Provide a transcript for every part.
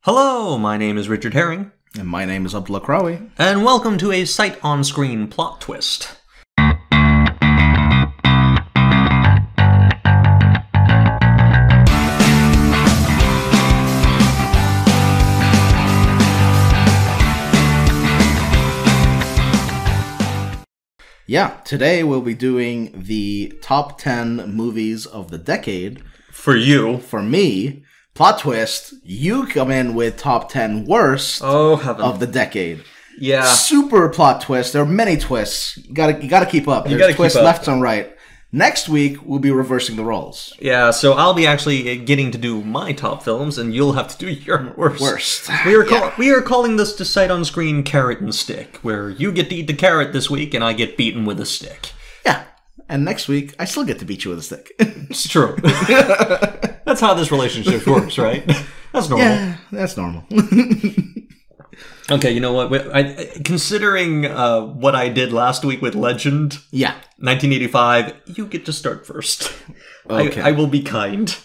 Hello, my name is Richard Herring. And my name is Abdullah Krawi. And welcome to a sight-on-screen plot twist. Yeah, today we'll be doing the top 10 movies of the decade. For you. For me, plot twist, you come in with top 10 worst of the decade. Yeah. Super plot twist. There are many twists. You gotta keep up. There's twists left and right. Next week, we'll be reversing the roles. Yeah, so I'll be actually getting to do my top films, and you'll have to do your worst. We are calling this the sight-on-screen carrot and stick, where you get to eat the carrot this week, and I get beaten with a stick. Yeah, and next week, I still get to beat you with a stick. It's true. That's how this relationship works, right? That's normal. Yeah, that's normal. Okay, you know what? Considering what I did last week with Legend, 1985, you get to start first. Okay. I will be kind.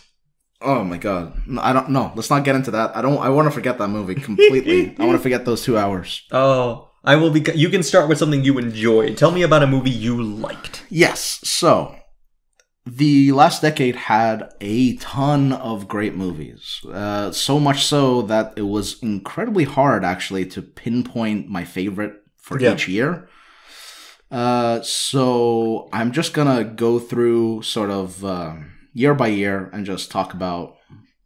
Oh my god. No, I don't know. Let's not get into that. I want to forget that movie completely. I want to forget those 2 hours. Oh, I will be. You can start with something you enjoyed. Tell me about a movie you liked. Yes. So, the last decade had a ton of great movies. So much so that it was incredibly hard, actually, to pinpoint my favorite for each year. So I'm just gonna go through sort of year by year and just talk about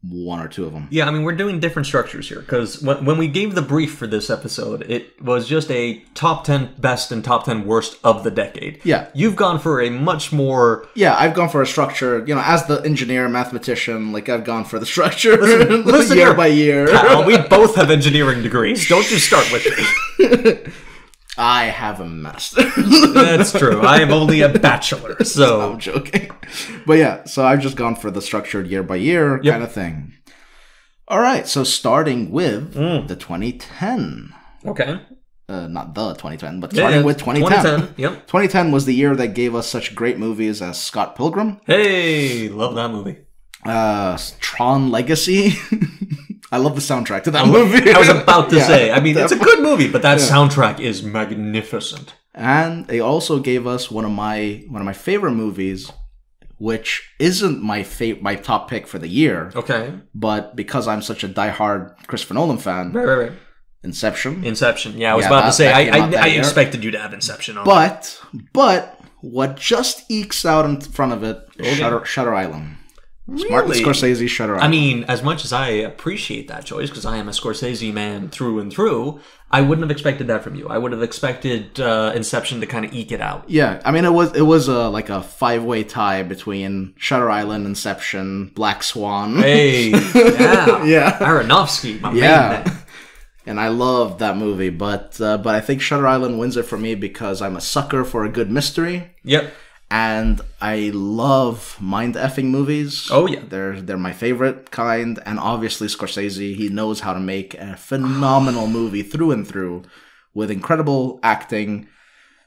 one or two of them. Yeah, I mean, we're doing different structures here, because when we gave the brief for this episode, it was just a top 10 best and top 10 worst of the decade. Yeah. You've gone for a much more... Yeah, I've gone for a structure, as the engineer, mathematician, I've gone for the structure listen year by year. Pal, we both have engineering degrees. Don't you start with me. I have a master. That's true. I am only a bachelor, so... I'm joking. But yeah, so I've just gone for the structured year by year kind of thing. All right, so starting with the 2010. Okay. Not the 2010, but starting with 2010. 2010 was the year that gave us such great movies as Scott Pilgrim. Hey, love that movie. Tron Legacy. I love the soundtrack to that movie. I was about to say, I mean, it's a good movie, but that soundtrack is magnificent. And they also gave us one of my favorite movies, which isn't my top pick for the year. Okay. But because I'm such a diehard Christopher Nolan fan. Right. Inception. Yeah, I was about to say, I expected you to have Inception on. But what just ekes out in front of it is Shutter Island. Really? Martin Scorsese, Shutter Island. I mean, as much as I appreciate that choice, because I am a Scorsese man through and through, I wouldn't have expected that from you. I would have expected Inception to kind of eke it out. Yeah, I mean, it was like a 5-way tie between Shutter Island, Inception, Black Swan. Hey, yeah. Aronofsky, my man. And I love that movie, but I think Shutter Island wins it for me because I'm a sucker for a good mystery. Yep. And I love mind-effing movies. Oh, yeah. They're my favorite kind. And obviously Scorsese, he knows how to make a phenomenal movie through and through with incredible acting.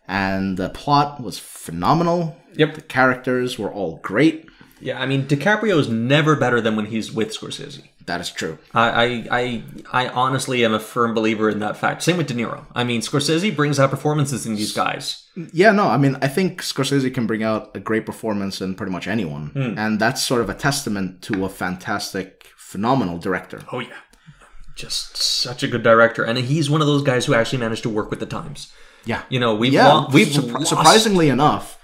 And the plot was phenomenal. Yep. The characters were all great. Yeah, I mean, DiCaprio is never better than when he's with Scorsese. That is true. I honestly am a firm believer in that fact. Same with De Niro. I mean, Scorsese brings out performances in these guys. Yeah, no, I mean, I think Scorsese can bring out a great performance in pretty much anyone. And that's sort of a testament to a fantastic, phenomenal director. Oh, yeah. Just such a good director. And he's one of those guys who actually managed to work with the times. Yeah. Surprisingly enough,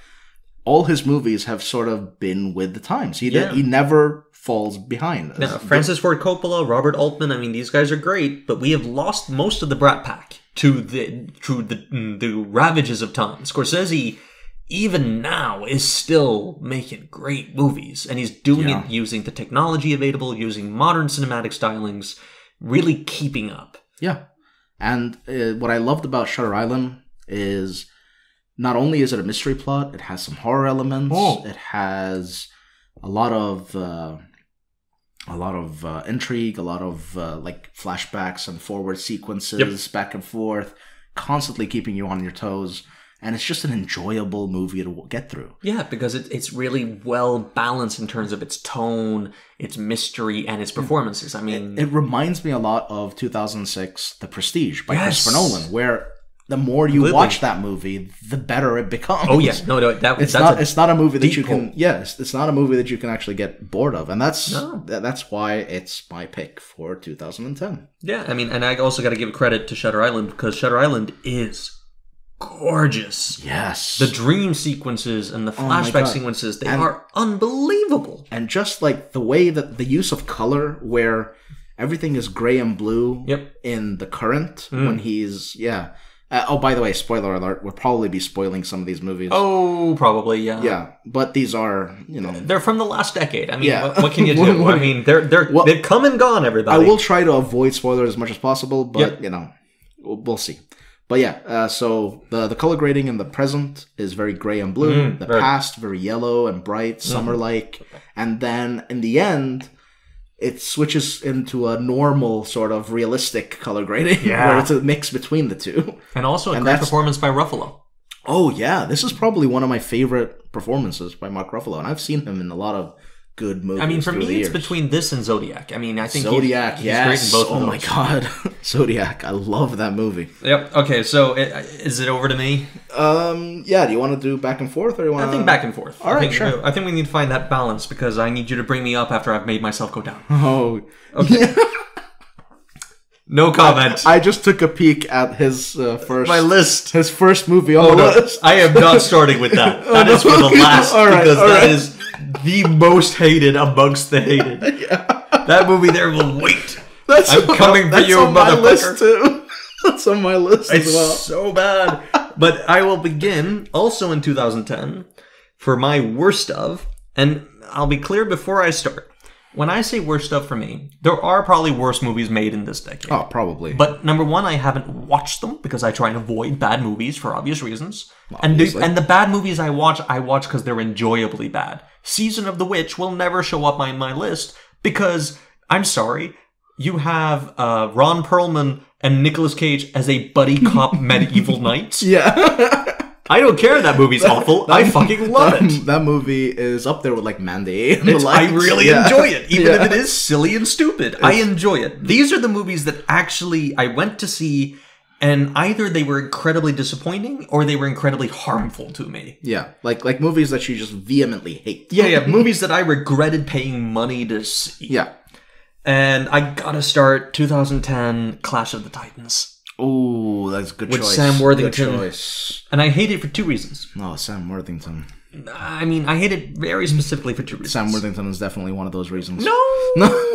all his movies have sort of been with the times. He never falls behind. Now, Francis Ford Coppola, Robert Altman, I mean, these guys are great, but we have lost most of the Brat Pack to the ravages of time. Scorsese, even now, is still making great movies, and he's doing it using the technology available, using modern cinematic stylings, really keeping up. Yeah. And what I loved about Shutter Island is not only is it a mystery plot, it has some horror elements. It has a lot of intrigue, a lot of flashbacks and forward sequences back and forth, constantly keeping you on your toes. and it's just an enjoyable movie to get through. Yeah, because it's really well balanced in terms of its tone, its mystery, and its performances. I mean, It reminds me a lot of 2006, The Prestige by Yes. Christopher Nolan, where the more you Completely. watch that movie, the better it becomes. oh yeah, no, It's not a movie that deep you can. pull. Yes, it's not a movie that you can actually get bored of, and that's No. that's why it's my pick for 2010. Yeah, I mean, and I also got to give credit to Shutter Island because Shutter Island is gorgeous. Yes, The dream sequences and the my flashback God. sequences, they And- are unbelievable. and just like the way that the use of color, where everything is gray and blue Yep. in the current when he's oh, by the way, spoiler alert, we'll probably be spoiling some of these movies. Oh, probably, yeah. Yeah, but these are, They're from the last decade. I mean, Yeah. what can you do? I mean, they've come and gone, everybody. I will try to avoid spoilers as much as possible, but, we'll see. But yeah, so the color grading in the present is very gray and blue. The very- past, very yellow and bright, summer-like. And then in the end, it switches into a normal sort of realistic color grading, Yeah. where it's a mix between the two. And also a And great that's- performance by Ruffalo. Oh yeah, this is probably one of my favorite performances by Mark Ruffalo, and I've seen him in a lot of good movies. I mean, for through the me, it's years. between this and Zodiac. I mean, I think Zodiac, he's yes. great in both of oh those. my god, Zodiac! I love that movie. Yep. Okay, so is it over to me? Yeah. Do you want to do back and forth, or you want? I think back and forth. All right, I think, sure. I think we need to find that balance because I need you to bring me up after I've made myself go down. Oh, Okay. No comment. I just took a peek at his first My list. his first movie on Oh, the no. list. I am not starting with that. That is for the last All right, because all that right. is the most hated amongst the hated. That movie there will wait. That's I'm coming for that's you, on my motherfucker. list too. That's on my list It's as well. so bad. But I will begin also in 2010 for my worst of, and I'll be clear before I start. When I say worst of for me, there are probably worse movies made in this decade. Oh, probably. But number one, I haven't watched them because I try and avoid bad movies for obvious reasons. Obviously. And the bad movies I watch because they're enjoyably bad. Season of the Witch will never show up on my list because, I'm sorry, you have Ron Perlman and Nicolas Cage as a buddy cop medieval knights. yeah. I don't care that movie's awful. I fucking love it. That movie is up there with like Mandy and the I likes. really Yeah. enjoy it, even Yeah. if it is silly and stupid. I enjoy it. These are the movies that actually I went to see, and either they were incredibly disappointing or they were incredibly harmful to me. Yeah, like movies that you just vehemently hate. Yeah, movies that I regretted paying money to see. Yeah. And I gotta start 2010 Clash of the Titans. Oh, that's a good With choice. Sam Worthington. Good choice. And I hate it for two reasons. Oh, Sam Worthington. I mean, I hate it very specifically for two reasons. Sam Worthington is definitely one of those reasons. No!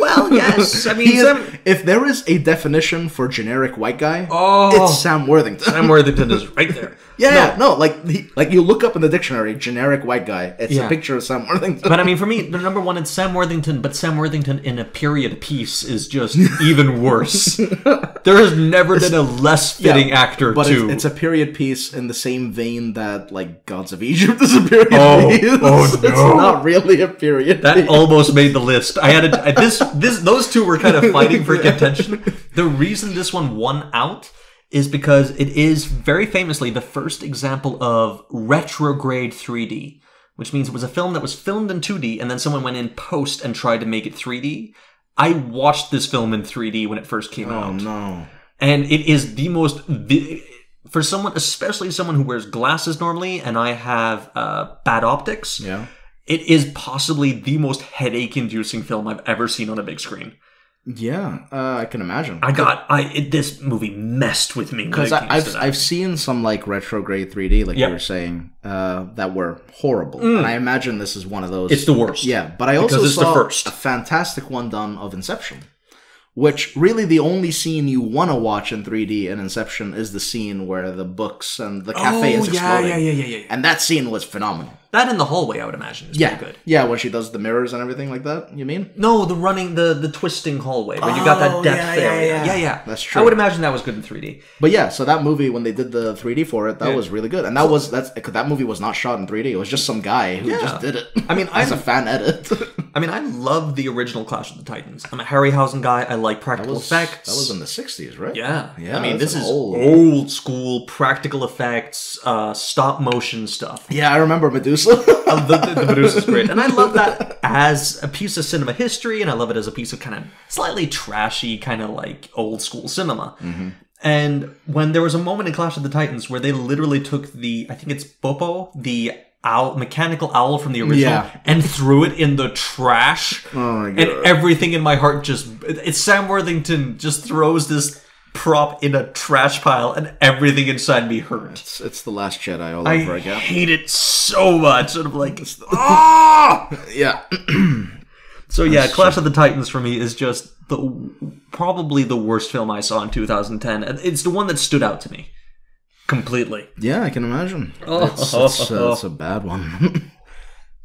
Well, yes. I mean, He is- Sam, if there is a definition for generic white guy, Oh. it's Sam Worthington. Sam Worthington is right there. No, like you look up in the dictionary, generic white guy. It's Yeah. a picture of Sam Worthington. But I mean, for me, the number one is Sam Worthington, but Sam Worthington in a period piece is just even worse. There has never been a less fitting actor but to. it's a period piece in the same vein that like Gods of Egypt is a period piece. Oh, It's no. not really a period That piece. almost made the list. I had those two were kind of fighting for contention. The reason this one won out is because it is very famously the first example of retrograde 3D, which means it was a film that was filmed in 2D and then someone went in post and tried to make it 3D. I watched this film in 3D when it first came Oh out. no. And it is the most... For someone, especially someone who wears glasses normally, and I have bad optics, Yeah. it is possibly the most headache-inducing film I've ever seen on a big screen. Yeah, I can imagine. This movie messed with me. Because I've seen some like retrograde 3D, like Yep. you were saying, that were horrible, and I imagine this is one of those. It's the worst. Yeah, but I also Because it's the saw first. a fantastic one done of Inception, which really the only scene you want to watch in 3D in Inception is the scene where the books and the cafe is exploding. Yeah. And that scene was phenomenal. That in the hallway, I would imagine, is Yeah, pretty good. yeah, when she does the mirrors and everything like that. You mean? No, the twisting hallway where you got that depth area. Yeah. That's true. I would imagine that was good in 3D. But yeah, so that movie, when they did the 3D for it, that was really good. And that movie was not shot in 3D. It was just some guy who just did it. I mean, as a fan edit. I mean, I love the original Clash of the Titans. I'm a Harryhausen guy. I like practical effects. That was in the 60s, right? Yeah. Yeah. I mean, this is old school practical effects, stop motion stuff. Yeah, I remember Medusa. The Medusa's great. And I love that as a piece of cinema history, and I love it as a piece of kind of slightly trashy, kind of like old school cinema. Mm-hmm. And when there was a moment in Clash of the Titans where they literally took I think it's Popo, the mechanical owl from the original, and threw it in the trash. Oh my God. And everything in my heart it's Sam Worthington just throws this prop in a trash pile and everything inside me hurt. It's The Last Jedi all over again. I hate it so much. Sort of like, ah! Yeah. So yeah, Clash of the Titans for me is just probably the worst film I saw in 2010. It's the one that stood out to me completely. Yeah, I can imagine. It's a bad one.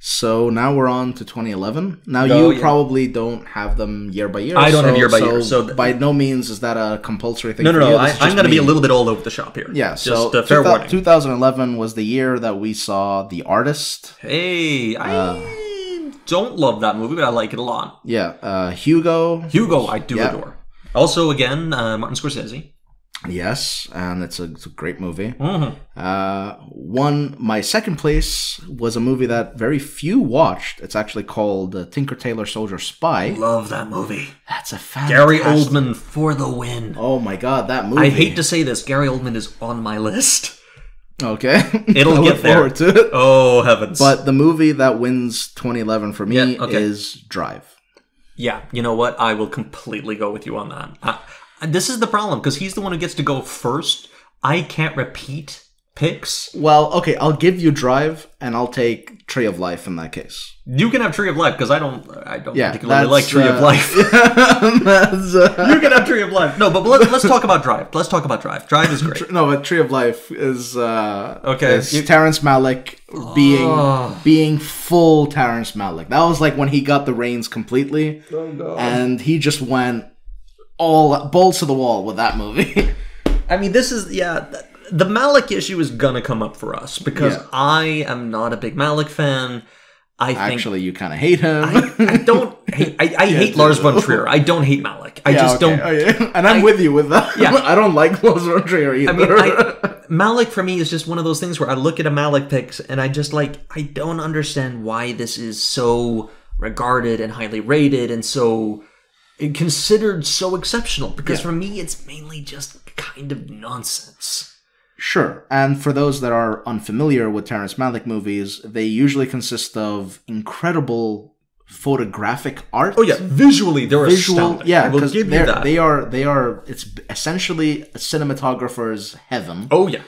So now we're on to 2011. Now you probably don't have them year by year. I don't have year by year. So by no means is that a compulsory thing. No. I'm going to be a little bit all over the shop here. Yeah. Just So fair warning. 2011 was the year that we saw The Artist. Hey, I don't love that movie, but I like it a lot. Yeah. Hugo. I do adore. Also, again, Martin Scorsese. Yes, and it's a great movie. Mm-hmm. My second place was a movie that very few watched. It's actually called Tinker Tailor Soldier Spy. Love that movie. That's a fantastic... Gary Oldman for the win. Oh my God, that movie. I hate to say this, Gary Oldman is on my list. Okay. It'll get there. Forward to it. Oh, heavens. But the movie that wins 2011 for me is Drive. Yeah, you know what? I will completely go with you on that. This is the problem, because he's the one who gets to go first. I can't repeat picks. Well, okay, I'll give you Drive, and I'll take Tree of Life in that case. You can have Tree of Life, because I don't particularly like Tree of Life. You can have Tree of Life. No, but let's talk about Drive. Let's talk about Drive. Drive is great. No, but Tree of Life is is Terrence Malick being full Terrence Malick. That was like when he got the reins completely, and he just went all balls to the wall with that movie. I mean, this is the Malick issue is gonna come up for us because I am not a big Malick fan. I think actually you kind of hate him. I don't hate. I hate Lars von Trier. I don't hate Malick. I just don't. Oh, yeah. And I'm with you with that. Yeah. I don't like Lars von Trier either. I mean, Malick for me is just one of those things where I look at a Malick picks and I just I don't understand why this is so regarded and highly rated and so considered so exceptional, because for me it's mainly just kind of nonsense. Sure. And for those that are unfamiliar with Terrence Malick movies, they usually consist of incredible photographic art. Oh yeah, visually they're astounding. Yeah, because they are it's essentially a cinematographer's heaven. Oh yeah.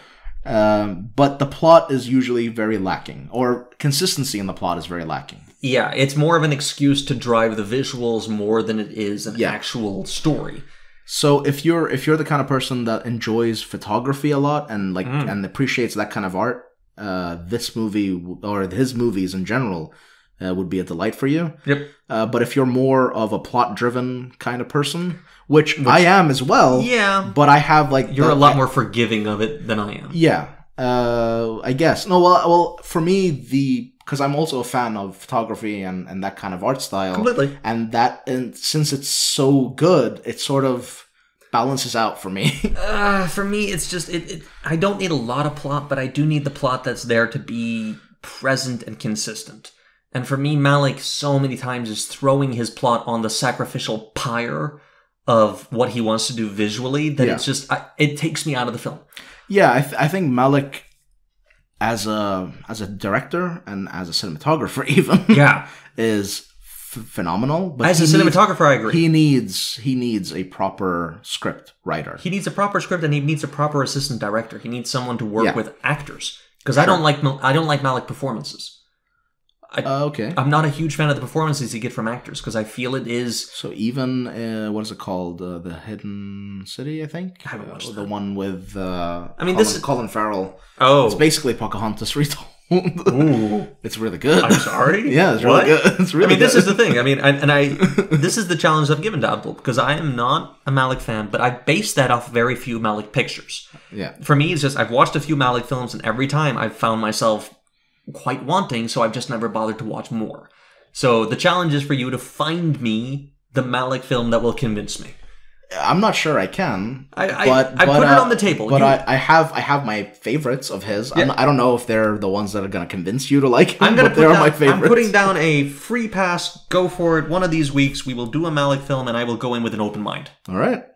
But the plot is usually very lacking, or consistency in the plot is very lacking. Yeah, it's more of an excuse to drive the visuals more than it is an actual story. So if you're the kind of person that enjoys photography a lot and and appreciates that kind of art, this movie or his movies in general would be a delight for you. Yep. But if you're more of a plot-driven kind of person, which I am as well. Yeah. But I have you're a lot more forgiving of it than I am. Yeah. I guess. No. Well. For me, because I'm also a fan of photography and that kind of art style. Completely. And since it's so good, it sort of balances out for me. For me, it's just I don't need a lot of plot, but I do need the plot that's there to be present and consistent. And for me, Malick so many times is throwing his plot on the sacrificial pyre of what he wants to do visually that it's just it takes me out of the film. Yeah, I think Malick, as a director and as a cinematographer even, is phenomenal. But as a cinematographer, I agree. He needs a proper script writer. He needs a proper script, and he needs a proper assistant director. He needs someone to work with actors, because I don't like Malick performances. Okay. I'm not a huge fan of the performances you get from actors because I feel it is... So even, what is it called? The Hidden City, I think? I haven't watched the one with this is Colin Farrell. Oh. It's basically Pocahontas retold. Ooh. It's really good. I'm sorry? Yeah, it's really good. It's really I mean, good. this is the thing. I mean, this is the challenge I've given to Abdul, because I am not a Malik fan, but I base that off very few Malik pictures. Yeah. For me, it's just, I've watched a few Malik films, and every time I've found myself quite wanting, so I've just never bothered to watch more. So the challenge is for you to find me the Malik film that will convince me. I'm not sure I can. I put it on the table. But I have my favorites of his. Yeah. I don't know if they're the ones that are going to convince you to like him, but they are my favorites. I'm putting down a free pass. Go for it. One of these weeks, we will do a Malik film, and I will go in with an open mind. All right.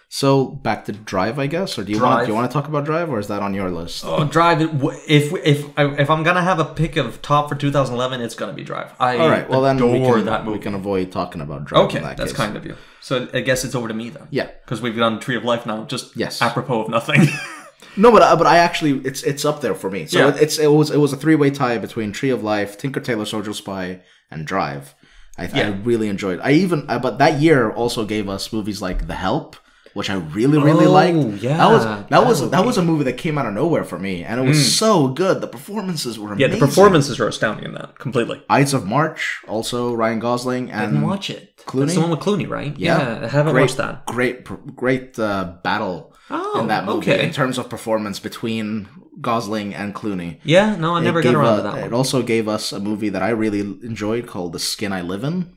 So back to Drive, I guess, or do you want to talk about Drive, or is that on your list? Oh, Drive. If I'm gonna have a pick of top for 2011, it's gonna be Drive. All right. Well, then we can avoid talking about Drive. Okay, that's kind of you. So I guess it's over to me then. Yeah, because we've done Tree of Life now. Just yes. Apropos of nothing. No, but I actually it's up there for me. So yeah. it was a 3-way tie between Tree of Life, Tinker Tailor Soldier Spy, and Drive. I really enjoyed. But that year also gave us movies like The Help, which I really liked. Yeah, that was a movie that came out of nowhere for me, and it was so good. The performances were amazing. Yeah, the performances were astounding in that completely. Ides of March, also Ryan Gosling, and I didn't watch it. Clooney. That's the one with Clooney, right? Yeah, I haven't watched that. Great battle in that movie in terms of performance between Gosling and Clooney. Yeah, no, I never got around to that one. It also gave us a movie that I really enjoyed called The Skin I Live In,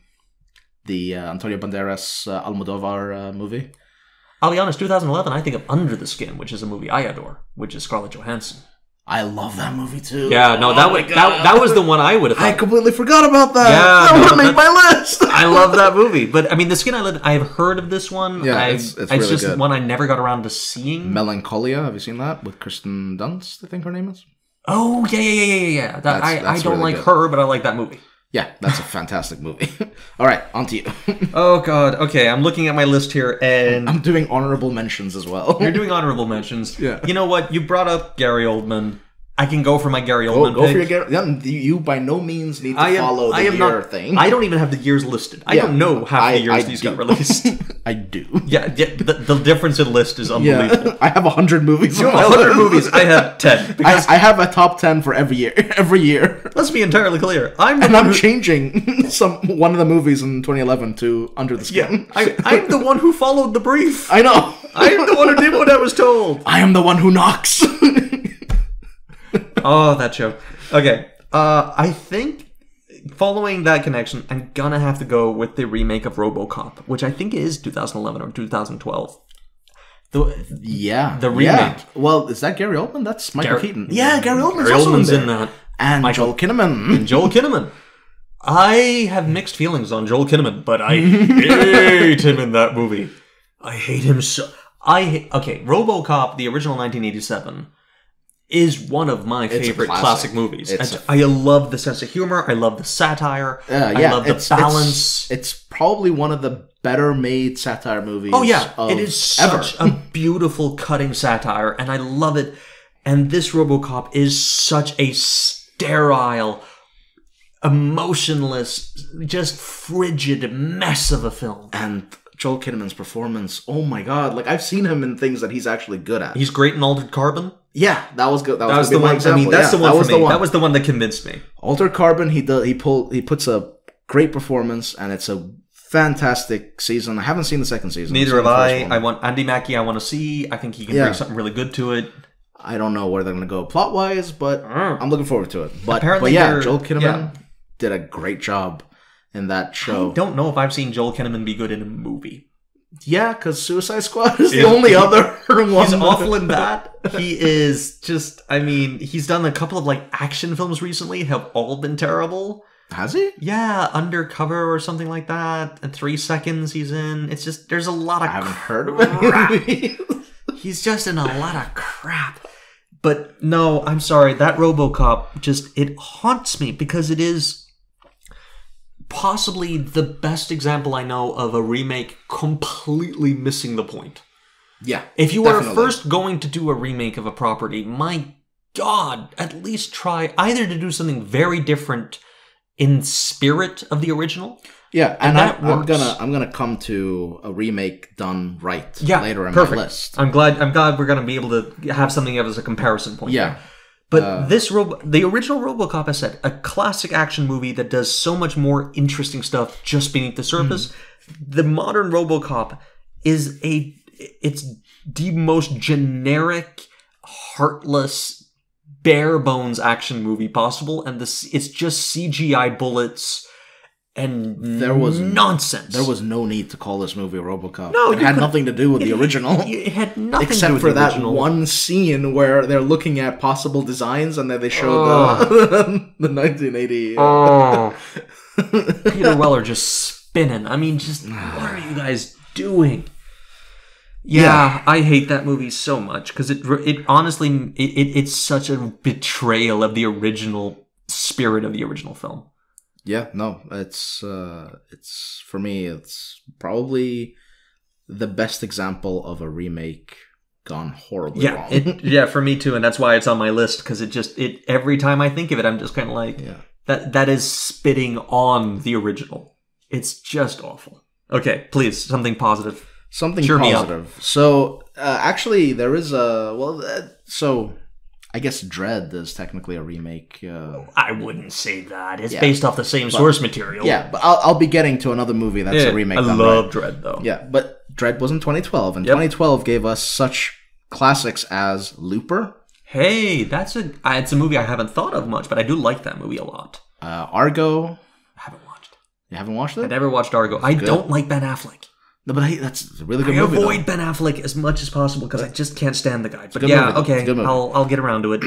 the Antonio Banderas Almodovar movie. I'll be honest, 2011, I think of Under the Skin, which is a movie I adore, which is Scarlett Johansson. I love that movie too. Yeah, no, that was the one I would have thought. I completely forgot about that. Yeah, that would have made my list. I love that movie. But, I mean, The Skin I Live, I have heard of this one. Yeah, it's really just good. One I never got around to seeing. Melancholia, have you seen that? With Kirsten Dunst, I think her name is. Oh, yeah. I don't really like good. her, but I like that movie. Yeah, that's a fantastic movie. All right, on to you. Oh, God. Okay, I'm looking at my list here, and I'm doing honorable mentions as well. You're doing honorable mentions. Yeah. You know what? You brought up Gary Oldman. I can go for my Gary Oldman Go pick. for your Gary. You by no means need to follow the year thing. I don't even have the years listed. I don't know half the years these got released. I do. Yeah, the difference in list is unbelievable. Yeah, I have 100 movies. You have 100 movies. I have 10. I have a top 10 for every year. Every year. Let's be entirely clear. I'm changing one of the movies in 2011 to Under the Skin. Yeah, I'm the one who followed the brief. I know. I am the one who did what I was told. I am the one who knocks. Oh, that joke. Okay. I think following that connection, I'm gonna have to go with the remake of RoboCop, which I think is 2011 or 2012. The remake. Yeah. Well, is that Gary Oldman? That's Michael Keaton. Yeah, Gary Oldman's in that. And Joel Kinnaman. I have mixed feelings on Joel Kinnaman, but I hate him in that movie. I hate him so... RoboCop, the original 1987... is one of my favorite classic movies. I love the sense of humor. I love the satire. I love the balance. It's probably one of the better made satire movies. Oh yeah, it is such a beautiful cutting satire, and I love it. And this RoboCop is such a sterile, emotionless, just frigid mess of a film. And Joel Kinnaman's performance, oh my god! Like I've seen him in things that he's actually good at. He's great in Altered Carbon. Yeah, that was good. That was the one. Example. I mean, that's the one for me. That was the one that convinced me. Altered Carbon. He puts a great performance, and it's a fantastic season. I haven't seen the second season. Neither have I. I want Andy Mackie. I want to see. I think he can bring something really good to it. I don't know where they're going to go plot wise, but I'm looking forward to it. But apparently, Joel Kinnaman did a great job in that show. I don't know if I've seen Joel Kinnaman be good in a movie. Yeah, because Suicide Squad is the only other one. He's awful in that. He is just, I mean, he's done a couple of like action films recently, have all been terrible. Has he? Yeah, Undercover or something like that. And 3 Seconds he's in. It's just, there's a lot of I haven't heard of it. He's just in a lot of crap. But no, I'm sorry, that RoboCop just, it haunts me because it is possibly the best example I know of a remake completely missing the point. Yeah. If you are first going to do a remake of a property, my God, at least try either to do something very different in spirit of the original. Yeah, and I'm gonna come to a remake done right later in my list. I'm glad we're gonna be able to have something as a comparison point. Yeah. There. But the original RoboCop, I said, a classic action movie that does so much more interesting stuff just beneath the surface. The modern RoboCop is it's the most generic, heartless, bare bones action movie possible, and it's just CGI bullets and nonsense. There was no need to call this movie RoboCop. No, it had nothing to do with the original. It had nothing except to do with for the original. that one scene where they're looking at possible designs, and then they show the 1980. Peter Weller just spinning. I mean, just what are you guys doing? Yeah, I hate that movie so much because it honestly it's such a betrayal of the original spirit of the original film. Yeah, no, it's for me, it's probably the best example of a remake gone horribly wrong. For me too, and that's why it's on my list because it every time I think of it, I'm just kind of like, that is spitting on the original. It's just awful. Okay, please, something positive. Something Cheer positive. So, actually, there is I guess Dread is technically a remake. I wouldn't say that. It's based off the same source material. Yeah, but I'll be getting to another movie that's a remake. I love Dread, though. Yeah, but Dread was in 2012, and 2012 gave us such classics as Looper. Hey, it's a movie I haven't thought of much, but I do like that movie a lot. Argo. I haven't watched it. You haven't watched it? I never watched Argo. I don't like Ben Affleck. No, but that's a really good movie. I avoid Ben Affleck as much as possible because I just can't stand the guy. But movie. I'll get around to it.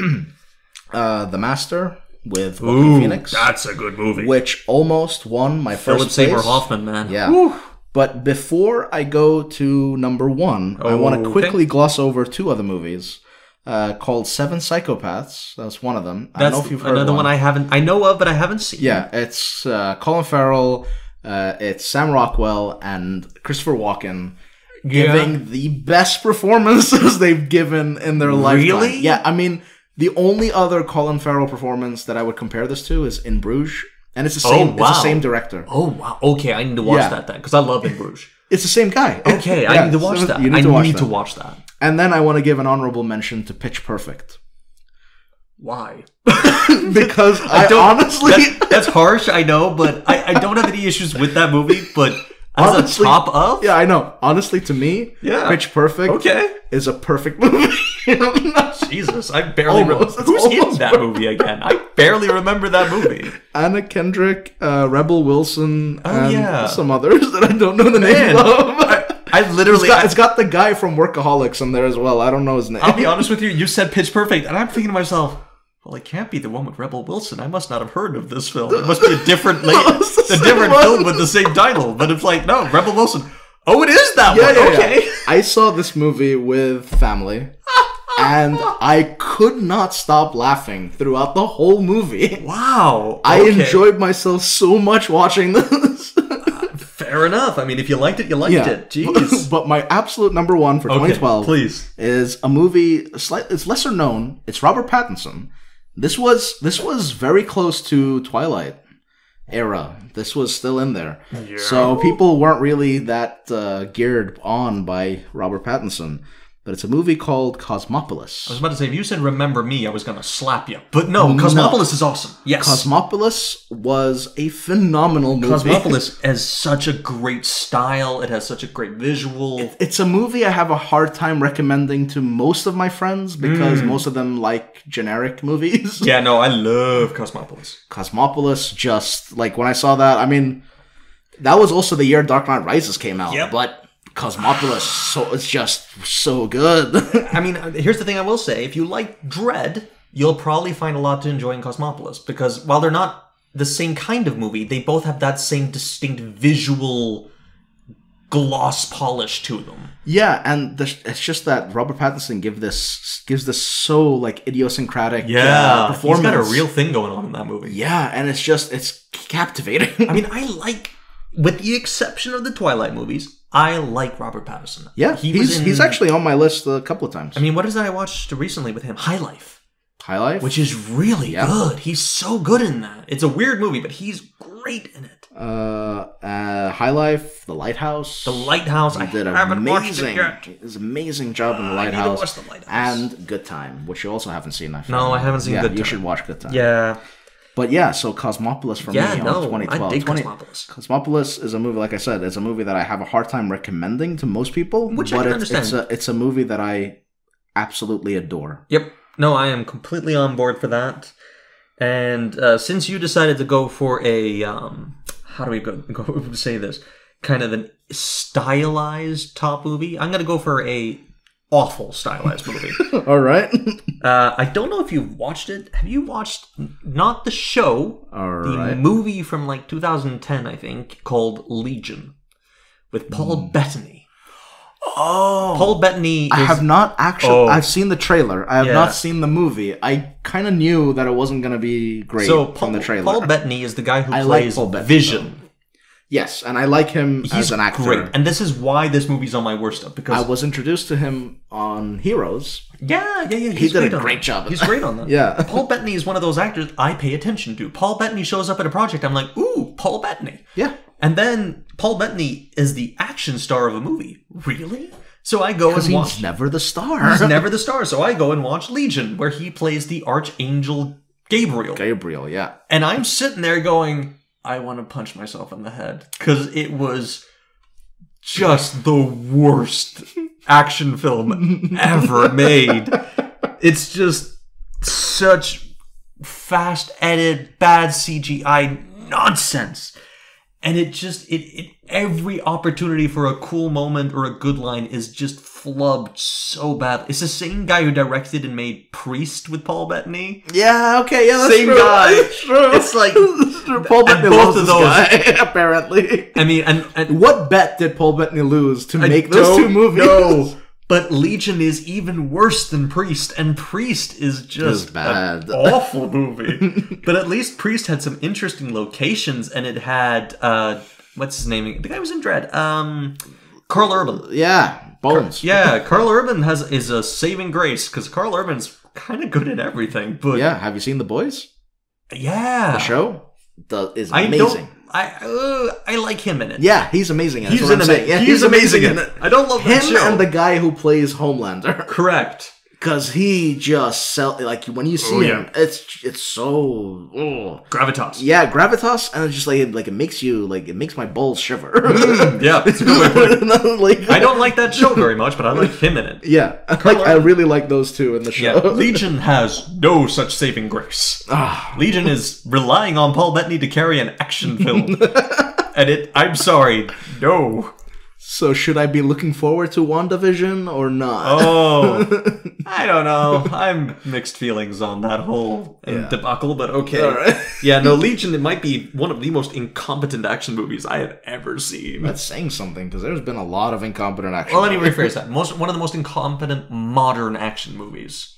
The Master with Joaquin Phoenix. That's a good movie. Which almost won my first Philip Seymour Hoffman, man. Yeah. Woo. But before I go to number one, I want to quickly gloss over two other movies called Seven Psychopaths. That's one of them. That's I don't know if you've heard another one I know of, but I haven't seen. Yeah, it's Colin Farrell. It's Sam Rockwell and Christopher Walken giving the best performances they've given in their lifetime. Really? Yeah, I mean, the only other Colin Farrell performance that I would compare this to is In Bruges, and it's the same. It's the same director. Oh wow! Okay, I need to watch that then because I love In Bruges. It's the same guy. Okay, I need to watch that. I need to watch that. And then I want to give an honorable mention to Pitch Perfect. Why? Because I honestly... That's harsh, I know, but I don't have any issues with that movie, but as honestly, a top of? Yeah, I know. Honestly, to me, Pitch Perfect is a perfect movie. Jesus, I barely remember. Who's in that movie again? I barely remember that movie. Anna Kendrick, Rebel Wilson, and some others that I don't know the names of. I literally... It's got the guy from Workaholics in there as well. I don't know his name. I'll be honest with you. You said Pitch Perfect, and I'm thinking to myself... Well, it can't be the one with Rebel Wilson. I must not have heard of this film. It must be a different film with the same title. But it's like, no, Rebel Wilson. Oh, it is that one. Okay. Yeah. I saw this movie with family, and I could not stop laughing throughout the whole movie. Wow. I enjoyed myself so much watching this. Fair enough. I mean, if you liked it, you liked it. Jeez. But my absolute number one for 2012 please. Is a movie, it's lesser known. It's Robert Pattinson. This was very close to Twilight era. This was still in there. Yeah. So people weren't really that geared on by Robert Pattinson. But it's a movie called Cosmopolis. I was about to say, if you said Remember Me, I was going to slap you. But no, Cosmopolis is awesome. Yes. Cosmopolis was a phenomenal movie. Cosmopolis has such a great style. It has such a great visual. It's a movie I have a hard time recommending to most of my friends because most of them like generic movies. Yeah, no, I love Cosmopolis. Cosmopolis, just like when I saw that, I mean, that was also the year Dark Knight Rises came out. Yep. But Cosmopolis, so it's just so good. I mean, here's the thing I will say. If you like Dread, you'll probably find a lot to enjoy in Cosmopolis. Because while they're not the same kind of movie, they both have that same distinct visual gloss polish to them. Yeah, and it's just that Robert Pattinson gives this so like idiosyncratic performance. He's got a real thing going on in that movie. Yeah, and it's captivating. I mean, with the exception of the Twilight movies, I like Robert Pattinson. Yeah, he's actually on my list a couple of times. I mean, what is that I watched recently with him? High Life. High Life, which is really good. He's so good in that. It's a weird movie, but he's great in it. High Life, The Lighthouse. The Lighthouse. He did haven't watched it yet. His amazing job in The Lighthouse. I need to watch The Lighthouse. And Good Time, which you also haven't seen. No, I haven't seen Good Time. You should watch Good Time. Yeah. But yeah, so Cosmopolis for me on 2012. I dig Cosmopolis. Cosmopolis is a movie, like I said, it's a movie that I have a hard time recommending to most people. Which I can understand. It's a movie that I absolutely adore. Yep. No, I am completely on board for that. And since you decided to go for a, how do we go say this? Kind of an stylized top movie. I'm going to go for a awful stylized movie. All right. I don't know if you've watched it. Have you watched, not the show, the movie from like 2010, I think, called Legion, with Paul Bettany. Oh, Paul Bettany. I have not actually. I've seen the trailer. I have not seen the movie. I kind of knew that it wasn't going to be great from the trailer. Paul Bettany is the guy who plays Vision. Yes, and I like him as an actor. Great, and this is why this movie's on my worst stuff, because I was introduced to him on Heroes. Yeah. He did a great job. He's great on that. Yeah, Paul Bettany is one of those actors I pay attention to. Paul Bettany shows up at a project, I'm like, ooh, Paul Bettany. Yeah. And then Paul Bettany is the action star of a movie. Really? So I go and watch. He's never the star. He's never the star. So I go and watch Legion, where he plays the Archangel Gabriel. Gabriel, yeah. And I'm sitting there going, I want to punch myself in the head, because it was just the worst action film ever made. It's just such fast edited, bad CGI nonsense. And it just, every opportunity for a cool moment or a good line is just flubbed so bad. It's the same guy who directed and made Priest with Paul Bettany. Yeah, okay, yeah, that's same true. guy. That's true. It's like Paul Bettany both loves of this those guy, apparently. I mean, and what bet did Paul Bettany lose to make those two movies? No. But Legion is even worse than Priest, and Priest is just bad. An awful movie. But at least Priest had some interesting locations, and it had what's his name? The guy who was in Dread. Carl Urban. Yeah, Bones. Carl Urban is a saving grace, because Carl Urban's kind of good at everything. But yeah, have you seen The Boys? Yeah, the show is amazing. I like him in it. Yeah, he's amazing in it. He's amazing in it. I don't love that show. Him and the guy who plays Homelander. Correct. Because he just like when you see him, it's so gravitas. Yeah, gravitas, and it's just like it makes my balls shiver. Yeah, it's a good way of putting it. I don't like that show very much, but I like him in it. Yeah, I really like those two in the show. Yeah. Legion has no such saving grace. Legion is relying on Paul Bettany to carry an action film, and I'm sorry, no. So should I be looking forward to WandaVision or not? Oh, I don't know. I'm mixed feelings on that whole debacle, but okay. All right. Yeah, no, Legion, it might be one of the most incompetent action movies I have ever seen. That's saying something, because there's been a lot of incompetent action movies. Well, let me rephrase that. One of the most incompetent modern action movies.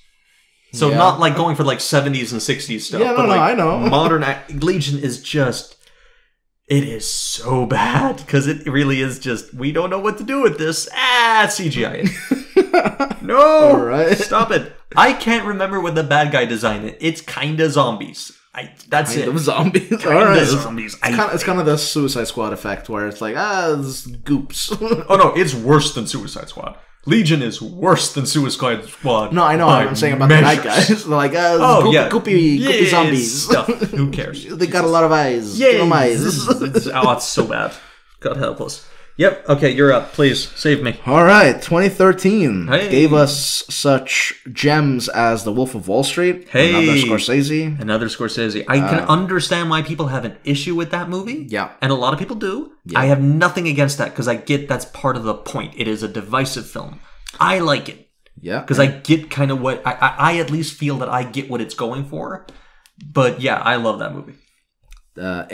So not like going for like 70s and 60s stuff. Yeah, but like I know. Modern Legion is just... It is so bad, because it really is just, we don't know what to do with this. CGI. No! Alright. Stop it. I can't remember what the bad guy designed it. It's kinda zombies. That's kind it. Of zombies. Kinda zombies. It's kind of the Suicide Squad effect, where it's like, this goops. Oh no, it's worse than Suicide Squad. Legion is worse than Suicide Squad. No, I know. I'm saying about the bad guys. They're like, goopy zombies. Stuff. Who cares? They got a lot of eyes. Yeah. Give them eyes. It's so bad. God help us. Yep. Okay, you're up. Please save me. All right. 2013 gave us such gems as The Wolf of Wall Street. Another Scorsese. I can understand why people have an issue with that movie. Yeah. And a lot of people do. Yeah. I have nothing against that, because I get that's part of the point. It is a divisive film. I like it. Yeah. Because I get kind of what I at least feel that I get what it's going for. But yeah, I love that movie.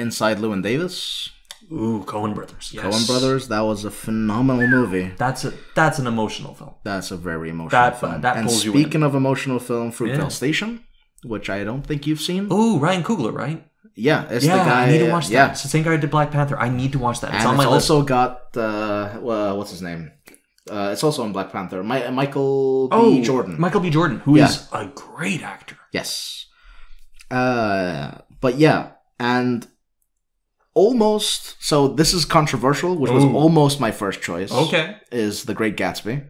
Inside Llewyn Davis. Ooh, Coen Brothers. Yes. Coen Brothers. That was a phenomenal movie. That's an emotional film. That's a very emotional film. That and pulls you speaking of emotional film, Fruitvale Station, which I don't think you've seen. Ooh, Ryan Coogler, right? Yeah, it's the guy. I need to watch that. Yeah. It's the same guy who did Black Panther. I need to watch that. It's on my list. Also got what's his name? It's also on Black Panther. Michael B. Jordan. Michael B. Jordan, who is a great actor. Yes. But yeah, and almost, so this is controversial, which was almost my first choice. Okay. Is The Great Gatsby.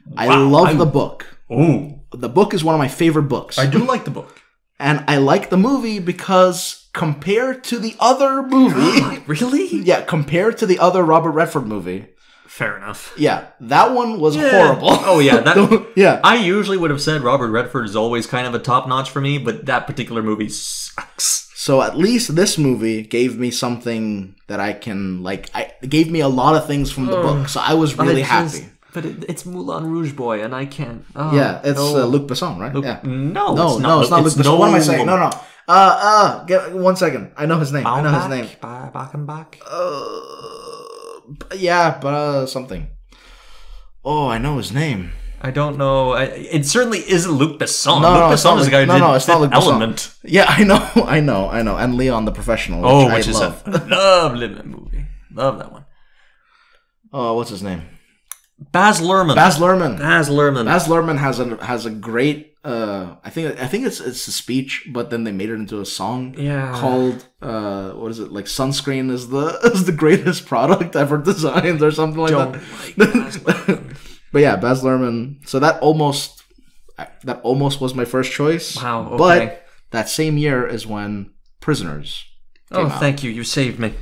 Wow, I love the book. Oh. The book is one of my favorite books. I do like the book. And I like the movie because compared to the other movie... Really? Yeah, compared to the other Robert Redford movie... Fair enough. Yeah, that one was horrible. Oh, yeah. Yeah. I usually would have said Robert Redford is always kind of a top-notch for me, but that particular movie sucks. So at least this movie gave me something that I can, like... It gave me a lot of things from the book, so I was really happy. But it's Moulin Rouge Boy, and I can't... yeah, it's Luc Besson, right? Yeah. No, it's not Luc Besson. What am I saying? No. Get 1 second. I know his name. Bachenbach? Yeah, but something. Oh, I know his name. I don't know. It certainly isn't Luc Besson. No, Luc Besson is the guy who did it's not Luc Besson. Element. Yeah, I know. And Leon the Professional. Which is a lovely movie. Love that one. Oh, what's his name? Baz Luhrmann. Baz Luhrmann has a great. I think it's a speech, but then they made it into a song. Yeah. Called what is it? Like sunscreen is the greatest product ever designed, or something like that. But yeah, Baz Luhrmann. So that almost was my first choice. Wow. Okay. But that same year is when Prisoners. Thank you. You saved me.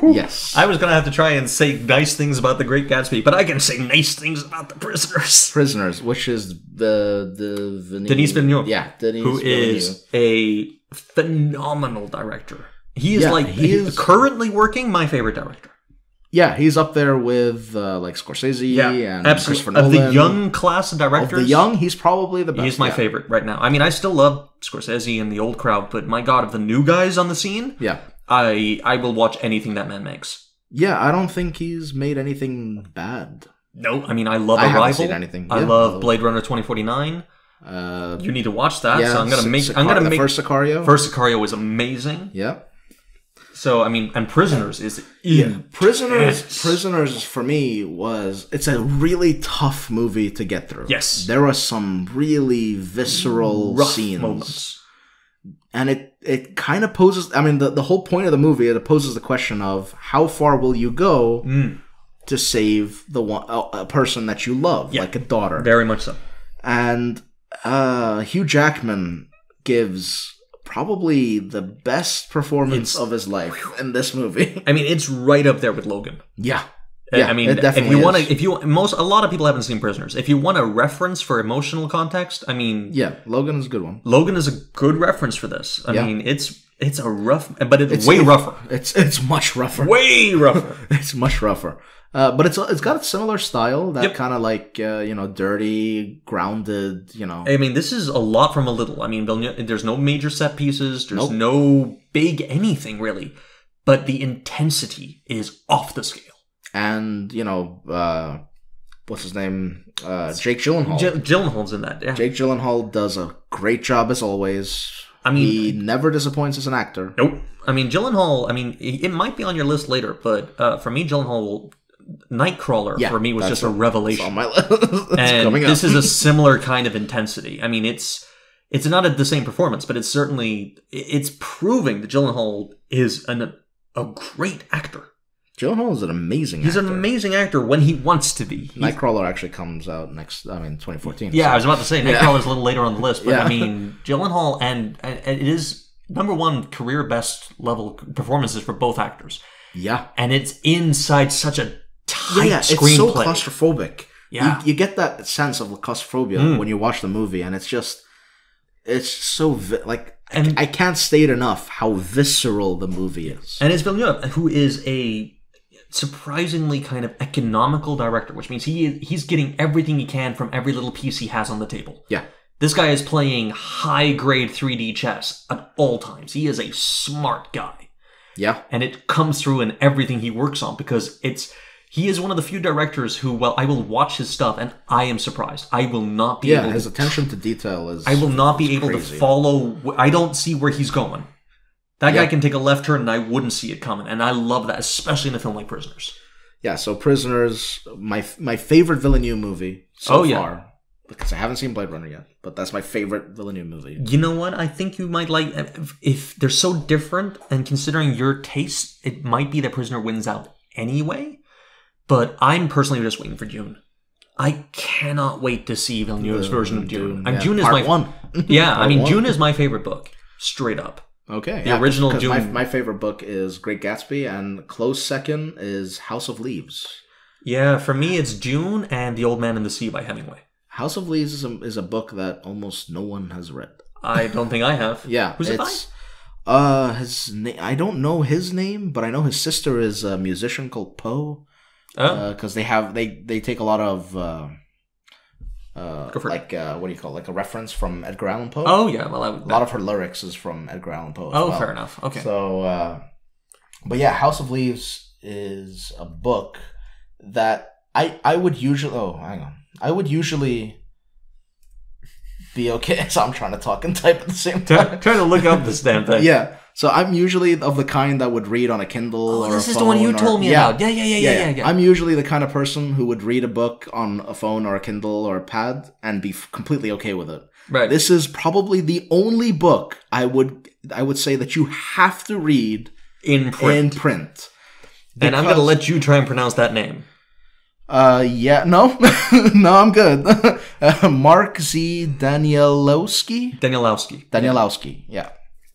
Yes. I was going to have to try and say nice things about The Great Gatsby, but I can say nice things about The Prisoners. Prisoners, which is the Denis Villeneuve. Yeah, Denis who Villeneuve. is a phenomenal director. He is currently working my favorite director. Yeah, he's up there with like Scorsese and Christopher Nolan. Of the young class of directors, he's probably the best. He's my favorite right now. I mean, I still love Scorsese and the old crowd, but my God, of the new guys on the scene, I will watch anything that man makes. Yeah, I don't think he's made anything bad. No, I mean, I love Arrival. Haven't seen anything. I love Blade Runner 2049. You need to watch that. So I'm gonna make. First Sicario. First Sicario is amazing. Yeah. So I mean, and Prisoners is Prisoners for me it's a really tough movie to get through. Yes, there are some really visceral scenes, moments. And it kind of poses. I mean, the whole point of the movie, it poses the question of how far will you go to save a person that you love, like a daughter. Very much so. And Hugh Jackman gives probably the best performance of his life in this movie. I mean, it's right up there with Logan. Yeah. I mean, a lot of people haven't seen Prisoners. If you want a reference for emotional context, I mean, Logan is a good one. Logan is a good reference for this. I mean, it's a rough, but it's way rougher. It's much rougher. Way rougher. It's much rougher. But it's got a similar style, that kind of like dirty, grounded. I mean, this is a lot from a little. I mean, there's no major set pieces. There's no big anything really, but the intensity is off the scale. And what's his name? Jake Gyllenhaal. Gyllenhaal's in that. Yeah. Jake Gyllenhaal does a great job as always. I mean, he never disappoints as an actor. Nope. I mean, Gyllenhaal. I mean, it might be on your list later, but for me, Gyllenhaal. Nightcrawler for me was just a revelation. It's on my list. And this is a similar kind of intensity. I mean, it's not the same performance, but it's proving that Gyllenhaal is a great actor. Gyllenhaal is an amazing actor. He's an amazing actor when he wants to be. Nightcrawler actually comes out 2014. Yeah, so. I was about to say, Nightcrawler's a little later on the list, but I mean, Gyllenhaal, and it is number one career best level performances for both actors. Yeah. And it's inside such a tight screenplay. It's so claustrophobic. Yeah. You get that sense of claustrophobia when you watch the movie, and it's so I can't state enough how visceral the movie is. And it's Villeneuve, who is a surprisingly kind of economical director, which means he's getting everything he can from every little piece he has on the table. Yeah. This guy is playing high-grade 3D chess at all times. He is a smart guy. Yeah. And it comes through in everything he works on, because he is one of the few directors who, I will watch his stuff and I am surprised. I will not be able to... his attention to detail is... I will not be able to follow... I don't see where he's going. That guy can take a left turn and I wouldn't see it coming. And I love that, especially in a film like Prisoners. Yeah, so Prisoners, my favorite Villeneuve movie so far. because I haven't seen Blade Runner yet, but that's my favorite Villeneuve movie. You know what? I think you might like, if they're so different, and considering your taste, it might be that Prisoner wins out anyway. But I'm personally just waiting for Dune. I cannot wait to see Villeneuve's version of Dune. Dune is Part one. Yeah, Part one. Dune is my favorite book, straight up. Okay, the original Dune. My favorite book is Great Gatsby, and close second is House of Leaves. Yeah, for me it's Dune and The Old Man and the Sea by Hemingway. House of Leaves is a book that almost no one has read. I don't think I have. Yeah, who's it by? His name. I don't know his name, but I know his sister is a musician called Poe. Because they take a lot of what do you call it? Like a reference from Edgar Allan Poe. Oh yeah, well a lot of her lyrics is from Edgar Allan Poe. Oh, fair enough. Okay. So, but yeah, House of Leaves is a book that I would usually. Oh, hang on. I would usually be okay. So I'm trying to talk and type at the same time. Trying to look up this damn thing. Yeah. So I'm usually of the kind that would read on a Kindle or a phone. This is the one you told me about. Yeah. I'm usually the kind of person who would read a book on a phone or a Kindle or a pad and be completely okay with it. Right. This is probably the only book I would say that you have to read in print. And I'm going to let you try and pronounce that name. Yeah, no, no, I'm good. Mark Z. Danielowski, yeah.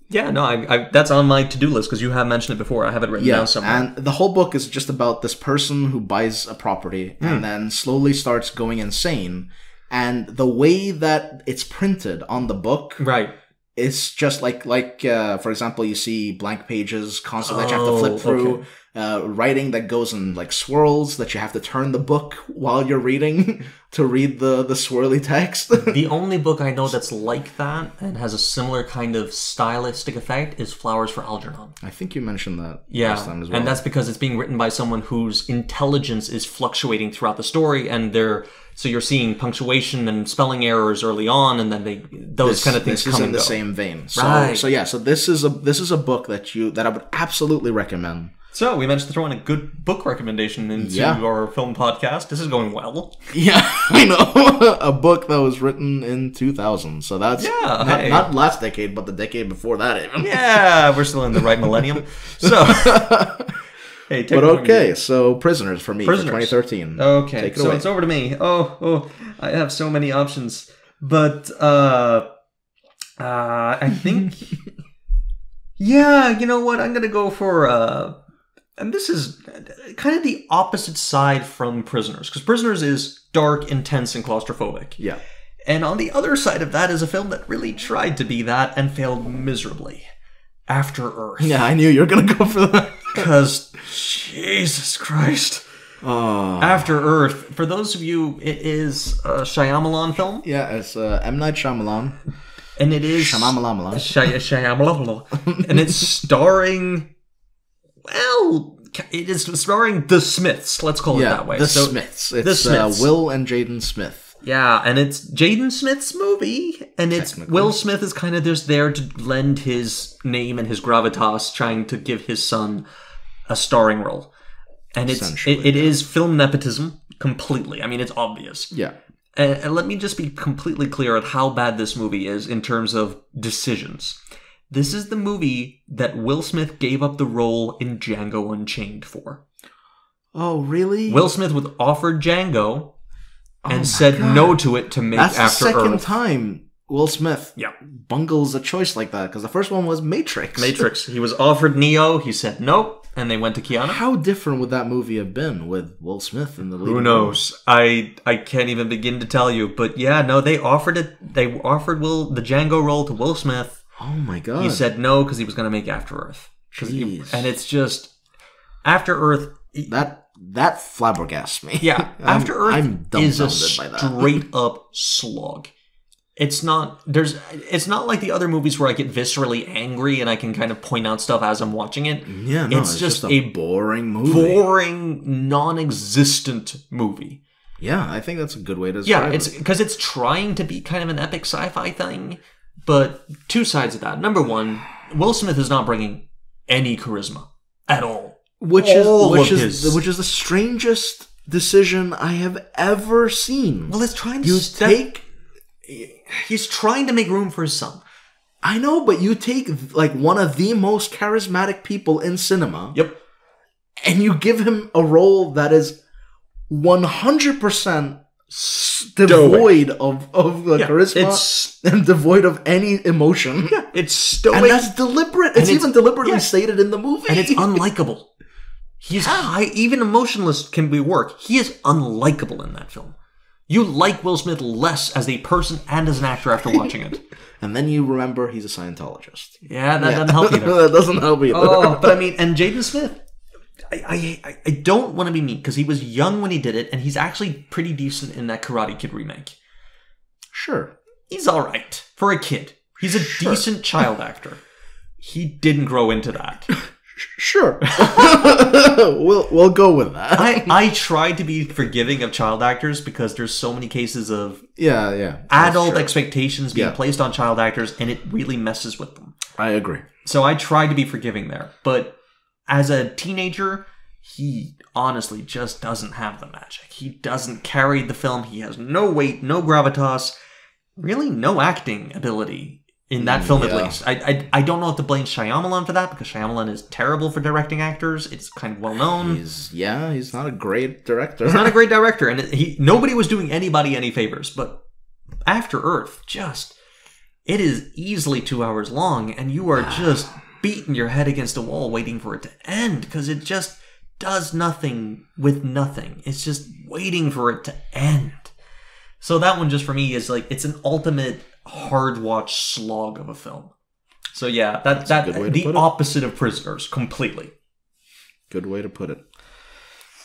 Yeah, no, I that's on my to-do list because you have mentioned it before. I have it written down somewhere. And the whole book is just about this person who buys a property and then slowly starts going insane. And the way that it's printed on the book, right, it's just like for example, you see blank pages constantly that you have to flip through. Okay. Writing that goes in like swirls that you have to turn the book while you're reading to read the swirly text. The only book I know that's like that and has a similar kind of stylistic effect is Flowers for Algernon. I think you mentioned that last time as well. And that's because it's being written by someone whose intelligence is fluctuating throughout the story, and so you're seeing punctuation and spelling errors early on, and then those kind of things come and go. This is in the same vein. So this is a book that I would absolutely recommend. So, we managed to throw in a good book recommendation into our film podcast. This is going well. Yeah, I know. A book that was written in 2000. So that's not last decade, but the decade before that even. Yeah, we're still in the right millennium. So, hey, so Prisoners for me for 2013. Okay, take it away. It's over to me. Oh, I have so many options. But, I think... yeah, you know what? I'm going to go for... and this is kind of the opposite side from Prisoners, because Prisoners is dark, intense, and claustrophobic. Yeah. And on the other side of that is a film that really tried to be that and failed miserably. After Earth. Yeah, I knew you were going to go for that. Because, Jesus Christ. After Earth, for those of you, it is a Shyamalan film. Yeah, it's M. Night Shyamalan. And it is... Shyamalan. And it's starring... Well, it is starring the Smiths. Let's call it that way. The Smiths. It's Will and Jaden Smith. Yeah, and it's Jaden Smith's movie, and it's Will Smith is kind of just there to lend his name and his gravitas, trying to give his son a starring role. And it is film nepotism completely. I mean, it's obvious. Yeah. And let me just be completely clear on how bad this movie is in terms of decisions. This is the movie that Will Smith gave up the role in Django Unchained for. Oh, really? Will Smith was offered Django and said no to it to make After Earth. That's the second time Will Smith bungles a choice like that, because the first one was Matrix. He was offered Neo, he said nope, and they went to Keanu. How different would that movie have been with Will Smith in the lead? Who knows? I can't even begin to tell you. But yeah, no, they offered the Django role to Will Smith. Oh my god. He said no because he was going to make After Earth. And it's just... After Earth... That flabbergasts me. Yeah. After Earth is a by that. straight up slog. It's not like the other movies where I get viscerally angry and I can kind of point out stuff as I'm watching it. Yeah, no, it's just a boring movie. Boring, non-existent movie. Yeah, I think that's a good way to describe it. Yeah, it's because it's trying to be kind of an epic sci-fi thing. But two sides of that. Number one, Will Smith is not bringing any charisma at all. Which is the strangest decision I have ever seen. Well, it's trying to he's trying to make room for his son. I know, but you take like one of the most charismatic people in cinema. Yep. And you give him a role that is 100% devoid of charisma and devoid of any emotion. Yeah, it's stoic. And that's deliberate. It's even deliberately stated in the movie. And it's unlikable. He's high, even emotionless can be work. He is unlikable in that film. You like Will Smith less as a person and as an actor after watching it. And then you remember he's a Scientologist. Yeah, that doesn't help either. That doesn't help either. Oh, but I mean, and Jaden Smith, I don't want to be mean because he was young when he did it, and he's actually pretty decent in that Karate Kid remake. Sure. He's all right for a kid. He's a decent child actor. He didn't grow into that. Sure. we'll go with that. I try to be forgiving of child actors because there's so many cases of adult expectations being placed on child actors, and it really messes with them. I agree. So I try to be forgiving there. But as a teenager, he honestly just doesn't have the magic. He doesn't carry the film. He has no weight, no gravitas, really no acting ability. In that film, at least. I don't know if to blame Shyamalan for that, because Shyamalan is terrible for directing actors. It's kind of well known. He's not a great director. He's not a great director, and nobody was doing anybody any favors. But After Earth, it is easily 2 hours long, and you are just beating your head against a wall waiting for it to end, because it just does nothing with nothing. It's just waiting for it to end. So that one, just for me, is like, it's an ultimate hard watch slog of a film. So yeah, that's the opposite of Prisoners completely. Good way to put it.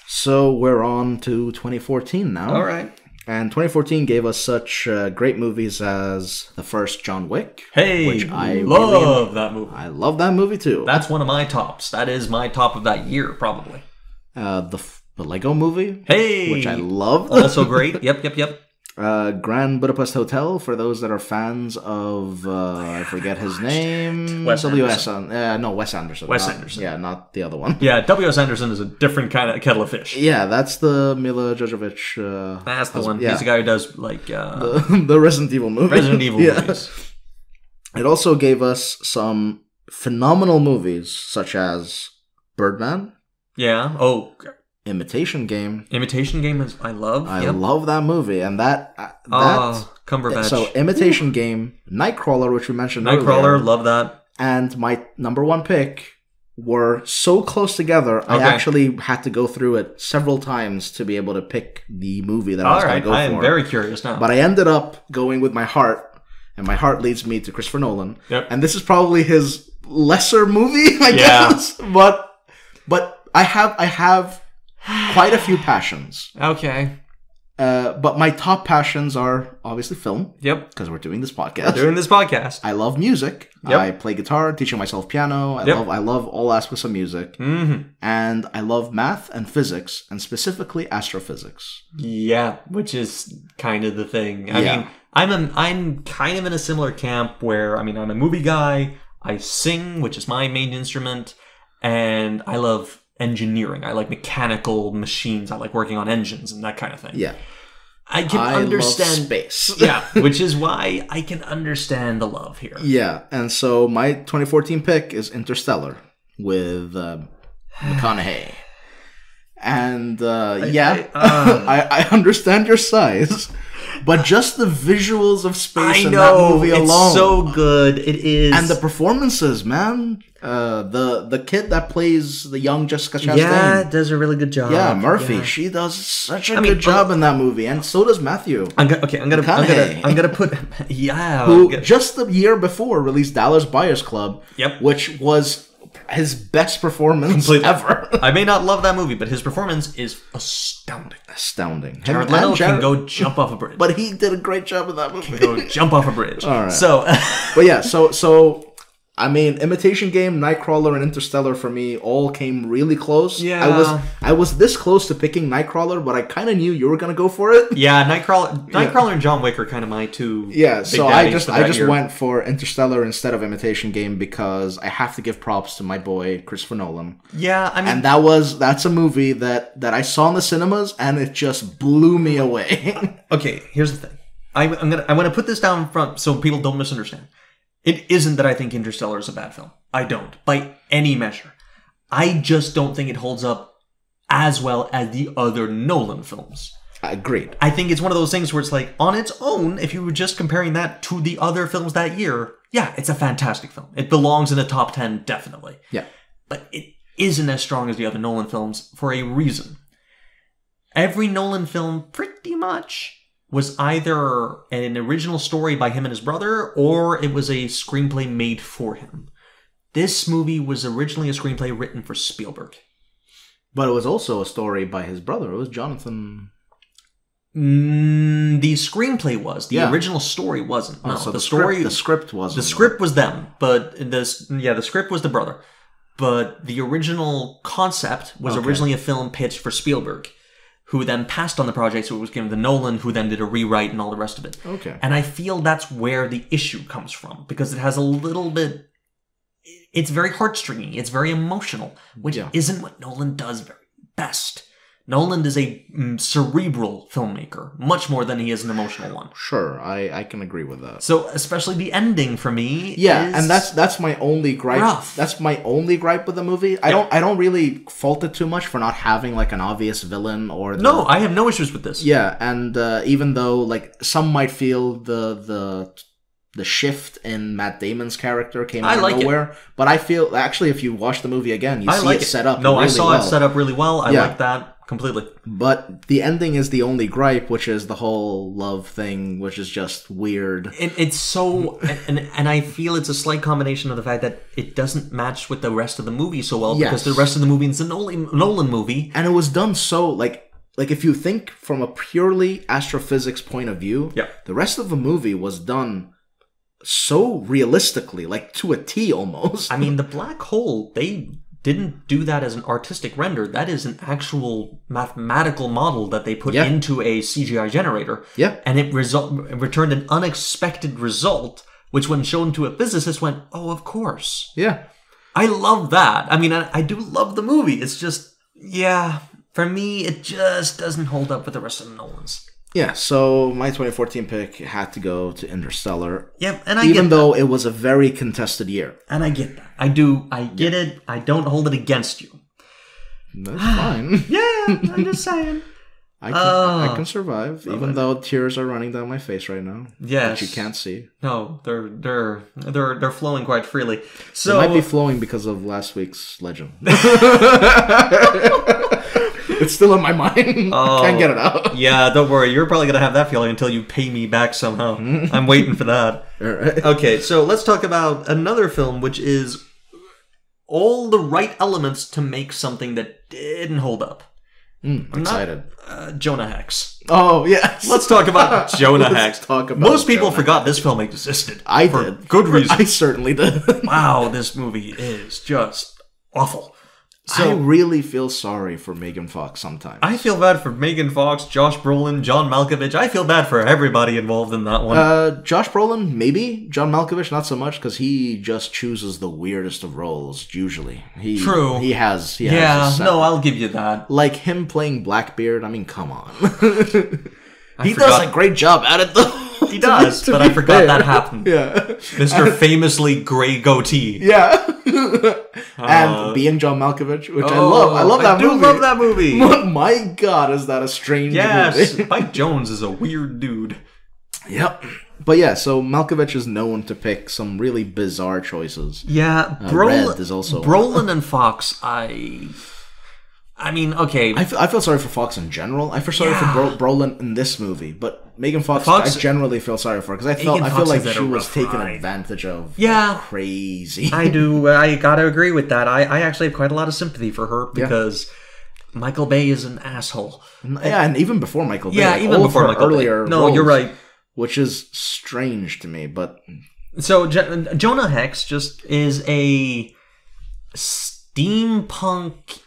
So we're on to 2014 now. All right. And 2014 gave us such great movies as the first John Wick. Hey, which I love that movie. I love that movie too. That's one of my tops. That is my top of that year, probably. The Lego movie. Hey, which I love. Also great. Yep. Grand Budapest Hotel, for those that are fans of, I forget his name. Wes Anderson. Wes Anderson. Wes Anderson. Yeah, not the other one. Yeah, W.S. Anderson is a different kind of kettle of fish. Yeah, that's the Mila Jovovich. That's the one. Yeah. He's the guy who does, like... the Resident Evil movie. Resident Evil movies. It also gave us some phenomenal movies, such as Birdman. Yeah. Oh, Imitation Game. Imitation Game is I love. I love that movie, and that Cumberbatch. So Imitation Game, Nightcrawler, which we mentioned earlier. Nightcrawler, love that. And my number one pick were so close together. Okay. I actually had to go through it several times to be able to pick the movie that I was going to go for. I am very curious now. But I ended up going with my heart, and my heart leads me to Christopher Nolan. Yep. And this is probably his lesser movie, I guess. But I have quite a few passions. Okay. But my top passions are obviously film. Yep. Because we're doing this podcast. I love music. Yep. I play guitar, teaching myself piano. I love all aspects of music. Mm-hmm. And I love math and physics, and specifically astrophysics. Yeah, which is kind of the thing. I mean, I'm kind of in a similar camp where, I'm a movie guy. I sing, which is my main instrument, and I love engineering. I like mechanical machines. I like working on engines and that kind of thing. Yeah. I understand love space. Yeah, which is why I can understand the love here. Yeah, and so my 2014 pick is Interstellar with McConaughey. And I understand your size. But just the visuals of space in that movie alone. It's so good. It is. And the performances, man. The kid that plays the young Jessica Chastain. Does a really good job. Yeah, Murphy. She does such a good job in that movie. And so does Matthew. I'm gonna put who just the year before released Dallas Buyers Club. Yep. Which was his best performance ever. I may not love that movie, but his performance is astounding. Jared Leto can go jump off a bridge. But he did a great job in that movie. Can go jump off a bridge. All right. So, but yeah, so Imitation Game, Nightcrawler, and Interstellar for me all came really close. Yeah. I was this close to picking Nightcrawler, but I kind of knew you were going to go for it. Yeah, Nightcrawler and John Wick are kind of my two. Yeah, so I just went for Interstellar instead of Imitation Game because I have to give props to my boy Christopher Nolan. Yeah, and that's a movie that I saw in the cinemas and it just blew me away. Okay, here's the thing. I'm gonna put this down front so people don't misunderstand. It isn't that I think Interstellar is a bad film. I don't, by any measure. I just don't think it holds up as well as the other Nolan films. Agreed. I think it's one of those things where it's like, on its own, if you were just comparing that to the other films that year, yeah, it's a fantastic film. It belongs in the top 10, definitely. Yeah. But it isn't as strong as the other Nolan films for a reason. Every Nolan film, pretty much, was either an original story by him and his brother, or it was a screenplay made for him. This movie was originally a screenplay written for Spielberg. But it was also a story by his brother. It was Jonathan. The screenplay was. The original story wasn't. No, so the story. The script wasn't. The script was them, but the script was the brother. But the original concept was originally a film pitched for Spielberg, who then passed on the project, so it was given to Nolan, who then did a rewrite and all the rest of it. Okay. And I feel that's where the issue comes from, because it has a little bit... It's very heartstringy, it's very emotional, which isn't what Nolan does very best. Nolan is a cerebral filmmaker, much more than he is an emotional one. Sure, I can agree with that. So, especially the ending for me and that's my only gripe. Rough. That's my only gripe with the movie. I don't really fault it too much for not having like an obvious villain or No, I have no issues with this. Yeah, and even though like some might feel the shift in Matt Damon's character came out of nowhere, but I feel actually if you watch the movie again, you see it set up. No, really I saw well. it set up really well. I like that completely. But the ending is the only gripe, which is the whole love thing, which is just weird. It's so, and I feel it's a slight combination of the fact that it doesn't match with the rest of the movie so well, because the rest of the movie is a Nolan movie, and it was done so like if you think from a purely astrophysics point of view, the rest of the movie was done so realistically, like to a T almost. I mean, the black hole, they didn't do that as an artistic render. That is an actual mathematical model that they put into a CGI generator. Yeah. And it returned an unexpected result, which when shown to a physicist went, oh, of course. Yeah. I love that. I mean, I do love the movie. It's just, for me, it just doesn't hold up with the rest of the Nolans. Yeah, so my 2014 pick had to go to Interstellar. Yeah, and even though it was a very contested year. And I get that. I do. I get it. I don't hold it against you. That's fine. Yeah, I'm just saying. I can survive, even though tears are running down my face right now. Yes, that you can't see. No, they're flowing quite freely. So they might be flowing because of last week's legend. It's still in my mind. Can't get it out. Yeah, don't worry. You're probably going to have that feeling until you pay me back somehow. I'm waiting for that. All right. Okay, so let's talk about another film, which is all the right elements to make something that didn't hold up. I'm excited. Jonah Hex. Oh, yes. Let's talk about Jonah Hex. Most people forgot this film existed. I did. Good reason. I certainly did. Wow, this movie is just awful. So, I really feel sorry for Megan Fox sometimes. I feel bad for Megan Fox, Josh Brolin, John Malkovich. I feel bad for everybody involved in that one. Josh Brolin, maybe. John Malkovich, not so much, because he just chooses the weirdest of roles, usually. True. He has no, I'll give you that. Like him playing Blackbeard, I mean, come on. He does a great job at it, though. He does, but I forgot that happened. Yeah. Mr. Famously gray goatee. Yeah. And being John Malkovich, which I love. I love that movie. I do love that movie. My God, is that a strange movie. Yes, Spike Jonze is a weird dude. Yep. But yeah, so Malkovich is known to pick some really bizarre choices. Yeah, Red is also Brolin and Fox, I mean, okay. I feel sorry for Fox in general. I feel sorry for Brolin in this movie, but Megan Fox I generally feel sorry for, because I feel like she was taken advantage of. Yeah, crazy. I do. I gotta agree with that. I actually have quite a lot of sympathy for her, because Michael Bay is an asshole. Yeah, and even before Michael Bay. Yeah, even before Michael Bay. No, you're right. Which is strange to me, but so Jonah Hex just is a steampunk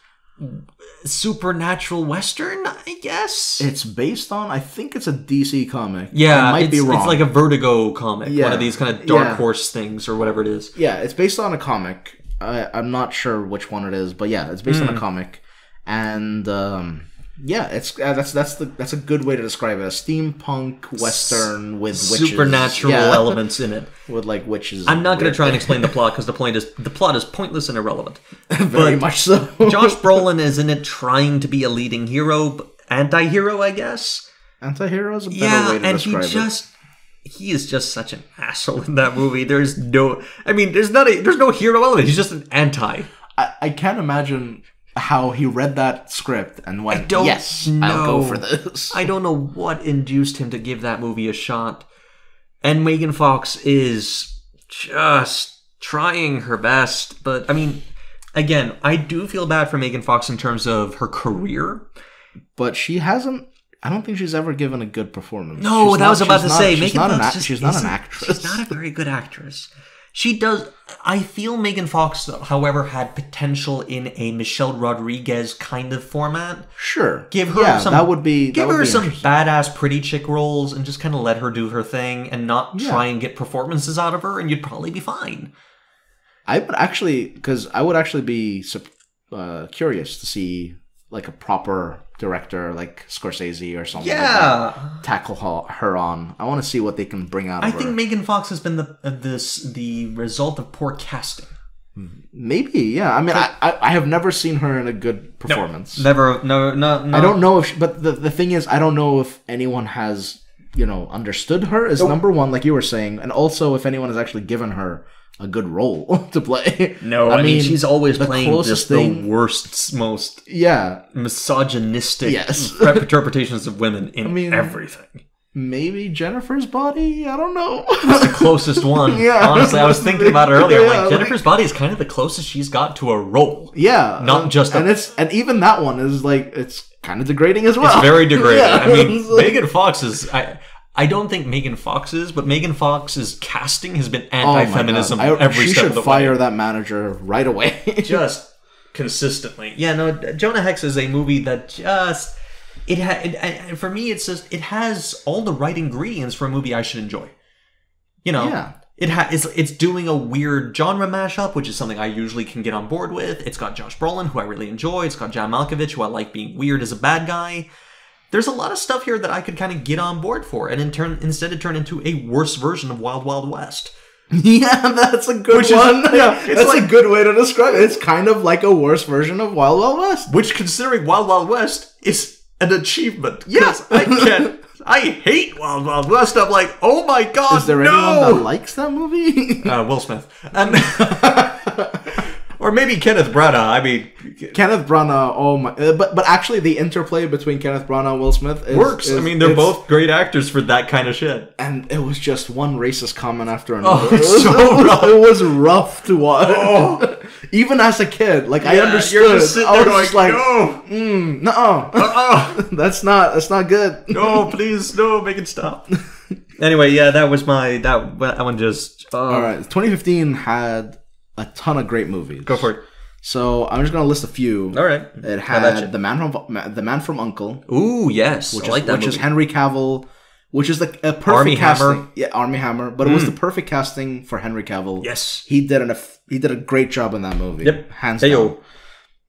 supernatural western, I guess. It's based on, I think it's a DC comic. Yeah, I might be wrong. It's like a Vertigo comic, one of these kind of Dark Horse things or whatever it is. Yeah, it's based on a comic. I'm not sure which one it is, but yeah, it's based on a comic. And Yeah, it's that's a good way to describe it. A steampunk western with witches. Supernatural elements in it. With like witches. I'm not going to try and explain the plot because the plot is pointless and irrelevant. Very much so. Josh Brolin is in it trying to be a leading hero, anti-hero, I guess. Anti-hero is a better way to describe it. He is just such an asshole in that movie. There's no hero element. He's just an anti. I can't imagine how he read that script and went, yes, I'll go for this. I don't know what induced him to give that movie a shot. And Megan Fox is just trying her best. But, I mean, again, I do feel bad for Megan Fox in terms of her career. But she hasn't... I don't think she's ever given a good performance. No, I was about to say. She's not an actress. She's not a very good actress. She does... I feel Megan Fox, however, had potential in a Michelle Rodriguez kind of format. Sure. Give her some some badass pretty chick roles and just kind of let her do her thing and not try and get performances out of her, and you'd probably be fine. I would actually be curious to see like a proper director like Scorsese or something like that tackle her on. I want to see what they can bring out of her. I think Megan Fox has been the result of poor casting. Maybe, yeah. I mean, I have never seen her in a good performance. No. I don't know if... but the thing is, I don't know if anyone has, understood her as number one, like you were saying, and also if anyone has actually given her a good role to play. No, I mean she's always playing just the worst, most misogynistic interpretations of women in everything. Maybe Jennifer's Body? I don't know. That's the closest one. Honestly, I was thinking about it earlier. Jennifer's Body is kind of the closest she's got to a role. Yeah. Not just and even that one is like, it's kind of degrading as well. It's very degrading. I mean, Megan Fox is... I don't think Megan Fox is, but Megan Fox's casting has been anti-feminism every step of the way. She should fire that manager right away. Just consistently. Yeah, no, Jonah Hex is a movie that just... for me, it's just... It has all the right ingredients for a movie I should enjoy. It's doing a weird genre mashup, which is something I usually can get on board with. It's got Josh Brolin, who I really enjoy. It's got John Malkovich, who I like being weird as a bad guy. There's a lot of stuff here that I could kind of get on board for, and instead it turned into a worse version of Wild Wild West. Yeah, that's a good one. That's a good way to describe it. It's kind of like a worse version of Wild Wild West. Which, considering Wild Wild West, is an achievement. Yes, I hate Wild Wild West. I'm like, oh my god, is there anyone that likes that movie? Will Smith. Or maybe Kenneth Branagh. I mean, Kenneth Branagh. Oh my! But actually, the interplay between Kenneth Branagh and Will Smith works. I mean, they're both great actors for that kind of shit. And it was just one racist comment after another. It was rough to watch. Oh. Even as a kid, like I understood. You're just sitting there no, that's not good. No, please, no, make it stop. Anyway, that was that one just. All right, 2015 had a ton of great movies. Go for it. So I'm just gonna list a few. All right. It had the Man from U.N.C.L.E. Ooh, yes, which is Henry Cavill, which is a perfect Army casting. Hammer. Yeah, Army Hammer, but it was the perfect casting for Henry Cavill. Yes, he did a great job in that movie. Yep, hands down.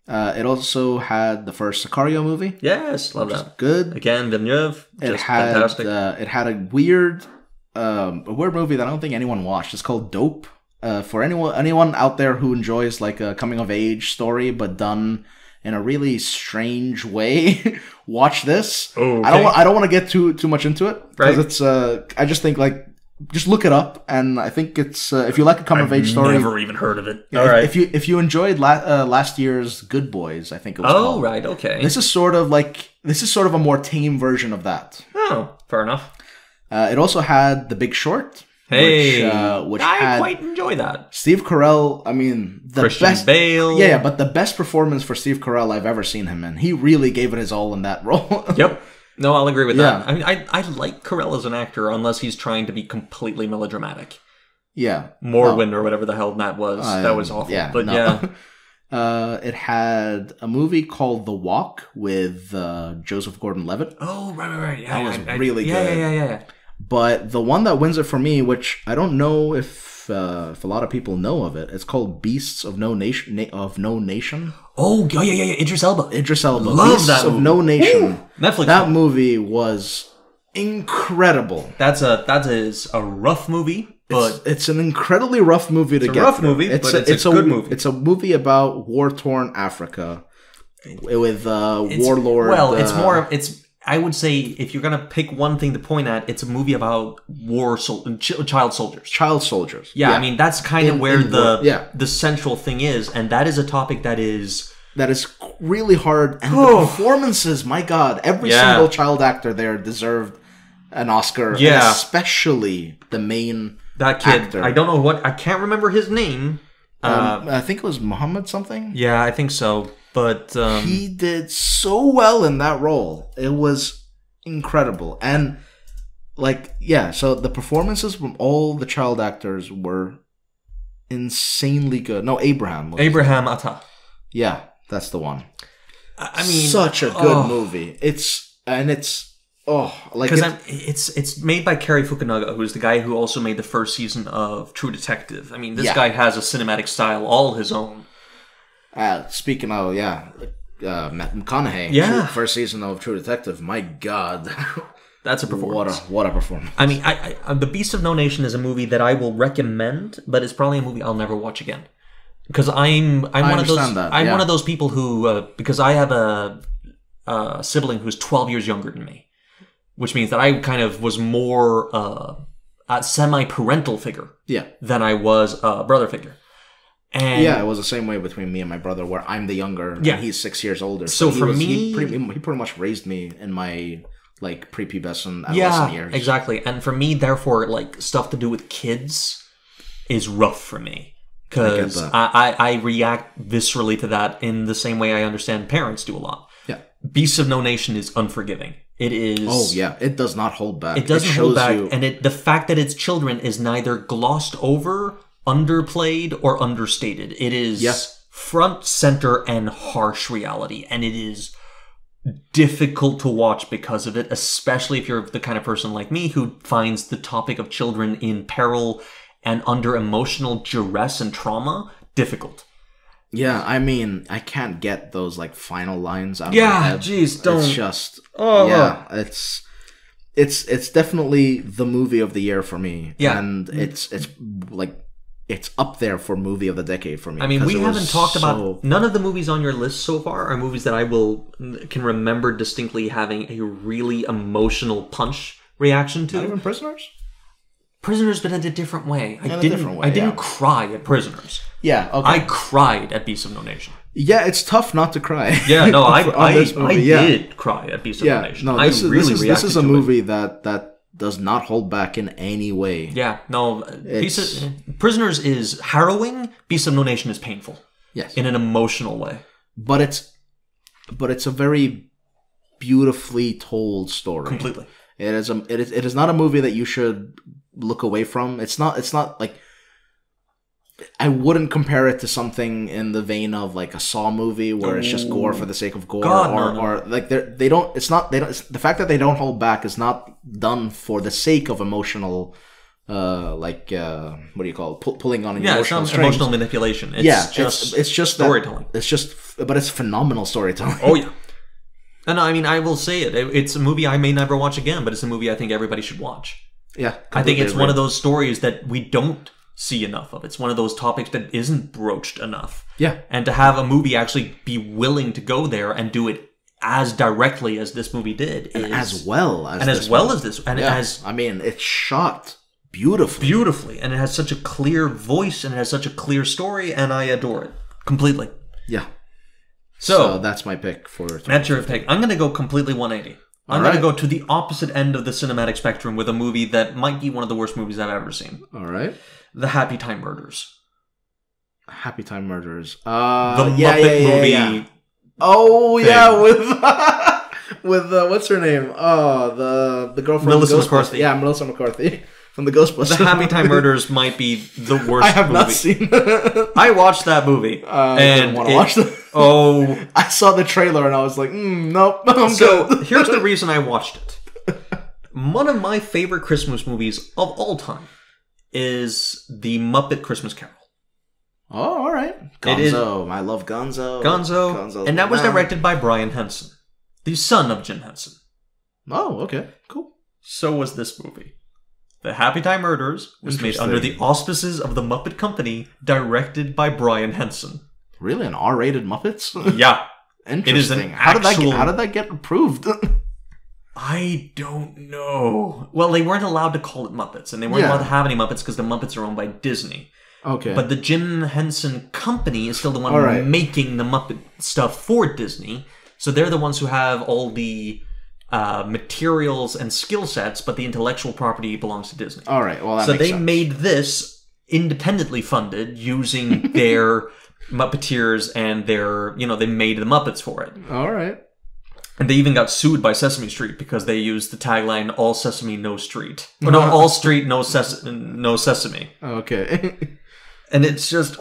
It also had the first Sicario movie. Yes, love that. Good. Again, Villeneuve. Fantastic. It had a weird movie that I don't think anyone watched. It's called Dope. For anyone out there who enjoys like a coming of age story but done in a really strange way, watch this. Okay. I don't want to get too much into it because it's I just think like just look it up, and I think it's if you like a coming of age story. Never even heard of it. All right. If you enjoyed last year's Good Boys, I think it was called. Oh right, okay. This is sort of a more tame version of that. Oh, fair enough. It also had The Big Short. Hey, which I quite enjoy that. Steve Carell, I mean, Christian Bale. Yeah, but the best performance for Steve Carell I've ever seen him in. He really gave it his all in that role. Yep. No, I'll agree with that. I mean, I like Carell as an actor unless he's trying to be completely melodramatic. Yeah. Morrowind or whatever the hell that was. That was awful. Yeah, but it had a movie called The Walk with Joseph Gordon-Levitt. Oh, right. Yeah, that was really good. Yeah. But the one that wins it for me, which I don't know if a lot of people know of it, it's called Beasts of No Nation. Oh, yeah. Idris Elba. Love Beasts that movie. Of No Nation. Ooh, Netflix. That movie was incredible. That is a rough movie, but it's an incredibly rough movie to get. It's a rough through. movie, but it's a good movie. It's a movie about war-torn Africa with warlord. Well, it's more. I would say if you're gonna pick one thing to point at, it's a movie about child soldiers. Child soldiers. Yeah, I mean that's kind of where the central thing is, and that is a topic that is really hard. And the performances, my God, every single child actor there deserved an Oscar. Yeah, and especially the main that kid. Actor. I don't know I can't remember his name. I think it was Muhammad something. Yeah, I think so. But he did so well in that role. It was incredible. And so the performances from all the child actors were insanely good. No, Abraham Atta. Yeah, that's the one. I mean, such a good movie. It's made by Cary Fukunaga, who's the guy who also made the first season of True Detective. I mean, this guy has a cinematic style all his own. Speaking of, Matt McConaughey, first season of True Detective. My God, that's a performance. What a performance! I mean, The Beast of No Nation is a movie that I will recommend, but it's probably a movie I'll never watch again because I'm one of those. One of those people who because I have a sibling who's 12 years younger than me, which means that I kind of was more a semi-parental figure than I was a brother figure. And it was the same way between me and my brother, where I'm the younger, and he's 6 years older. So for me, he pretty much raised me in my prepubescent adolescent years. Exactly. And for me, therefore, stuff to do with kids is rough for me because I react viscerally to that in the same way I understand parents do a lot. Yeah, Beasts of No Nation is unforgiving. It is. Oh yeah, it does not hold back. It doesn't hold back, and the fact that it's children is neither glossed over, underplayed, or understated. It is front, center, and harsh reality, and it is difficult to watch because of it, especially if you're the kind of person like me who finds the topic of children in peril and under emotional duress and trauma difficult. Yeah, I mean, I can't get those final lines out of my head. Jeez, don't. It's just it's definitely the movie of the year for me. Yeah, and it's up there for movie of the decade for me. I mean, we haven't talked about none of the movies on your list so far are movies that I can remember distinctly having a really emotional punch reaction to. Not even Prisoners? Prisoners, but in a different way. I didn't cry at Prisoners. Yeah, okay. I cried at Beasts of No Nation. Yeah, it's tough not to cry. Yeah, no, I did cry at Beasts of No Nation. No, this is a movie that does not hold back in any way. Yeah, no. Prisoners is harrowing. Beasts of No Nation is painful. Yes, in an emotional way. But it's a very beautifully told story. Completely. It is not a movie that you should look away from. It's not like, I wouldn't compare it to something in the vein of a Saw movie where it's just gore for the sake of gore, or the fact that they don't hold back is not done for the sake of emotional, what do you call it? Pulling on emotional strings. Emotional manipulation. It's just storytelling. But it's phenomenal storytelling. Oh yeah. And I mean, I will say it. It's a movie I may never watch again, but it's a movie I think everybody should watch. Yeah, I think it's one of those stories that we don't see enough of. It's one of those topics that isn't broached enough. Yeah. And to have a movie actually be willing to go there and do it as directly as this movie did, as well as this, I mean, it's shot beautifully, and it has such a clear voice, and it has such a clear story, and I adore it completely. Yeah. So that's my pick for. That's your pick. I'm going to go completely 180. I'm going to go to the opposite end of the cinematic spectrum with a movie that might be one of the worst movies I've ever seen. All right. The Happy Time Murders. Happy Time Murders. The Muppet movie. Yeah. Oh thing. Yeah, with what's her name? Oh, the girl from Melissa McCarthy. Yeah, Melissa McCarthy from the Ghostbusters. The Happy Time Murders might be the worst movie. I have not seen it. I watched that movie. I didn't want to watch it. Oh. I saw the trailer and I was like, nope, I'm good. Here's the reason I watched it. one of my favorite Christmas movies of all time is The Muppet Christmas Carol. Oh, all right. Gonzo. I love Gonzo. Gonzo. And that was directed by Brian Henson, the son of Jim Henson. Oh, okay. Cool. So was this movie. The Happy Time Murders was made under the auspices of the Muppet Company, directed by Brian Henson. Really? An R-rated Muppets? Yeah. Interesting. It is an how did that get approved? I don't know. Well, they weren't allowed to call it Muppets, and they weren't allowed to have any Muppets because the Muppets are owned by Disney. Okay. But the Jim Henson Company is still the one making the Muppet stuff for Disney. So they're the ones who have all the materials and skill sets, but the intellectual property belongs to Disney. All right. Well, that so makes they sense. made this independently funded using their Muppeteers and their, they made the Muppets for it. All right. And they even got sued by Sesame Street because they used the tagline "All Sesame, No Street." Or no, "All Street, No Sesame." Okay. And it's just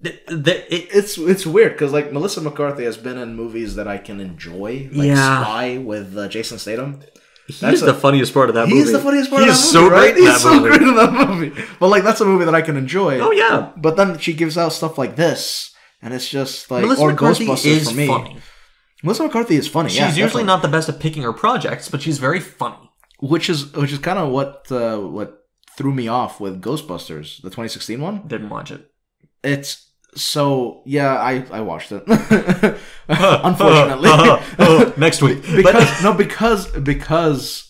it's weird because like Melissa McCarthy has been in movies that I can enjoy, like Spy with Jason Statham. That's the funniest part of that movie. He's the funniest part of that movie. He's so great in that movie. He's so great in that movie. But like that's a movie that I can enjoy. Oh yeah. But then she gives out stuff like this, and it's just like Melissa McCarthy Ghostbusters is for me. Funny. Melissa McCarthy is funny. She's usually not the best at picking her projects, but she's very funny. Which is kind of what threw me off with Ghostbusters, the 2016 one. Didn't watch it. It's so I watched it. Unfortunately, next week because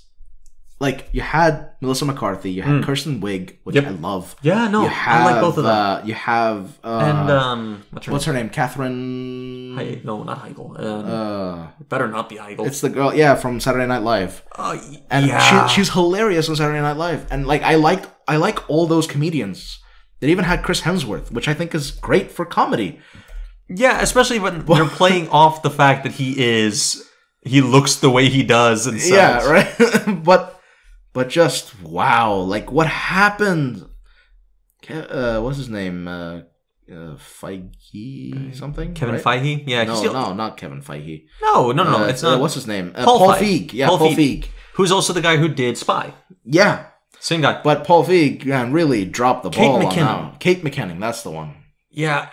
like you had Melissa McCarthy, you had Kirsten Wiig, which I love. Yeah, no, I like both of them. You have and what's her name? Catherine. No, not Heigl. Better not be Heigl. It's the girl, from Saturday Night Live. And she's hilarious on Saturday Night Live, and like I like all those comedians. They even had Chris Hemsworth, which I think is great for comedy. Yeah, especially when they're playing off the fact that he looks the way he does and such. Yeah, right. But just wow, like what happened? What's his name? Feige something? Kevin right? Feige? Yeah. No, not Kevin Feige. No, it's not. What's his name? Paul Feig. Yeah, Paul Feig. Who's also the guy who did Spy. Yeah. Same guy. But Paul Feig really dropped the ball McKinnon. on that one. Kate McKinnon, that's the one. Yeah,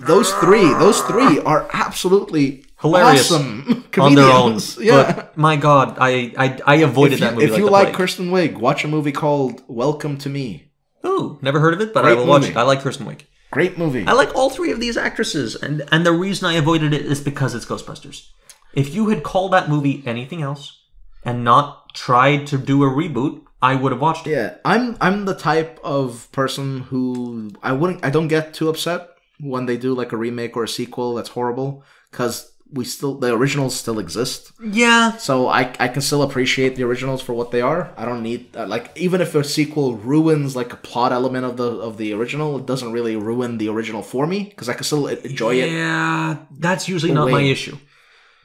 those three are absolutely hilarious, awesome on their own. comedians. Yeah. But my God, I avoided that movie. If you like Kristen Wiig, watch a movie called Welcome to Me. Ooh, never heard of it, but I will watch it. I like Kristen Wiig. Great movie. I like all three of these actresses, and the reason I avoided it is because it's Ghostbusters. If you had called that movie anything else and not tried to do a reboot, I would have watched it. Yeah, I'm the type of person who I don't get too upset when they do like a remake or a sequel that's horrible, because the originals still exist. Yeah. So I can still appreciate the originals for what they are. I don't need like, even if a sequel ruins like a plot element of the original, it doesn't really ruin the original for me, because I can still enjoy it. Yeah, that's usually not my issue.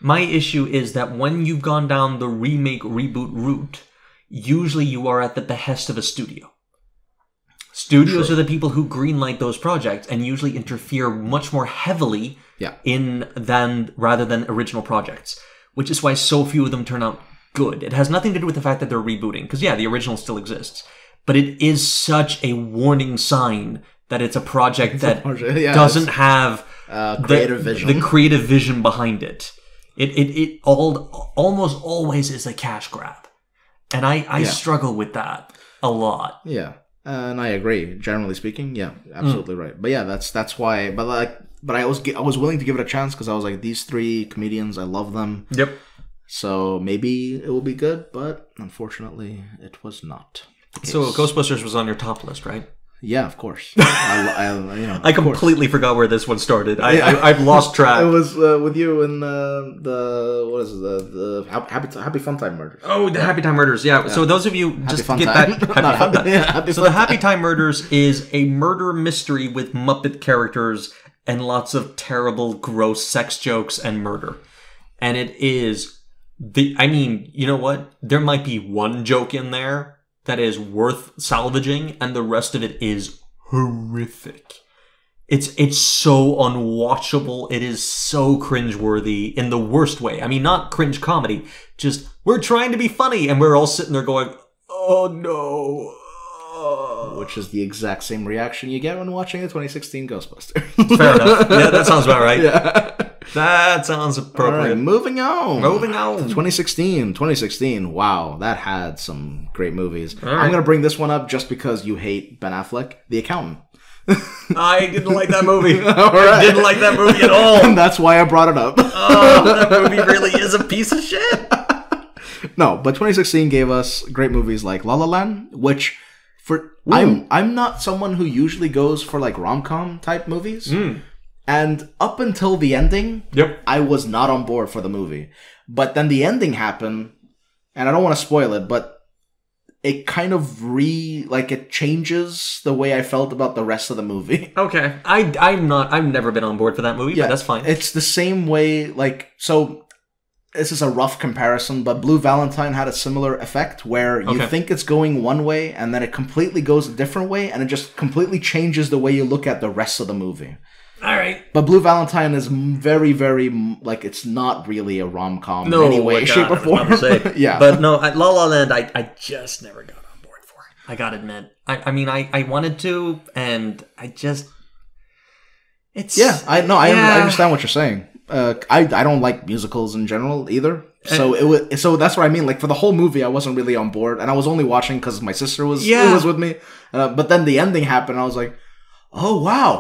My issue is that when you've gone down the remake reboot route, usually you are at the behest of a studio. Studios are the people who greenlight those projects and usually interfere much more heavily rather than original projects, which is why so few of them turn out good. It has nothing to do with the fact that they're rebooting, because the original still exists, but it is such a warning sign that it's a project that doesn't have the creative vision behind it. It almost always is a cash grab. And I struggle with that a lot. Yeah, and I agree. Generally speaking, absolutely right. But that's why. But I was willing to give it a chance, because I was like, these three comedians, I love them. Yep. So maybe it will be good, but unfortunately, it was not. So Ghostbusters was on your top list, right? Yeah, of course. I completely forgot where this one started. I've lost track. It was with you in the Happy Fun Time Murders. Oh, the Happy Time Murders. Yeah. So those of you just get back. Happy Fun Time. So the Happy Time Murders is a murder mystery with Muppet characters and lots of terrible, gross sex jokes and murder. And it is you know what? There might be one joke in there that is worth salvaging, and the rest of it is horrific. It's so unwatchable. It is so cringeworthy in the worst way. I mean, not cringe comedy. Just, we're trying to be funny, and we're all sitting there going, oh no. Which is the exact same reaction you get when watching a 2016 Ghostbusters. Fair enough. Yeah, that sounds about right. Yeah. That sounds appropriate. All right, moving on. 2016. 2016. Wow, that had some great movies. All right. I'm going to bring this one up just because you hate Ben Affleck, The Accountant. I didn't like that movie. All right. I didn't like that movie at all. And that's why I brought it up. Oh, that movie really is a piece of shit. No, but 2016 gave us great movies like La La Land, which I'm not someone who usually goes for like rom-com type movies. And up until the ending, I was not on board for the movie. But then the ending happened, and I don't want to spoil it, but it kind of it changes the way I felt about the rest of the movie. Okay. I've never been on board for that movie, but that's fine. It's the same way, so this is a rough comparison, but Blue Valentine had a similar effect where you think it's going one way and then it completely goes a different way and it just completely changes the way you look at the rest of the movie. All right. But Blue Valentine is very, very, it's not really a rom-com in any way, shape, or form. Yeah. But no, La La Land, I just never got on board for it. I gotta admit. I mean, I wanted to, and I just... I understand what you're saying. I don't like musicals in general either. So that's what I mean. Like, for the whole movie, I wasn't really on board, and I was only watching because my sister was with me. But then the ending happened, and I was like, oh wow,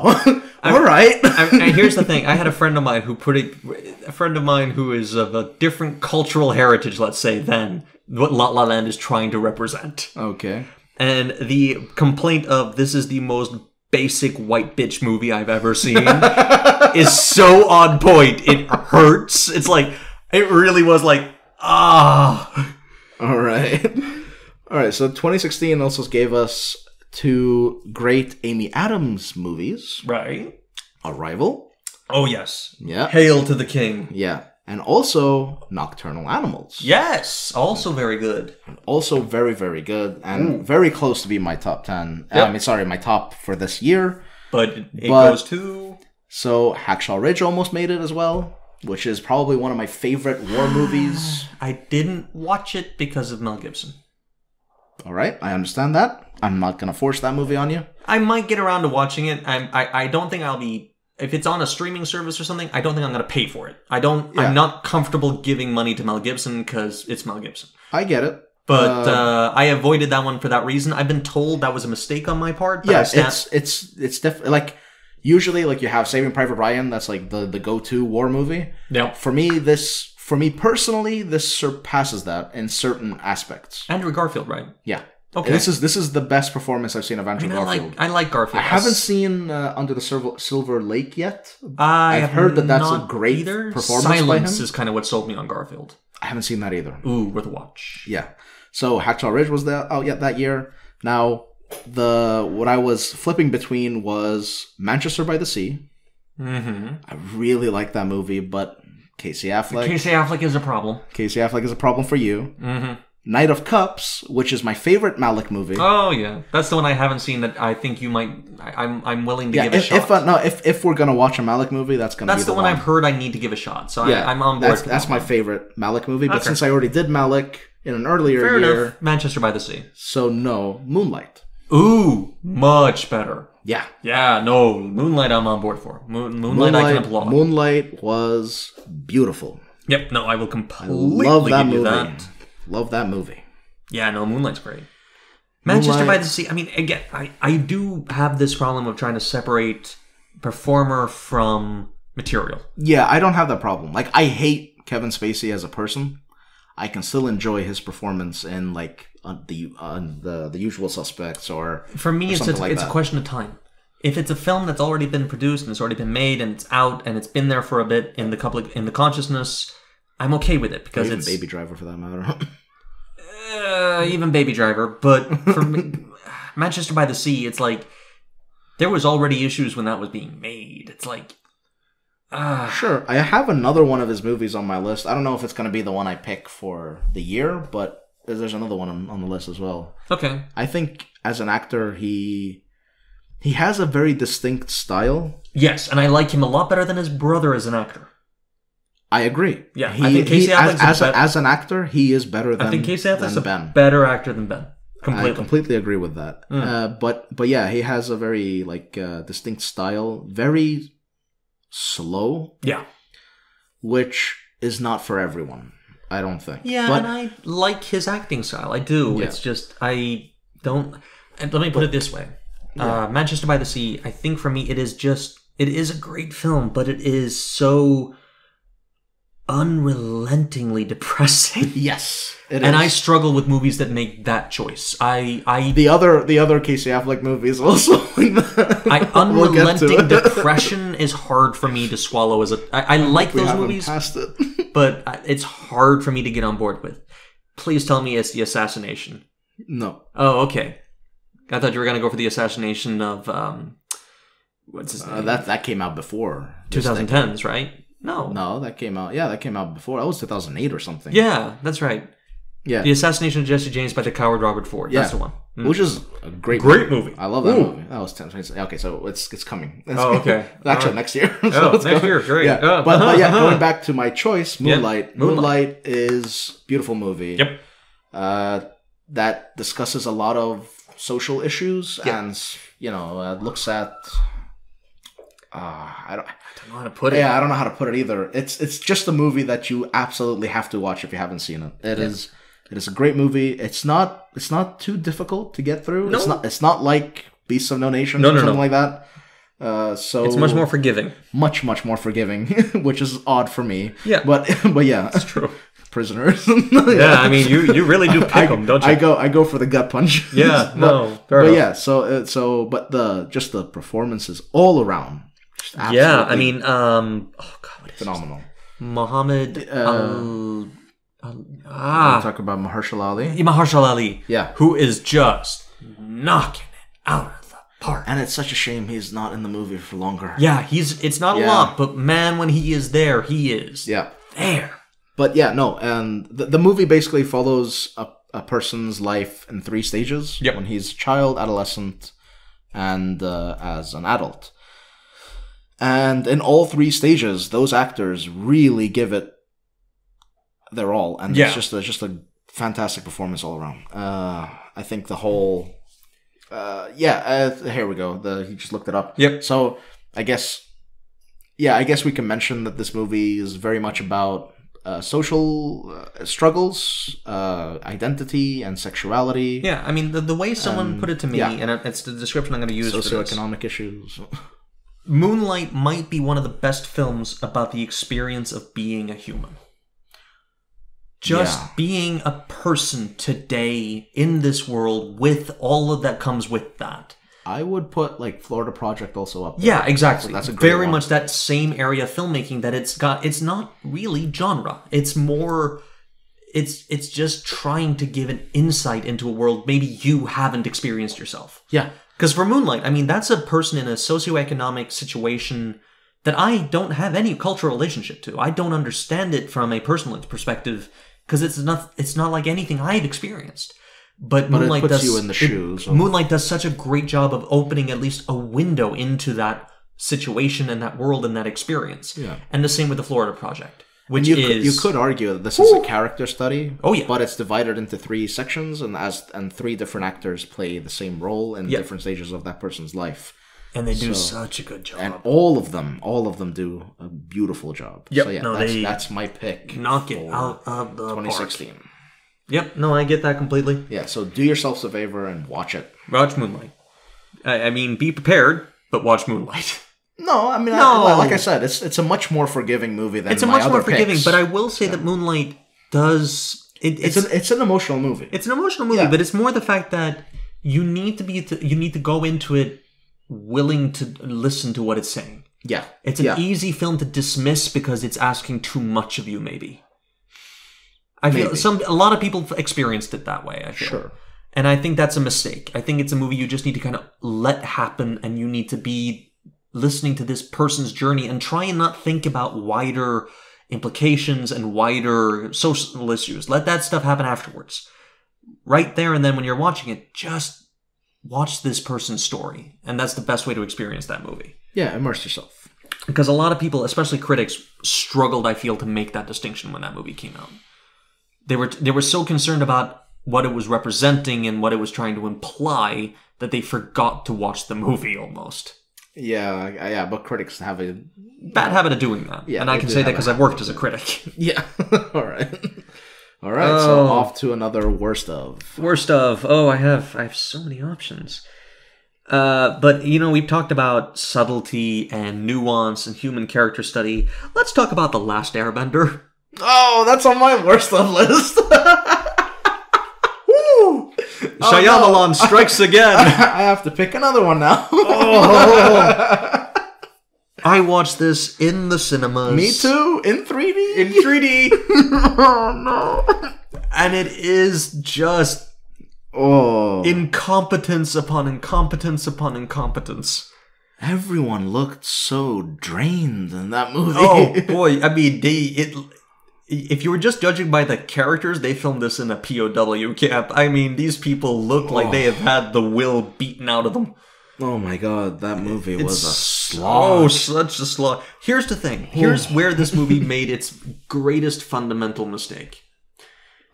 all right. And here's the thing: I had a friend of mine who is of a different cultural heritage, let's say, than what La La Land is trying to represent. Okay. And the complaint of this is the most basic white bitch movie I've ever seen is so on point. It hurts. It's like, it really was like, ah. All right. So 2016 also gave us 2 great Amy Adams movies. Right. Arrival. Oh, yes. Yeah. Hail to the King. Yeah. And also Nocturnal Animals. Yes. Also very good. Also very, very good. And very close to be my top 10. My top for this year. But it goes to... So Hacksaw Ridge almost made it as well, which is probably one of my favorite war movies. I didn't watch it because of Mel Gibson. All right, I understand that. I'm not going to force that movie on you. I might get around to watching it. I don't think I'll be... If it's on a streaming service or something, I don't think I'm going to pay for it. I'm not comfortable giving money to Mel Gibson because it's Mel Gibson. I get it. But I avoided that one for that reason. I've been told that was a mistake on my part. But it's definitely like... Usually, like, you have Saving Private Ryan, that's like the go-to war movie. Yeah. For me personally, this surpasses that in certain aspects. Andrew Garfield, right? Yeah. Okay. This is the best performance I've seen of Andrew Garfield. I like Garfield. I haven't seen Under the Silver Lake yet. I've heard that's a great performance Silence by him. is kind of what sold me on Garfield. I haven't seen that either. Ooh, worth a watch. Yeah. So Hacksaw Ridge was out yet that year. Now, what I was flipping between was Manchester by the Sea. Mm-hmm. I really like that movie, but Casey Affleck. Casey Affleck is a problem. Casey Affleck is a problem for you. Mm-hmm. Knight of Cups, which is my favorite Malick movie. Oh yeah, that's the one I haven't seen. That I think you might. I'm willing to give a shot. If we're gonna watch a Malick movie, that's the one I've heard I need to give a shot. So yeah, I'm on board. That's my favorite Malick movie. But since I already did Malick in an earlier Fair year, enough. Manchester by the Sea. So no, Moonlight. Ooh, much better. Yeah. Yeah, no, Moonlight I'm on board for. Moonlight I can applaud. Moonlight was beautiful. Yep, no, I will completely love that give you movie. that. Love that movie. Yeah, no, Moonlight's great. Manchester by the Sea, I mean, again, I do have this problem of trying to separate performer from material. Yeah, I don't have that problem. Like, I hate Kevin Spacey as a person. I can still enjoy his performance in, like, the Usual Suspects or for me, it's a question of time. If it's a film that's already been produced and it's already been made and it's out and it's been there for a bit in the consciousness, I'm okay with it because it's Baby Driver for that matter. Even Baby Driver, but for me, Manchester by the Sea, it's like there was already issues when that was being made. It's like sure, I have another one of his movies on my list. I don't know if it's going to be the one I pick for the year, but there's another one on the list as well. Okay. I think as an actor, He has a very distinct style. Yes, and I like him a lot better than his brother as an actor. I agree. Yeah, I think Casey Affleck's as an actor, he is better than, I think Casey Affleck's Ben. a better actor than Ben. Completely. I completely agree with that. But yeah, he has a very distinct style, very slow. Yeah, which is not for everyone, I don't think. Yeah, and I like his acting style. I do. Yeah. It's just I don't. Let me put it this way: Manchester by the Sea. I think for me, it is a great film, but it is so unrelentingly depressing. Yes, and I struggle with movies that make that choice. The other Casey Affleck movies also like that. Unrelenting depression is hard for me to swallow as a. I like those movies, passed it. but it's hard for me to get on board with. Please tell me it's The Assassination. No. Oh, okay. I thought you were gonna go for the assassination of what's his name? That came out before 2010's, right? No, that came out. Yeah, that came out before. That was 2008 or something. Yeah, that's right. Yeah, The Assassination of Jesse James by the coward Robert Ford. Yeah. That's the one. Which is a great movie. I love that movie. That was 10. Okay, so it's coming. Okay. Actually, next year. Next year, great. Yeah. But yeah, going back to my choice, Moonlight. Yeah. Moonlight is a beautiful movie. Yep. That discusses a lot of social issues and looks at. I don't know how to put it. Yeah, I don't know how to put it either. It's just a movie that you absolutely have to watch if you haven't seen it. It is a great movie. It's not too difficult to get through. No. It's not like Beasts of No Nation or something like that. So it's much more forgiving. Much more forgiving, which is odd for me. Yeah, but yeah, it's true. Prisoners. Yeah, I mean, you really do pick them, don't you? I go for the gut punch. Yeah, but yeah, but the performances all around. Yeah, I mean, oh god, what is phenomenal. Muhammad. Talk about Mahershala Ali. Mahershala Ali. Yeah, who is just knocking it out of the park. And it's such a shame he's not in the movie for longer. Yeah, it's not a lot, but man, when he is there, he is there. But yeah, no, and the movie basically follows a person's life in 3 stages. Yep. When he's a child, adolescent, and as an adult. And in all 3 stages, those actors really give it their all, and it's just a fantastic performance all around. I think the whole, here we go. He just looked it up. Yep. So I guess we can mention that this movie is very much about social struggles, identity, and sexuality. Yeah, I mean the way someone put it to me, and it's the description I'm going to use. Socioeconomic issues. Moonlight might be one of the best films about the experience of being a human. Just being a person today in this world with all of that comes with that. I would put Florida Project also up there. Yeah, exactly. That's a great very one. Much that same area of filmmaking that it's not really genre. It's more it's just trying to give an insight into a world maybe you haven't experienced yourself. Yeah. Because for Moonlight, I mean, that's a person in a socioeconomic situation that I don't have any cultural relationship to. I don't understand it from a personal perspective because it's not like anything I've experienced. But Moonlight it puts you in the shoes. Moonlight does such a great job of opening at least a window into that situation and that world and that experience. Yeah. And the same with the Florida Project. Which you could argue that this is a character study. Oh yeah, but it's divided into 3 sections, and 3 different actors play the same role in different stages of that person's life. And they do such a good job. And all of them do a beautiful job. Yep. So yeah, that's my pick. Knock it out of the 2016. Park. Yep. No, I get that completely. Yeah. So do yourselves a favor and watch it. Watch Moonlight. I mean, be prepared, but watch Moonlight. No, I mean, like I said, it's a much more forgiving movie than it's a my much other more forgiving. picks. But I will say that Moonlight does. It's an emotional movie. It's an emotional movie, but it's more the fact that you need to go into it willing to listen to what it's saying. Yeah, it's an easy film to dismiss because it's asking too much of you. Maybe I feel a lot of people have experienced it that way. I feel. Sure. And I think that's a mistake. I think it's a movie you just need to kind of let happen, and you need to be listening to this person's journey and try and not think about wider implications and wider social issues. Let that stuff happen afterwards. Right there and then when you're watching it, just watch this person's story. And that's the best way to experience that movie. Yeah, immerse yourself. Because a lot of people, especially critics, struggled, I feel, to make that distinction when that movie came out. They were so concerned about what it was representing and what it was trying to imply that they forgot to watch the movie almost. Yeah, but critics have a bad habit of doing that. Yeah, and I can say that because I've worked as a critic. Yeah. All right, so off to another worst of. Worst of. Oh, I have so many options. But, we've talked about subtlety and nuance and human character study. Let's talk about The Last Airbender. Oh, that's on my worst of list. Woo! Shyamalan strikes again. I have to pick another one now. I watched this in the cinemas. Me too, in 3D. In 3D. Oh, no. And it is just incompetence upon incompetence upon incompetence. Everyone looked so drained in that movie. Oh, boy. I mean, if you were just judging by the characters, they filmed this in a POW camp. I mean, these people look like they have had the will beaten out of them. Oh my god, that movie was a slog. Oh, such a slog. Here's the thing. Here's where this movie made its greatest fundamental mistake.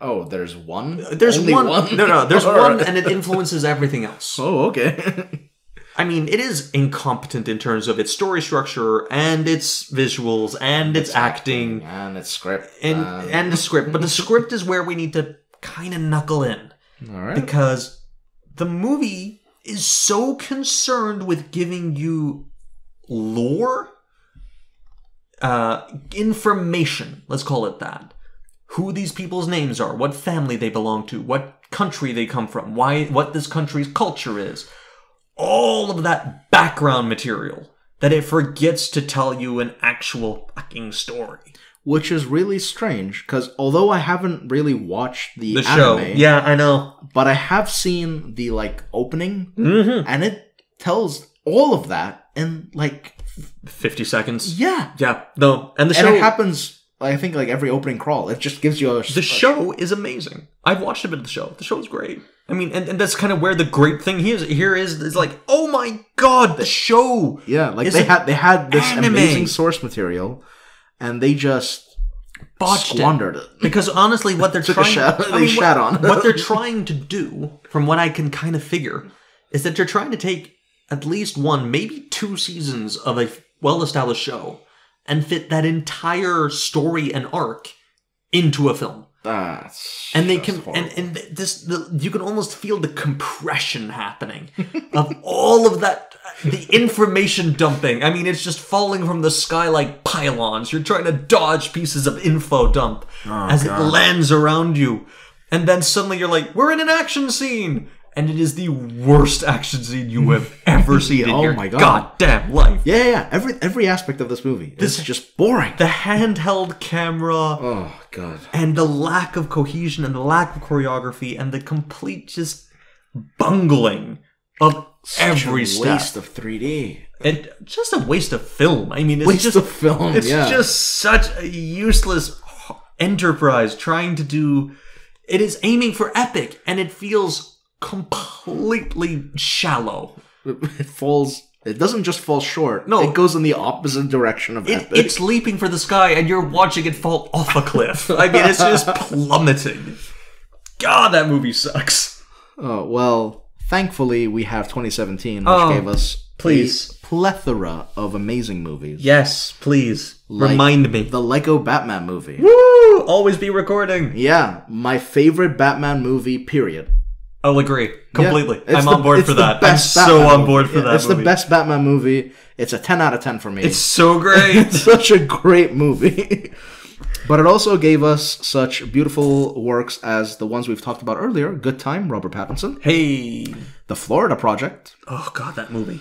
Oh, there's one? There's Only one. No, there's one, Right. and it influences everything else. Oh, okay. I mean, it is incompetent in terms of its story structure, and its visuals, and its acting. And its script. And the script. But the script is where we need to kind of knuckle in. All right. Because the movie is so concerned with giving you lore, information, let's call it that. Who these people's names are, what family they belong to, what country they come from, what this country's culture is. All of that background material that it forgets to tell you an actual fucking story. Which is really strange, because although I haven't really watched the anime, show. Yeah, I know. But I have seen the, opening, and it tells all of that in, 50 seconds? Yeah. Yeah, no. And the show... And it happens... I think every opening crawl, it just gives you a... The show is amazing. I've watched a bit of the show. The show is great. I mean, and that's kind of where the great thing here is oh my god, the show! Yeah, they had this amazing source material, and they just squandered it. Because honestly, what they're trying... shat on. What they're trying to do, from what I can kind of figure, is that they're trying to take at least one, maybe 2 seasons of a well-established show and fit that entire story and arc into a film. And they can, and this, you can almost feel the compression happening of all of that, the information dumping. I mean, it's just falling from the sky like pylons. You're trying to dodge pieces of info dump as it lands around you. And then suddenly you're like, we're in an action scene. And it is the worst action scene you have ever seen in your goddamn life. Yeah. Every aspect of this movie is just boring. The handheld camera. Oh, God. And the lack of cohesion and the lack of choreography and the complete just bungling of every step. Waste of 3D. And just a waste of film. I mean, it's just such a useless enterprise trying to do... It is aiming for epic, and it feels... completely shallow. It doesn't just fall short. No. It goes in the opposite direction of epic. It's leaping for the sky and you're watching it fall off a cliff. I mean, it's just plummeting. God, that movie sucks. Oh, well, thankfully we have 2017, which gave us a plethora of amazing movies. Yes, please. Remind me. The Lego Batman movie. Woo! Always be recording. Yeah, my favorite Batman movie, period. I'll agree. Completely. Yeah, I'm on board for that. I'm so on board for that It's the best Batman movie. It's a 10 out of 10 for me. It's so great. It's such a great movie. But it also gave us such beautiful works as the ones we've talked about earlier. Good Time, Robert Pattinson. Hey. The Florida Project. Oh, God, that movie.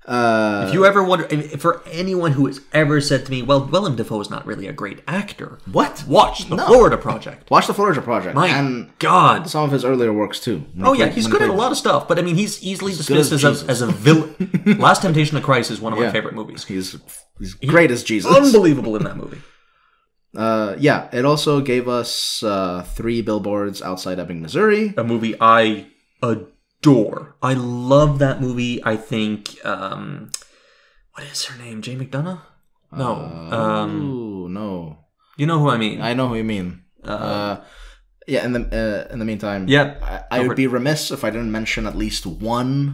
If you ever wonder, for anyone who has ever said to me, well, Willem Dafoe is not really a great actor. What? Watch The Florida Project. Watch The Florida Project. My God. Some of his earlier works, too. He's good at a lot of stuff, but I mean, he's easily dismissed as a villain. Last Temptation of Christ is one of my favorite movies. He's great as Jesus. Unbelievable in that movie. It also gave us 3 Billboards Outside Ebbing, Missouri. A movie I adore. adore. I love that movie. I think, what is her name? Jay McDonough? No. No. You know who I mean. I know who you mean. Yeah, in the meantime, yeah, I would be remiss if I didn't mention at least one,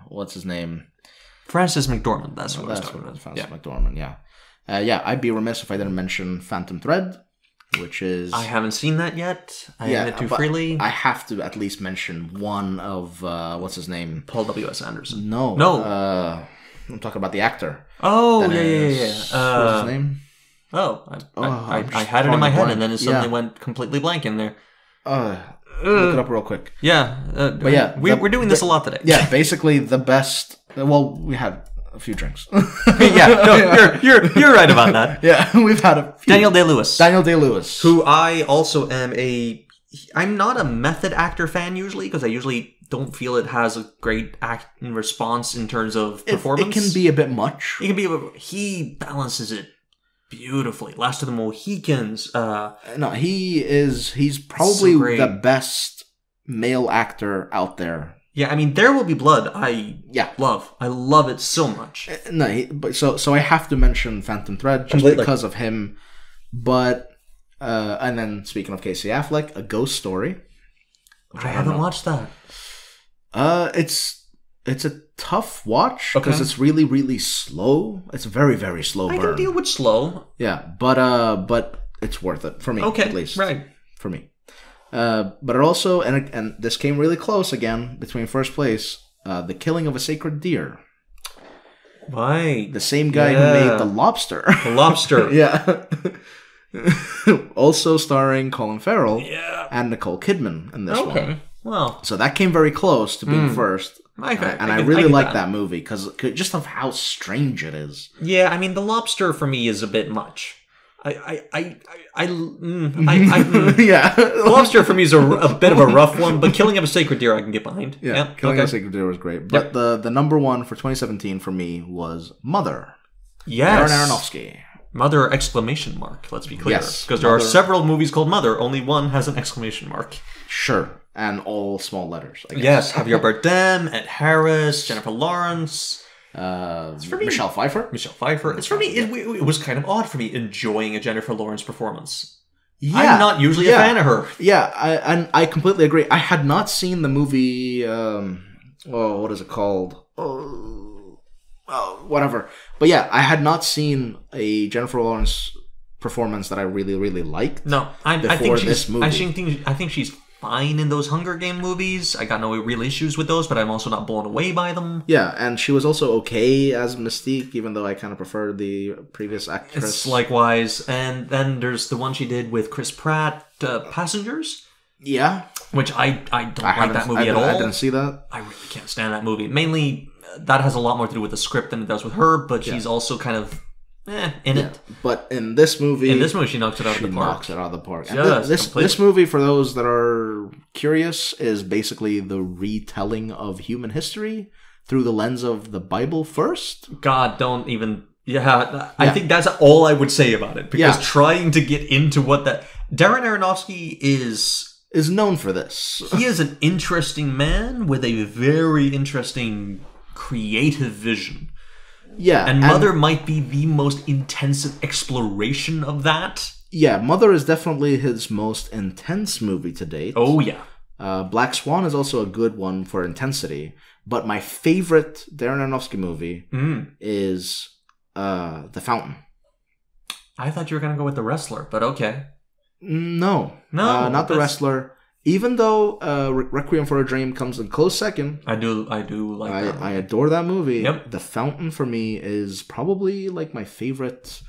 what's his name? Francis McDormand, that's what I was talking about. Francis McDormand, yeah. I'd be remiss if I didn't mention Phantom Thread, which is... I haven't seen that yet. I admit too freely. I have to at least mention one of, what's his name? Paul W.S. Anderson. No. I'm talking about the actor. Oh, yeah. What's his name? Oh, I had it in my head, and then it suddenly went completely blank in there. Look it up real quick. Yeah, but yeah, we're doing this a lot today. Yeah, basically the best. Well, we had a few drinks. Yeah, no, you're right about that. Yeah, we've had a few. Daniel Day-Lewis, who I also am I'm not a method actor fan usually because I usually don't feel it has a great act and response in terms of performance. It can be a bit much. It can be. He balances it beautifully. Last of the Mohicans. No, he's probably so the best male actor out there. Yeah, I mean, There Will Be Blood. I love it so much. But so I have to mention Phantom Thread just because of him. But and then speaking of Casey Affleck, A Ghost Story. I haven't watched that. It's a tough watch because it's really, really slow. It's a very, very slow burn. I can deal with slow. Yeah, but it's worth it for me. Okay, at least right for me. But it also and this came really close again between first place. The Killing of a Sacred Deer. Right. The same guy who made The Lobster. The Lobster. Yeah. Also starring Colin Farrell and Nicole Kidman in this one. Okay. Well, so that came very close to being first. I really like that movie because just of how strange it is. Yeah, I mean, The Lobster for me is a bit much. The Lobster for me is a bit of a rough one, but Killing of a Sacred Deer I can get behind. Yeah, Killing of a Sacred Deer was great. But the number one for 2017 for me was Mother. Yes. Darren Aronofsky. Mother exclamation mark, let's be clear. Because there are several movies called Mother, only one has an exclamation mark. Sure. And all small letters, I guess. Yes, Javier Bardem, Ed Harris, Jennifer Lawrence. Michelle Pfeiffer. It's for me. It was kind of odd for me enjoying a Jennifer Lawrence performance. Yeah, I'm not usually a fan of her. Yeah, I completely agree. I had not seen the movie. What is it called? Whatever. But yeah, I had not seen a Jennifer Lawrence performance that I really, really liked. No, I think she's fine in those Hunger Game movies. I got no real issues with those, but I'm also not blown away by them. Yeah, and she was also okay as Mystique, even though I kind of prefer the previous actress. It's likewise. And then there's the one she did with Chris Pratt, Passengers. Yeah. Which I don't like that movie at all. I didn't see that. I really can't stand that movie. Mainly, that has a lot more to do with the script than it does with her, but she's also kind of in it. But in this movie, she knocks it out of the park. This movie, for those that are curious, is basically the retelling of human history through the lens of the Bible first. God, don't even. I think that's all I would say about it, because trying to get into what that Darren Aronofsky is known for this. He is an interesting man with a very interesting creative vision. Yeah. And Mother might be the most intensive exploration of that. Yeah, Mother is definitely his most intense movie to date. Oh, yeah. Black Swan is also a good one for intensity. But my favorite Darren Aronofsky movie is The Fountain. I thought you were going to go with The Wrestler, but okay. No, not The Wrestler. Even though Requiem for a Dream comes in close second, I do like that movie. I adore that movie. Yep. The Fountain for me is probably like my favorite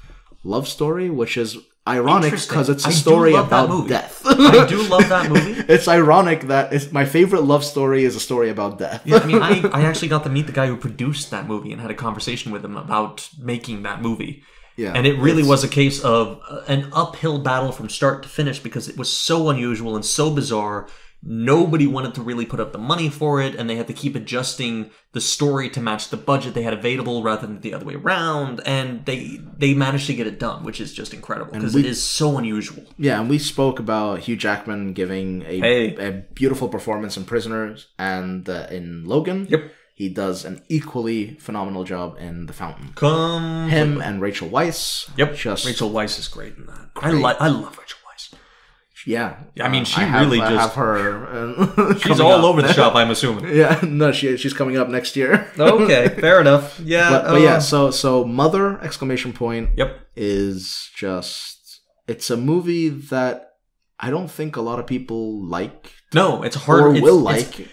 love story, which is ironic because it's a story about death. I do love that movie. It's ironic that my favorite love story is a story about death. Yeah, I mean, I actually got to meet the guy who produced that movie and had a conversation with him about making that movie. Yeah, and it really was a case of an uphill battle from start to finish because it was so unusual and so bizarre. nobody wanted to really put up the money for it, and they had to keep adjusting the story to match the budget they had available rather than the other way around, and they managed to get it done, which is just incredible, because it is so unusual. Yeah, and we spoke about Hugh Jackman giving a beautiful performance in Prisoners and in Logan. Yep. He does an equally phenomenal job in The Fountain. Him and Rachel Weisz. Yep. Rachel Weisz is great in that. I love Rachel Weisz. Yeah. I mean, I have her. She's all over the shop, I'm assuming. Yeah. No, she's coming up next year. Okay, fair enough. Yeah. But yeah, so Mother, ! Yep. Is just... It's a movie that I don't think a lot of people like. No, it's hard. Or will like.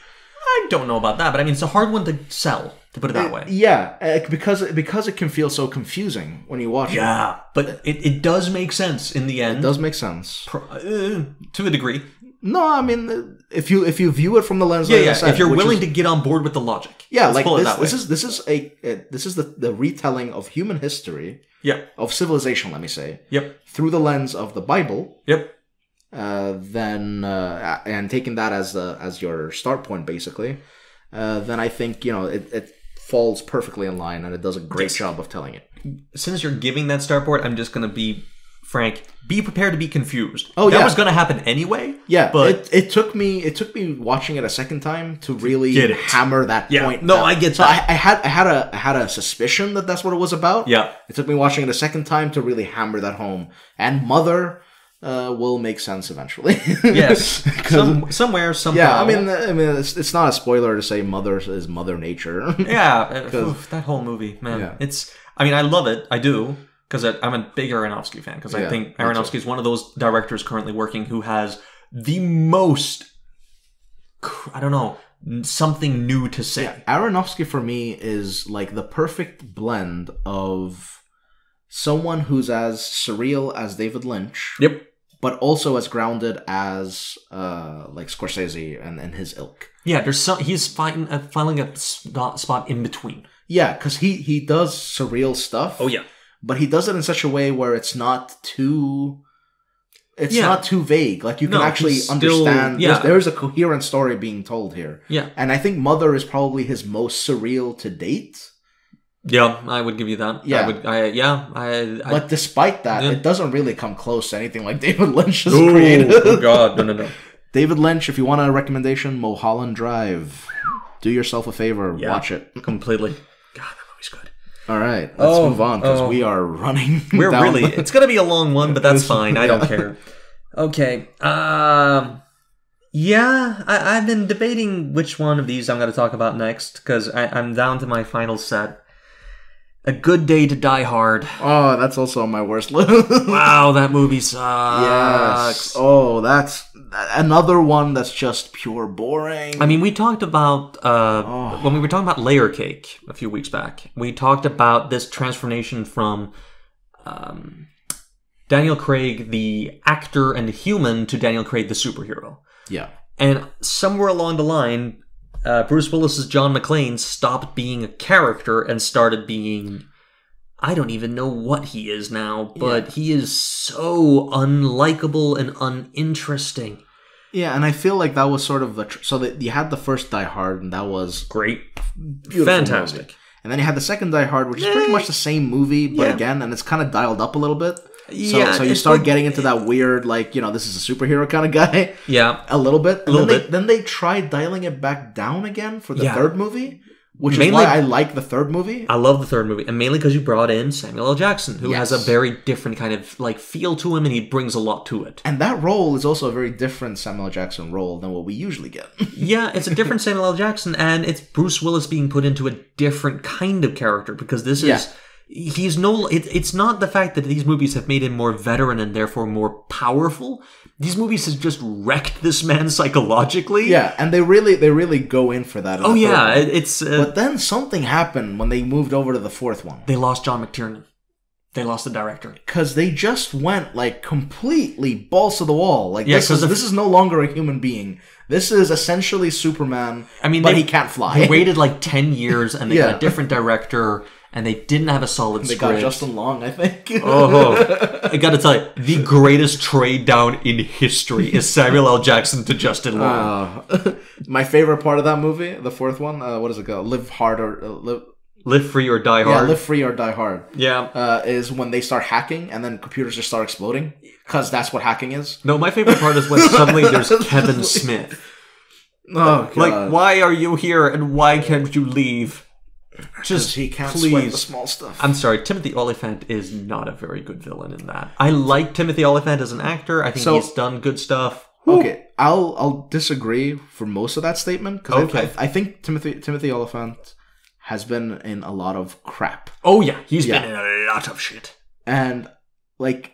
I don't know about that, but I mean, it's a hard one to sell, to put it that way. Yeah, because it can feel so confusing when you watch it. Yeah, but it does make sense in the end. It does make sense. To a degree. No, I mean, if you view it from the lens, if you're willing to get on board with the logic, this is the retelling of human history, of civilization, let me say, through the lens of the Bible, and taking that as your start point, basically, then I think it falls perfectly in line, and it does a great job of telling it. Since you're giving that start point, I'm just gonna be frank. Be prepared to be confused. Oh, that was going to happen anyway. Yeah, but it took me watching it a second time to really hammer that point. No, I get that. I had a suspicion that that's what it was about. Yeah, it took me watching it a second time to really hammer that home. And Mother will make sense eventually. Yes, somewhere, somehow. Yeah, I mean, it's not a spoiler to say Mother is Mother Nature. Yeah, that whole movie, man. Yeah. I mean, I love it. I do. Because I'm a big Aronofsky fan. Because I think Aronofsky is one of those directors currently working who has the most, I don't know, something new to say. Yeah, Aronofsky for me is like the perfect blend of someone who's as surreal as David Lynch. Yep. But also as grounded as like Scorsese and his ilk. Yeah, he's finding a spot in between. Yeah, because he does surreal stuff. Oh, yeah. But he does it in such a way where it's not too vague. Like you can actually understand. There's a coherent story being told here. Yeah. And I think Mother is probably his most surreal to date. Yeah, I would give you that. Yeah. But despite that, it doesn't really come close to anything like David Lynch has created. Oh God, no. David Lynch, if you want a recommendation, Mulholland Drive. Do yourself a favor, watch it. Completely. God, that movie's good. All right, let's move on because we are running. It's going to be a long one, but that's fine. I don't care. Okay. I've been debating which one of these I'm going to talk about next because I'm down to my final set. A Good Day to Die Hard. Oh, that's also on my worst list. Wow, that movie sucks. Yes. Oh, that's another one that's just pure boring. I mean, we talked about, when we were talking about Layer Cake a few weeks back, we talked about this transformation from Daniel Craig, the actor and the human, to Daniel Craig, the superhero. Yeah. And somewhere along the line, Bruce Willis's John McClane stopped being a character and started being, I don't even know what he is now, but he is so unlikable and uninteresting. Yeah, and I feel like that was sort of so that you had the first Die Hard, and that was great, fantastic. Movie. And then you had the second Die Hard, which is pretty much the same movie, but again, and it's kind of dialed up a little bit. So you start getting into that weird, like, this is a superhero kind of guy. Yeah. A little bit. Then they tried dialing it back down again for the third movie, which is why I like the third movie. I love the third movie. And mainly because you brought in Samuel L. Jackson, who has a very different kind of, like, feel to him, and he brings a lot to it. And that role is also a very different Samuel L. Jackson role than what we usually get. Yeah, it's a different Samuel L. Jackson, and it's Bruce Willis being put into a different kind of character, because this is... Yeah. It's not the fact that these movies have made him more veteran and therefore more powerful. These movies have just wrecked this man psychologically. Yeah, and they really go in for that. It's. But then something happened when they moved over to the fourth one. They lost John McTiernan. They lost the director because they just went like completely balls to the wall. Like this is no longer a human being. This is essentially Superman. I mean, but he can't fly. They waited like 10 years and they got a different director. and they didn't have a solid They script. got Justin Long, I think. I gotta tell you, the greatest trade down in history is Samuel L. Jackson to Justin Long. My favorite part of that movie, the fourth one, what is it called? Live Hard or Live Free or Die Yeah, Hard. Live Free or Die Hard. Yeah. Is when they start hacking and then computers just start exploding. Because that's what hacking is. No, my favorite part is when suddenly there's Kevin Smith. Oh, God. Like, why are you here and why can't you leave? Just he can't please. sweat the small stuff. I'm sorry, Timothy Olyphant is not a very good villain in that. I like Timothy Olyphant as an actor. I think he's done good stuff. Okay, I'll disagree for most of that statement because Okay. I think Timothy Olyphant has been in a lot of crap, Oh yeah, he's been in a lot of shit. and like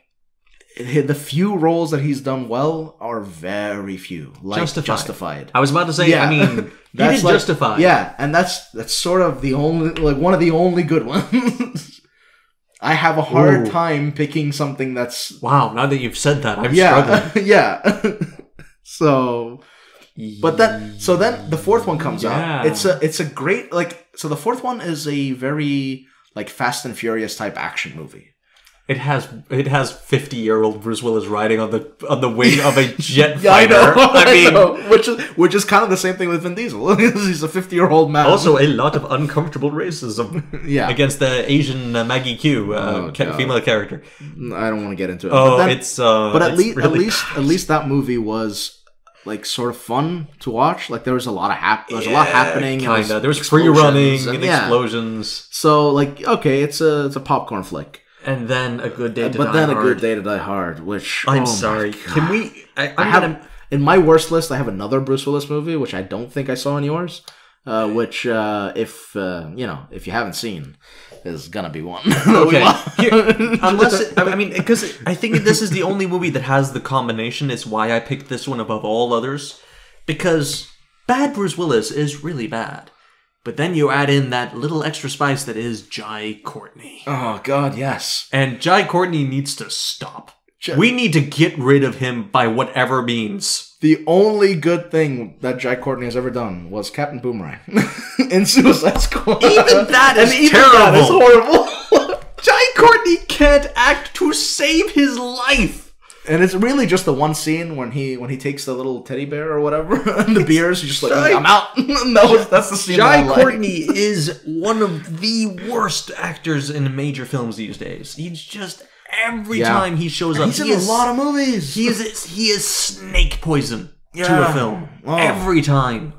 the few roles that he's done well are very few. Like Justified. I was about to say, I mean, he did Justified. Yeah, and that's sort of the only one of the only good ones. I have a hard time picking something that's Wow, now that you've said that, I'm struggling. Yeah. So, but then the fourth one comes out. It's a great so the fourth one is a very like Fast and Furious type action movie. It has 50-year-old Bruce Willis riding on the wing of a jet Yeah, fighter. I know. Which is kind of the same thing with Vin Diesel. He's a 50-year-old man. Also, a lot of uncomfortable racism against the Asian Maggie Q female character. I don't want to get into it. Oh, but at least that movie was like sort of fun to watch. Like there was a lot happening. Kinda. There was free running and explosions. So like it's a popcorn flick. And then A Good Day to Die Hard. But then A Good Day to Die Hard, which I'm sorry. Can we? In my worst list, I have another Bruce Willis movie, which I don't think I saw in yours. Which, if you haven't seen, is gonna be one. Okay. Because I think this is the only movie that has the combination. It's why I picked this one above all others. Because bad Bruce Willis is really bad. But then you add in that little extra spice that is Jai Courtney. Oh, God, yes. And Jai Courtney needs to stop. We need to get rid of him by whatever means. The only good thing that Jai Courtney has ever done was Captain Boomerang in Suicide Squad. Even that is terrible. That is horrible. Jai Courtney can't act to save his life. And it's really just the one scene when he takes the little teddy bear or whatever and the beers, he's just like, I'm out. That's the scene. Jai Courtney is one of the worst actors in major films these days. He's just every time he shows up, he's in a lot of movies. He is snake poison to a film every time.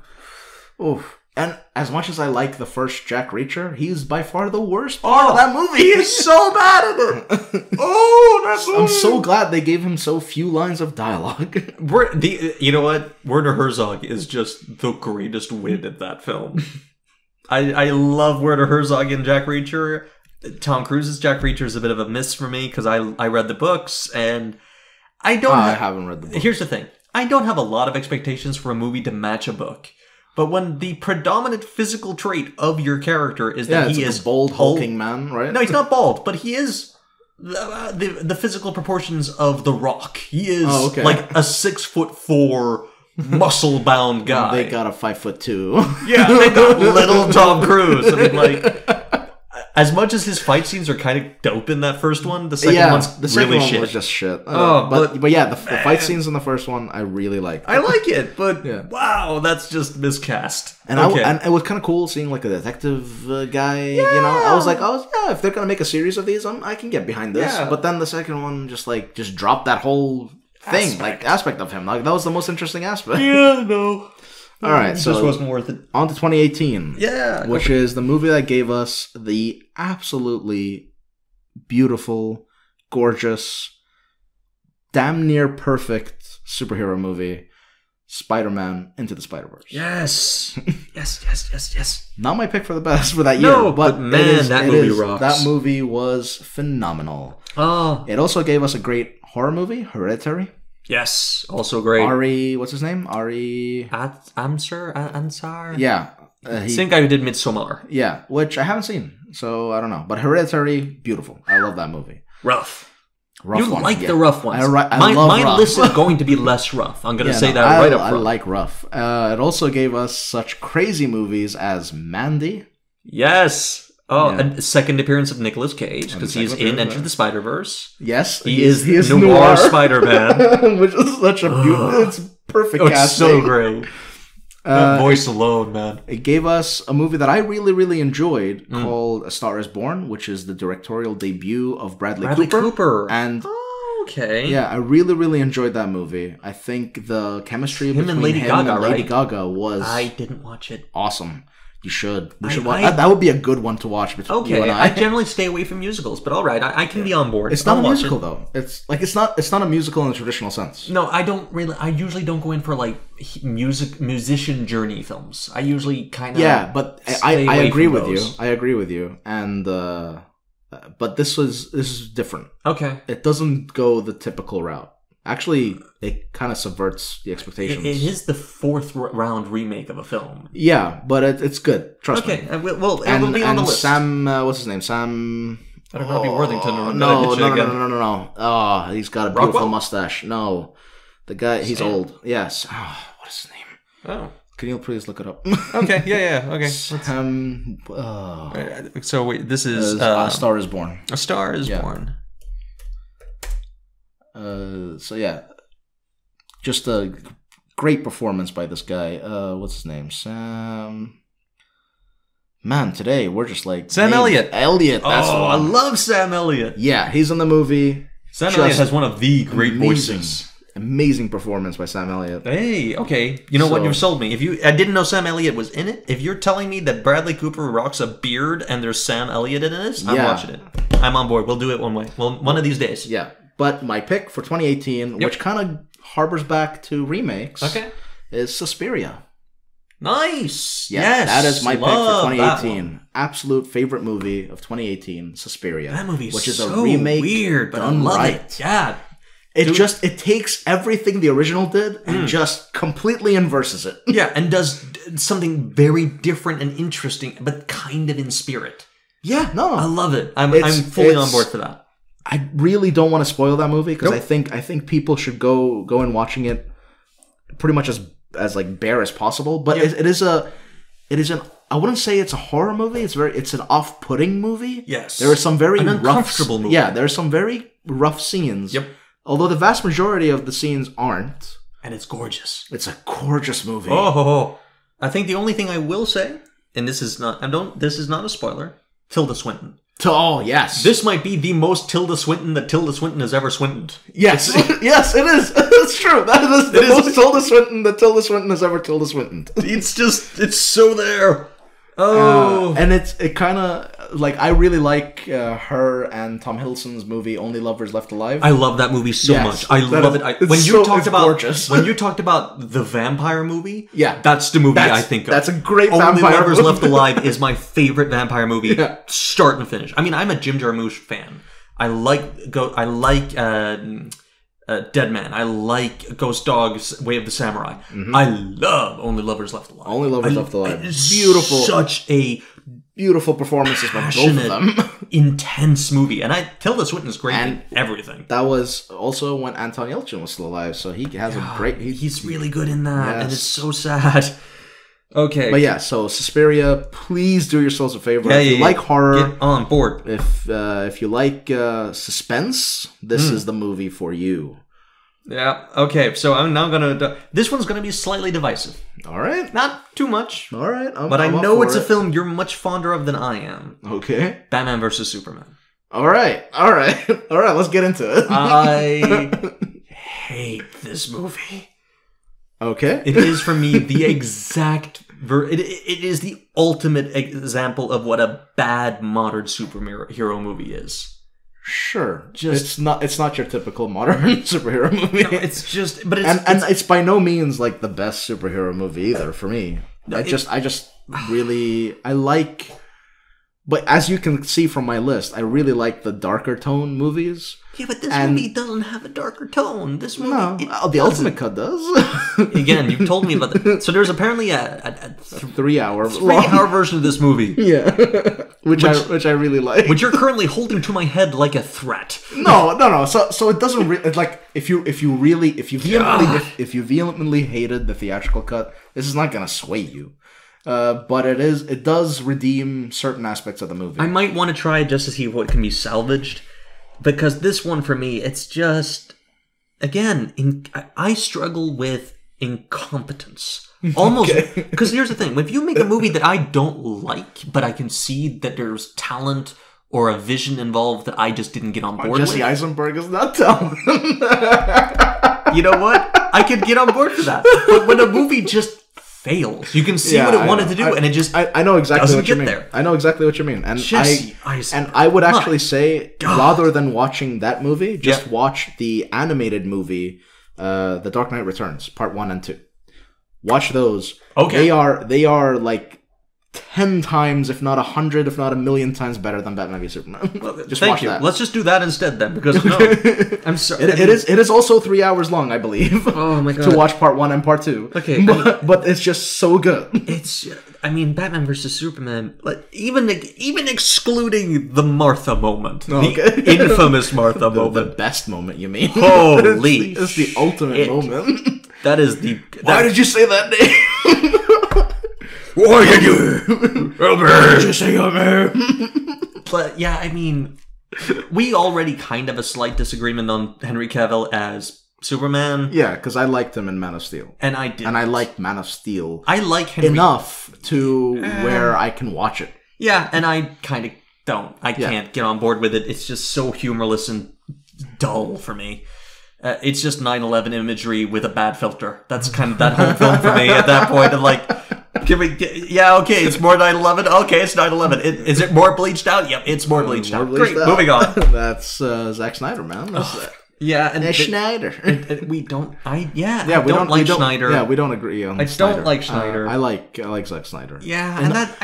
Oof. And as much as I like the first Jack Reacher, he's by far the worst part of that movie. He is so bad at it. That movie. I'm so glad they gave him so few lines of dialogue. You know what? Werner Herzog is just the greatest wit at that film. I love Werner Herzog in Jack Reacher. Tom Cruise's Jack Reacher is a bit of a miss for me because I read the books and I haven't read the books. Here's the thing. I don't have a lot of expectations for a movie to match a book. But when the predominant physical trait of your character is that he is a bold, hulking man, right? No, he's not bald, but he is the physical proportions of The Rock. He is like a 6'4" muscle-bound guy. They got a 5'2". Yeah, they got little Tom Cruise. I mean, like, as much as his fight scenes are kind of dope in that first one, the second one's really shit. Was just shit. But yeah, the fight scenes in the first one I really liked. I like it, but wow, that's just miscast. And and it was kind of cool seeing like a detective guy. Yeah. You know, I was like, if they're gonna make a series of these, I can get behind this. Yeah. But then the second one just dropped that whole thing, aspect of him. Like that was the most interesting aspect. Yeah, no. All right, so just wasn't worth it. On to 2018. Yeah. Which is the movie that gave us the absolutely beautiful, gorgeous, damn near perfect superhero movie, Spider-Man Into the Spider-Verse. Yes. yes. Not my pick for the best for that year. No, but man, that movie rocks. That movie was phenomenal. Oh. It also gave us a great horror movie, Hereditary. Yes, also great. Ari, what's his name? Ari Ansar? Yeah. Same guy who did Midsommar. Yeah, which I haven't seen, so I don't know. But Hereditary, beautiful. I love that movie. Rough You one, like the rough ones. I love my rough. list is going to be less rough. I'm going to say that right up front. I like rough. It also gave us such crazy movies as Mandy. Yes. Oh, Yeah. a second appearance of Nicolas Cage, because he's in Enter the Spider-Verse. Yes, He is Noir Spider-Man. which is such a beautiful. It's perfect Oh, it's casting. so great. That voice alone, man. It gave us a movie that I really, really enjoyed called A Star Is Born, which is the directorial debut of Bradley Cooper. And okay. yeah, I really, really enjoyed that movie. I think the chemistry between Lady Gaga was I didn't watch it. awesome. You should. We should watch. That would be a good one to watch between you and I generally stay away from musicals, but all right, I can be on board. It's not a musical though. It's not a musical in the traditional sense. No, I don't really. I usually don't go in for like musician journey films. I usually kind of but I agree with you. I agree with you. And but this is different. Okay, it doesn't go the typical route. Actually, it kind of subverts the expectations. It is the fourth round remake of a film. Yeah, but it's good. Trust me. Okay, well, it will be on the list. Sam, what's his name? Sam. I don't know. Be Worthington or No. Oh, he's got a beautiful Rockwell? mustache. No, the guy. He's old. Yes. Oh, what is his name? Oh. Can you please look it up? Okay. Yeah. Okay. So wait, this is A Star Is Born. A Star Is Born. So yeah, just a great performance by this guy. What's his name? Sam. Man, today we're just like Sam Elliott. That's the one. I love Sam Elliott. Yeah, he's in the movie. Sam Elliott has one of the great voices. Amazing performance by Sam Elliott. Hey, okay. You know what? You've sold me. I didn't know Sam Elliott was in it. If you're telling me that Bradley Cooper rocks a beard and there's Sam Elliott in this, I'm watching it. I'm on board. We'll do it one way. Well, one of these days. Yeah. But my pick for 2018, which kind of harbors back to remakes, is Suspiria. Nice. Yeah, yes. That is my pick for 2018. Absolute favorite movie of 2018, Suspiria. That movie is which is so a remake weird, but done I love right. it. Yeah. It takes everything the original did and just completely inverses it. Yeah, and does something very different and interesting, but kind of in spirit. Yeah, no. I love it. I'm fully on board for that. I really don't want to spoil that movie because I think people should go and watching it pretty much as like bare as possible. But it is an I wouldn't say it's a horror movie. It's an off-putting movie. Yes, there are some very uncomfortable movie. Yeah, there are some very rough scenes. Yep. Although the vast majority of the scenes aren't. And it's gorgeous. It's a gorgeous movie. Oh, I think the only thing I will say, and this is not a spoiler, Tilda Swinton. Oh, yes. This might be the most Tilda Swinton that Tilda Swinton has ever Swintoned. Yes. Yes, it is. It's true. That is the most Tilda Swinton that Tilda Swinton has ever Tilda Swintoned. It's so there. Oh. And it kind of, like, I really like her and Tom Hiddleston's movie Only Lovers Left Alive. I love that movie so much. I love it. When you talked about the vampire movie, that's the movie I think of. That's a great Only vampire movie. Lovers Left Alive is my favorite vampire movie, start and finish. I mean, I'm a Jim Jarmusch fan. I like Dead Man. I like Ghost Dog's Way of the Samurai. Mm-hmm. I love Only Lovers Left Alive. Only Lovers Left Alive. It's beautiful. Such a beautiful performances by both of them. Intense movie. And Tilda Swinton's great in everything. That was also when Anton Yelchin was still alive, so he has a great... He's really good in that, and it's so sad. Okay. But yeah, so Suspiria, please do yourselves a favor. If you like horror... Get on board. If you like suspense, this is the movie for you. Yeah, okay, so I'm now gonna... This one's gonna be slightly divisive. Alright. Not too much. Alright. But I know it's a film you're much fonder of than I am. Okay. Batman vs. Superman. Alright, let's get into it. I hate this movie. Okay. It is, for me, the exact... It is the ultimate example of what a bad modern superhero movie is. Sure, it's not your typical modern superhero movie. No, it's just, but it's by no means like the best superhero movie either for me. No, I just really like, but as you can see from my list, I really like the darker tone movies. Yeah, but this movie doesn't have a darker tone. This movie, the Ultimate Cut does. Again, you've told me about that. So there's apparently a 3 hour version of this movie. Yeah, which I really like. Which you're currently holding to my head like a threat. No. So it doesn't like if you vehemently hated the theatrical cut, this is not gonna sway you. But it does redeem certain aspects of the movie. I might want to try it just to see what can be salvaged, because this one for me, it's just, again, I struggle with incompetence. Almost, because here's the thing: if you make a movie that I don't like, but I can see that there's talent or a vision involved that I just didn't get on board Jesse with. Eisenberg is not talented. You know what? I could get on board for that. But when a movie just fails, you can see what it wanted to do, and it just I know exactly what you mean. there. I know exactly what you mean, and Jesse I would actually say, God. rather than watching that movie, just watch the animated movie, The Dark Knight Returns, Part 1 and 2. Watch those. Okay. They are like 10 times, if not 100, if not 1,000,000 times better than Batman v Superman. Just Thank watch you. that. Let's just do that instead then, because no, I'm sorry. It is also 3 hours long, I believe. Oh my God. To watch Part 1 and Part 2. Okay, but it's just so good. It's, I mean, Batman versus Superman, like, even excluding the Martha moment, the infamous Martha The moment. best moment, you mean? Holy it's the ultimate moment. That is the. Why did you say that name? Why did you? Why did you say your name? But yeah, I mean, we already kind of have a slight disagreement on Henry Cavill as Superman. Yeah, because I liked him in Man of Steel. And I did. And I liked Man of Steel I like Henry enough to where I can watch it. Yeah, and I kind of don't. I can't get on board with it. It's just so humorless and dull for me. It's just 9/11 imagery with a bad filter. That's kind of that whole film for me at that point. I'm like, can we get, yeah, okay, it's more 9/11. Okay, it's 9/11. Is it more bleached out? Yep, it's more bleached out. Great, moving on. That's Zack Snyder, man. Yeah, and Schneider. And we don't. I we don't like Schneider. Yeah, we don't agree on. I Snyder. don't like Schneider. I like Zack Snyder. Yeah, and that.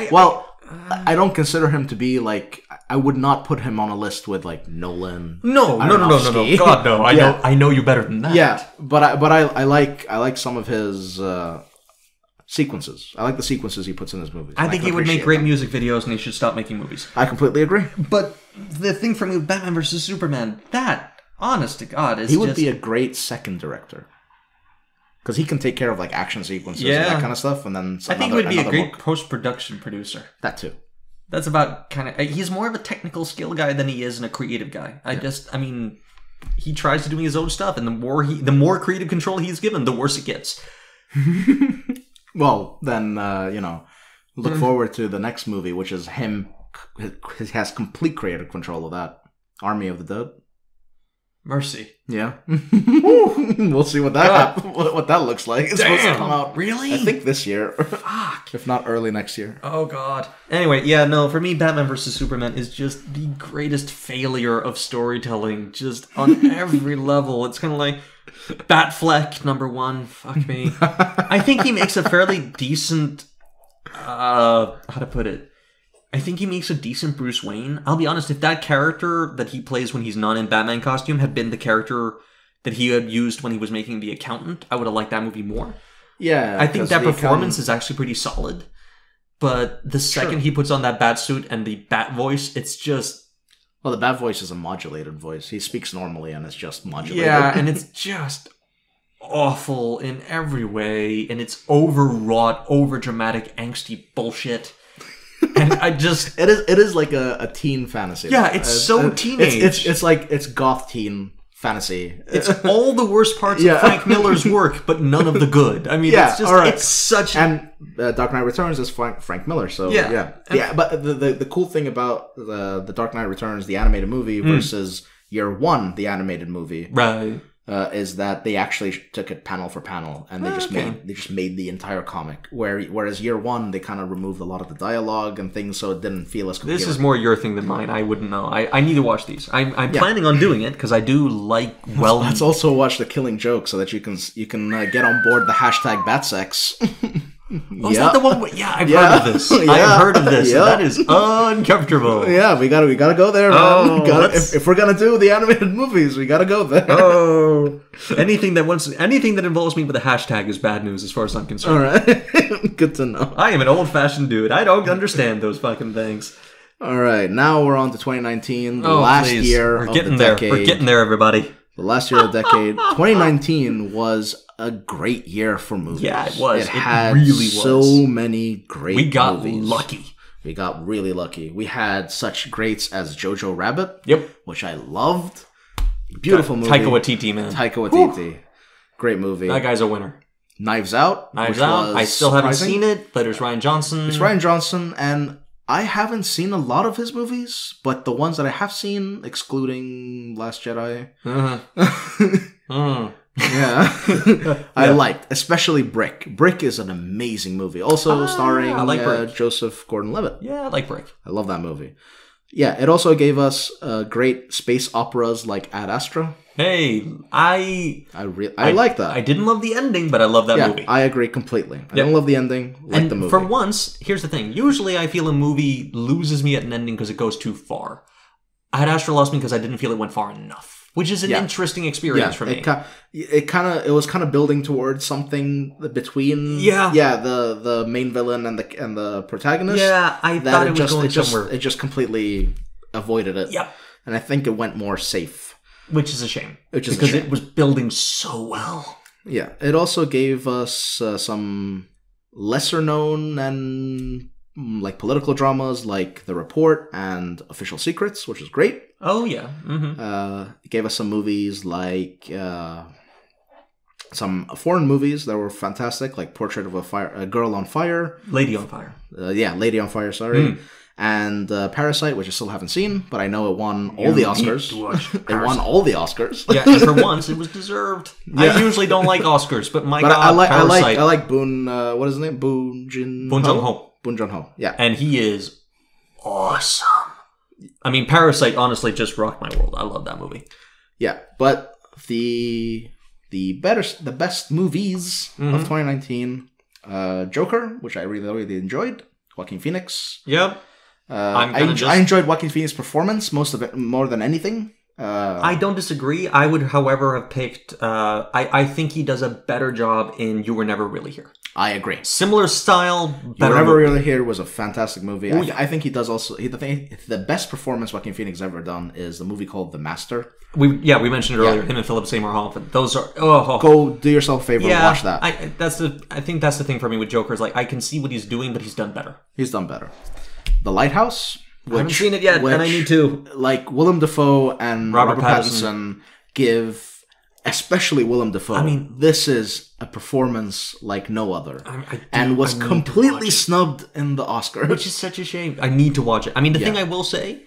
I don't consider him to be like. I would not put him on a list with like Nolan. No. God, no. I know you better than that. Yeah, but I like some of his sequences. I like the sequences he puts in his movies. I think he would make great music videos, and he should stop making movies. I completely agree. But the thing for me with Batman vs Superman, that, honest to God, is he would be a great second director. Because he can take care of like action sequences and that kind of stuff, and then I think he would be a great post-production producer. That too. That's about kind of. He's more of a technical skill guy than he is a creative guy. I mean, he tries to do his own stuff, and the more creative control he's given, the worse it gets. Well, then look forward to the next movie, which is him. He has complete creative control of that. Army of the Dead. Mercy. Yeah. We'll see what that looks like. It's supposed to come out. Really? I think this year. Fuck. If not early next year. Oh God. Anyway, yeah, no. For me, Batman vs Superman is just the greatest failure of storytelling, just on every level. It's kind of like Batfleck #1. Fuck me. I think he makes a fairly decent. How to put it? I think he makes a decent Bruce Wayne. I'll be honest, if that character that he plays when he's not in Batman costume had been the character that he had used when he was making The Accountant, I would have liked that movie more. Yeah. I think that performance is actually pretty solid. But the second he puts on that bat suit and the bat voice, it's just... Well, the bat voice is a modulated voice. He speaks normally and it's just modulated. Yeah, and it's just awful in every way. And it's overwrought, overdramatic, angsty bullshit. And I just... It is like a teen fantasy. Yeah, it's so teenage. It's like, it's goth teen fantasy. It's all the worst parts of Frank Miller's work, but none of the good. I mean, it's just, it's such... And Dark Knight Returns is Frank Miller, so yeah. But the cool thing about the Dark Knight Returns, the animated movie, versus Year One, the animated movie... Right. Is that they actually took it panel for panel and they just made the entire comic. Whereas Year One, they kind of removed a lot of the dialogue and things, so it didn't feel as coherent. This is more your thing than mine. I wouldn't know. I need to watch these. I'm planning on doing it because I do like Let's also watch The Killing Joke so that you can get on board the hashtag Batsex. Is that the one? I've heard of this. I have heard of this. And that is uncomfortable. Yeah, we gotta go there, man. If we're gonna do the animated movies, we gotta go there. Oh, anything that involves me with a hashtag is bad news as far as I'm concerned. All right, good to know. I am an old-fashioned dude. I don't understand those fucking things. All right, now we're on to 2019, the last year of the decade. We're getting there, everybody. The last year of the decade. 2019 was a great year for movies. Yeah, it was. It had really was. so many great movies. We got lucky. We got really lucky. We had such greats as Jojo Rabbit. Yep. Which I loved. Beautiful movie. Taika Waititi, man. Taika Waititi. Great movie. That guy's a winner. Knives Out. Knives Out. I still haven't seen it, but it's Ryan Johnson. It's Ryan Johnson, and I haven't seen a lot of his movies, but the ones that I have seen, excluding Last Jedi, yeah, I liked, especially Brick. Brick is an amazing movie. Also starring Joseph Gordon-Levitt. Yeah, I like Brick. I love that movie. Yeah, it also gave us great space operas like Ad Astra. Hey, I like that. I didn't love the ending, but I love that movie. I agree completely. I don't love the ending, like the movie. For once, here's the thing. Usually I feel a movie loses me at an ending because it goes too far. Ad Astra lost me because I didn't feel it went far enough, which is an interesting experience for me. It was kind of building towards something between the main villain and the protagonist. Yeah, I thought it was going somewhere. It just completely avoided it. Yep. And I think it went more safe. Which is a shame. Because it was building so well. Yeah. It also gave us some lesser known and like political dramas like The Report and Official Secrets, which is great. Oh, yeah. Mm-hmm. It gave us some movies like some foreign movies that were fantastic, like Portrait of a Girl on Fire. Lady on Fire. Lady on Fire, sorry. And Parasite, which I still haven't seen, but I know it won all the Oscars. It won all the Oscars. Yeah, and for once, it was deserved. Yeah. I usually don't like Oscars, but God, Parasite. I like Boon. What is his name? Boon Joon-ho. Boon Joon-ho. Yeah, and he is awesome. I mean, Parasite honestly just rocked my world. I love that movie. Yeah, but the best movies of 2019, Joker, which I really enjoyed. Joaquin Phoenix. Yep. I enjoyed Joaquin Phoenix's performance more than anything. I don't disagree. I would, however, have picked. I think he does a better job in You Were Never Really Here. I agree. Similar style. You Were Never Really Here was a fantastic movie. I think he does also. The best performance Joaquin Phoenix ever done is the movie called The Master. We mentioned it earlier. Him and Philip Seymour Hoffman. Those are Go do yourself a favor and watch that. I think that's the thing for me with Joker is like I can see what he's doing, but he's done better. He's done better. The Lighthouse. I haven't seen it yet, and I need to. Like Willem Dafoe and Robert Pattinson give, especially Willem Dafoe. I mean, this is a performance like no other, and was completely snubbed in the Oscars, which is such a shame. I need to watch it. I mean, the thing I will say,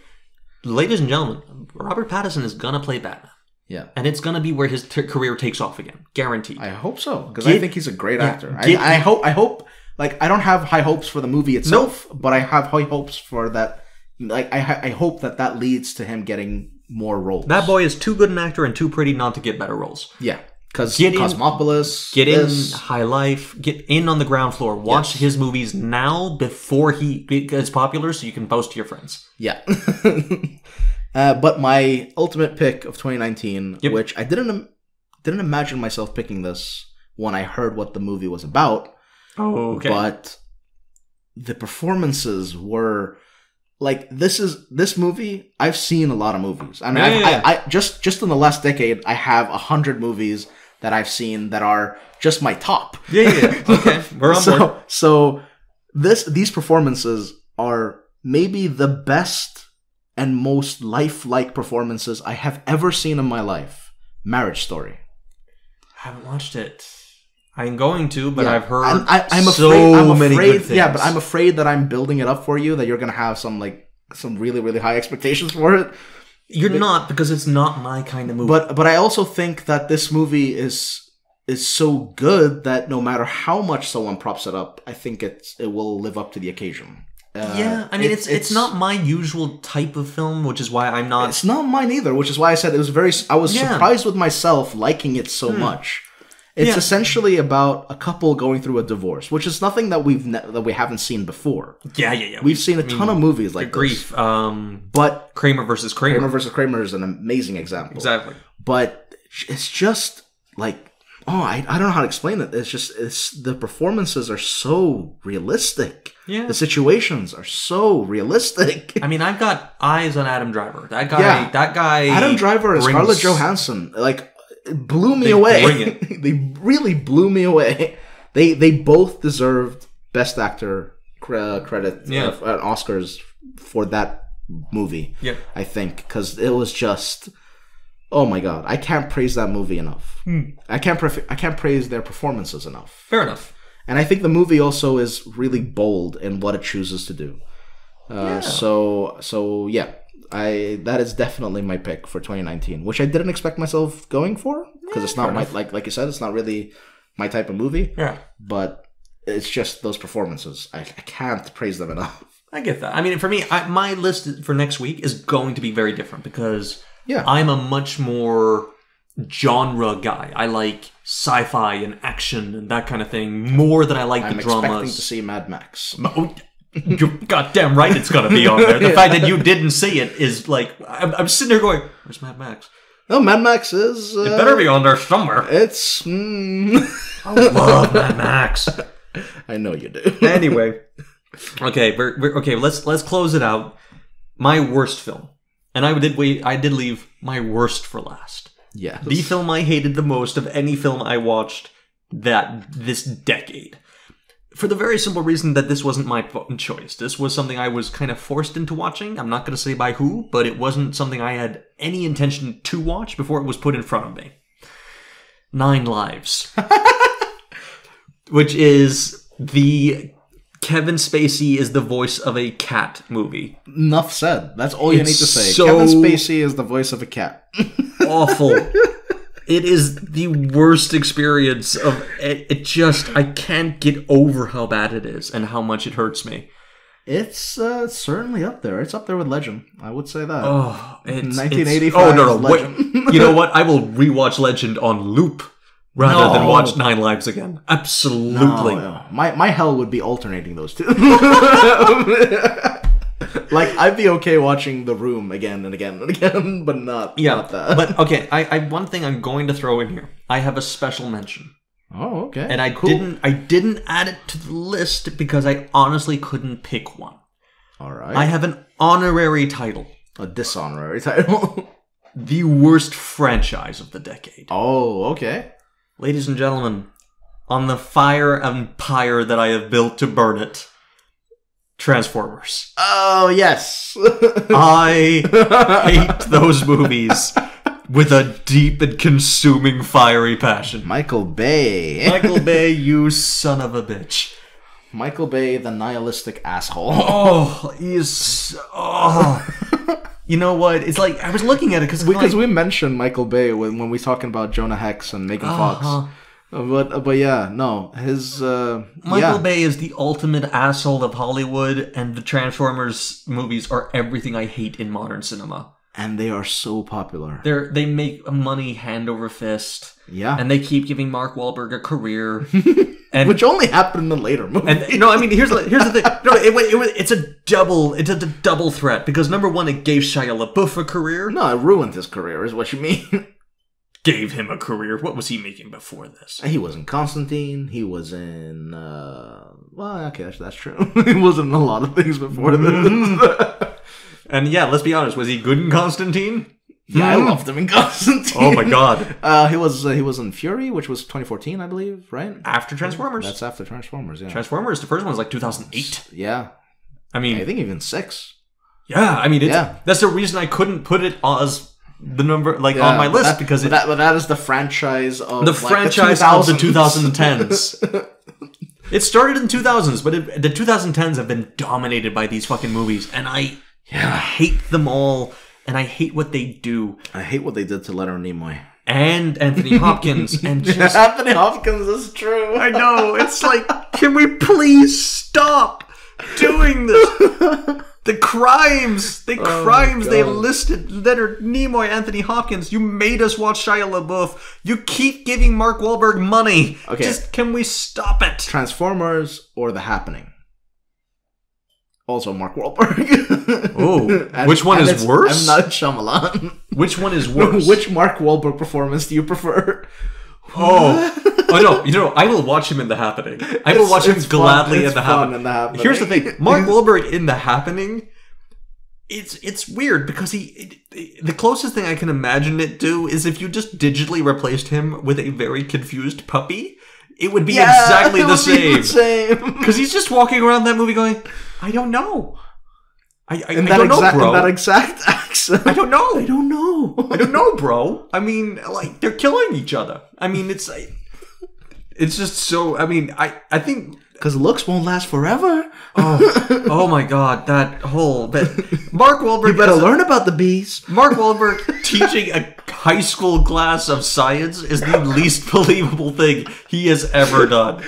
ladies and gentlemen, Robert Pattinson is gonna play Batman. Yeah, and it's gonna be where his career takes off again, guaranteed. I hope so because I think he's a great actor. I hope. Like I don't have high hopes for the movie itself, but I have high hopes for that. Like I hope that leads to him getting more roles. That boy is too good an actor and too pretty not to get better roles. Yeah, because Cosmopolis, in High Life, get in on the ground floor. Watch his movies now before he gets popular, so you can boast to your friends. Yeah. But my ultimate pick of 2019, which I didn't imagine myself picking this when I heard what the movie was about. Oh, okay. But the performances were like this movie. I've seen a lot of movies. I mean, I just in the last decade, I have 100 movies that I've seen that are just my top. Yeah. Okay, we're on board. So these performances are maybe the best and most lifelike performances I have ever seen in my life. Marriage Story. I haven't watched it. I'm going to, but I've heard I'm many good things. Yeah, but I'm afraid that I'm building it up for you, that you're going to have some really, really high expectations for it. You're not, because it's not my kind of movie. But I also think that this movie is so good that no matter how much someone props it up, I think it will live up to the occasion. I mean, it's not my usual type of film, which is why I'm not... It's not mine either, which is why I said I was surprised with myself liking it so much. It's essentially about a couple going through a divorce, which is nothing that we haven't seen before. Yeah. We've seen a ton of movies like Grief. This. But Kramer versus Kramer. Kramer versus Kramer is an amazing example. Exactly. But it's just like Oh, I don't know how to explain it. It's the performances are so realistic. Yeah. The situations are so realistic. I mean, I've got eyes on Adam Driver. That guy. Adam Driver and Scarlett Johansson, like, blew me away. Bring it. They really blew me away. They both deserved Best Actor credit at Oscars for that movie. Yep. I think, because it was just, oh my god, I can't praise that movie enough. I can't praise their performances enough. Fair enough. And I think the movie also is really bold in what it chooses to do. So yeah, that is definitely my pick for 2019, which I didn't expect myself going for, because it's not my, like you said, it's not really my type of movie. Yeah. But it's just those performances. I can't praise them enough. I get that. I mean, for me, my list for next week is going to be very different because Yeah. I'm a much more genre guy. I like sci-fi and action and that kind of thing more than I like I'm the dramas. expecting to see Mad Max. You're goddamn right it's gonna be on there. The fact that you didn't see it is like, I'm sitting there going, where's Mad Max? No, Mad Max is... It better be on there somewhere. It's... I love Mad Max. I know you do. Anyway. Okay, okay, let's close it out. My worst film. And I did leave my worst for last. Yes. The film I hated the most of any film I watched this decade. For the very simple reason that this wasn't my choice. This was something I was kind of forced into watching. I'm not going to say by who, but it wasn't something I had any intention to watch before it was put in front of me. 9 Lives. Which is the Kevin Spacey is the voice of a cat movie. Enough said. That's all you need to say. So Kevin Spacey is the voice of a cat. Awful. It is the worst experience of it. Just, I can't get over how bad it is and how much it hurts me. It's certainly up there. It's up there with Legend. I would say that. Oh, it's 1985. Oh no, Legend. Wait. You know what? I will rewatch Legend on loop rather than watch 9 Lives again. Absolutely. No. My hell would be alternating those two. Like, I'd be okay watching The Room again and again and again, but not that. But okay, I one thing I'm going to throw in here. I have a special mention. Oh, okay. And I didn't add it to the list because I honestly couldn't pick one. All right. I have an honorary title. A dishonorary title. The worst franchise of the decade. Oh, okay. Ladies and gentlemen, on the fire and pyre that I have built to burn it, Transformers. Oh, yes. I hate those movies with a deep and consuming fiery passion. Michael Bay. Michael Bay, you son of a bitch. Michael Bay, the nihilistic asshole. Oh, he is... Oh. You know what? It's like, I was looking at it because we mentioned Michael Bay when we talking about Jonah Hex and Megan Fox. But yeah, no, his Michael Bay is the ultimate asshole of Hollywood, and the Transformers movies are everything I hate in modern cinema. And they are so popular. They make money hand over fist. Yeah, and they keep giving Mark Wahlberg a career, and which only happened in the later movies. And no, I mean here's the thing. No, it's a double threat because number one, it gave Shia LaBeouf a career. No, it ruined his career, is what you mean. Gave him a career. What was he making before this? He was in Constantine. He was in... well, okay, that's true. He was in a lot of things before this. And yeah, let's be honest. Was he good in Constantine? Yeah, I loved him in Constantine. Oh my god. He was in Fury, which was 2014, I believe, right? After Transformers. That's after Transformers, yeah. Transformers, the first one was like 2008. Yeah. I mean... I think even 6. Yeah, I mean, that's the reason I couldn't put it as... the number on my list because that is the franchise of the franchise of the 2010s. It started in the 2000s, but the 2010s have been dominated by these fucking movies, and I hate them all, and I hate what they do. I hate what they did to Leonard Nimoy and Anthony Hopkins, and just Anthony Hopkins is true. I know, it's like, can we please stop doing this? The crimes they listed, Leonard Nimoy, Anthony Hopkins. You made us watch Shia LaBeouf. You keep giving Mark Wahlberg money. Okay. Just, can we stop it? Transformers or The Happening? Also Mark Wahlberg. Oh, which one is worse? I'm not Shyamalan. Which one is worse? Which Mark Wahlberg performance do you prefer? Oh no! I will watch him in The Happening. I will watch him gladly in The Happening. Here's the thing: Mark Wahlberg in The Happening. It's weird because the closest thing I can imagine it do is if you just digitally replaced him with a very confused puppy, it would be exactly the same. Because he's just walking around that movie going, I don't know. I don't know, bro. In that exact accent. I don't know. I don't know, bro. I mean, like, they're killing each other. I mean, it's just so, I mean, I think... Because looks won't last forever. Oh my god, that whole bit. Mark Wahlberg... You better learn about the bees. Mark Wahlberg teaching a high school class of science is the least believable thing he has ever done.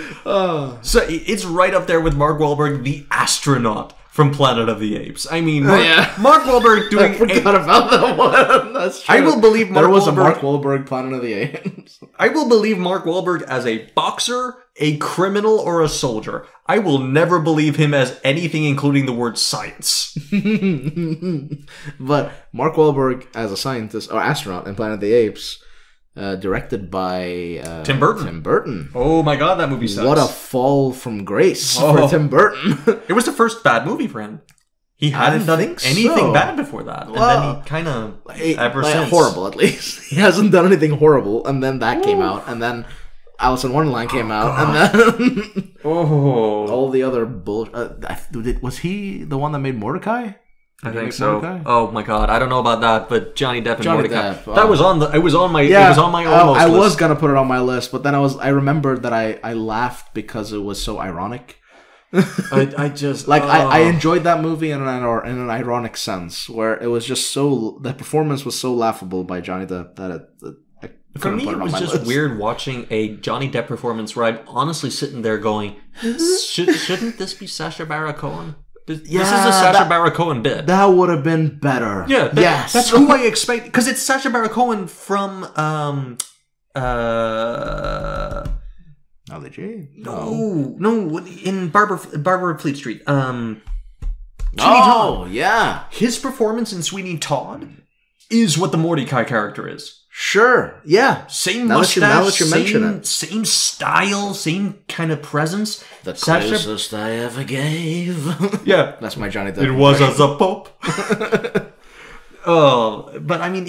So it's right up there with Mark Wahlberg, the astronaut from Planet of the Apes. I mean, Mark Wahlberg doing... I forgot about that one. That's true. I will believe Mark There was Wahlberg, a Mark Wahlberg Planet of the Apes. I will believe Mark Wahlberg as a boxer, a criminal, or a soldier. I will never believe him as anything including the word science. But Mark Wahlberg as a scientist or astronaut in Planet of the Apes, directed by Tim Burton. Tim Burton. Oh my god, that movie sucks. What a fall from grace for Tim Burton. It was the first bad movie for him. He hadn't done anything bad before that. And then he kind of, ever since. Horrible, at least. He hasn't done anything horrible, and then that came out, and then Alice in Wonderland came out, and then all the other bullshit. Was he the one that made Mordecai? I think so. Mordecai? Oh my god, I don't know about that, but Johnny Depp and Mordecai. That was on my almost I list. was gonna put it on my list, but then I remembered that I laughed because it was so ironic. I just like I enjoyed that movie in an ironic sense, where it was just so, the performance was so laughable by Johnny Depp that for me it was just weird watching a Johnny Depp performance where I'm honestly sitting there going, shouldn't this be Sacha Baron Cohen? This is a Sacha Baron Cohen bit. That would have been better. Yeah, that's who I expect, because it's Sacha Baron Cohen from No, in Barbara Fleet Street. Sweeney Todd. Yeah. His performance in Sweeney Todd is what the Mordecai character is. Sure. Yeah. Same mustache, same style, same kind of presence. The closest I ever gave. Yeah. That's my Johnny Depp. It was as a Pope. But I mean,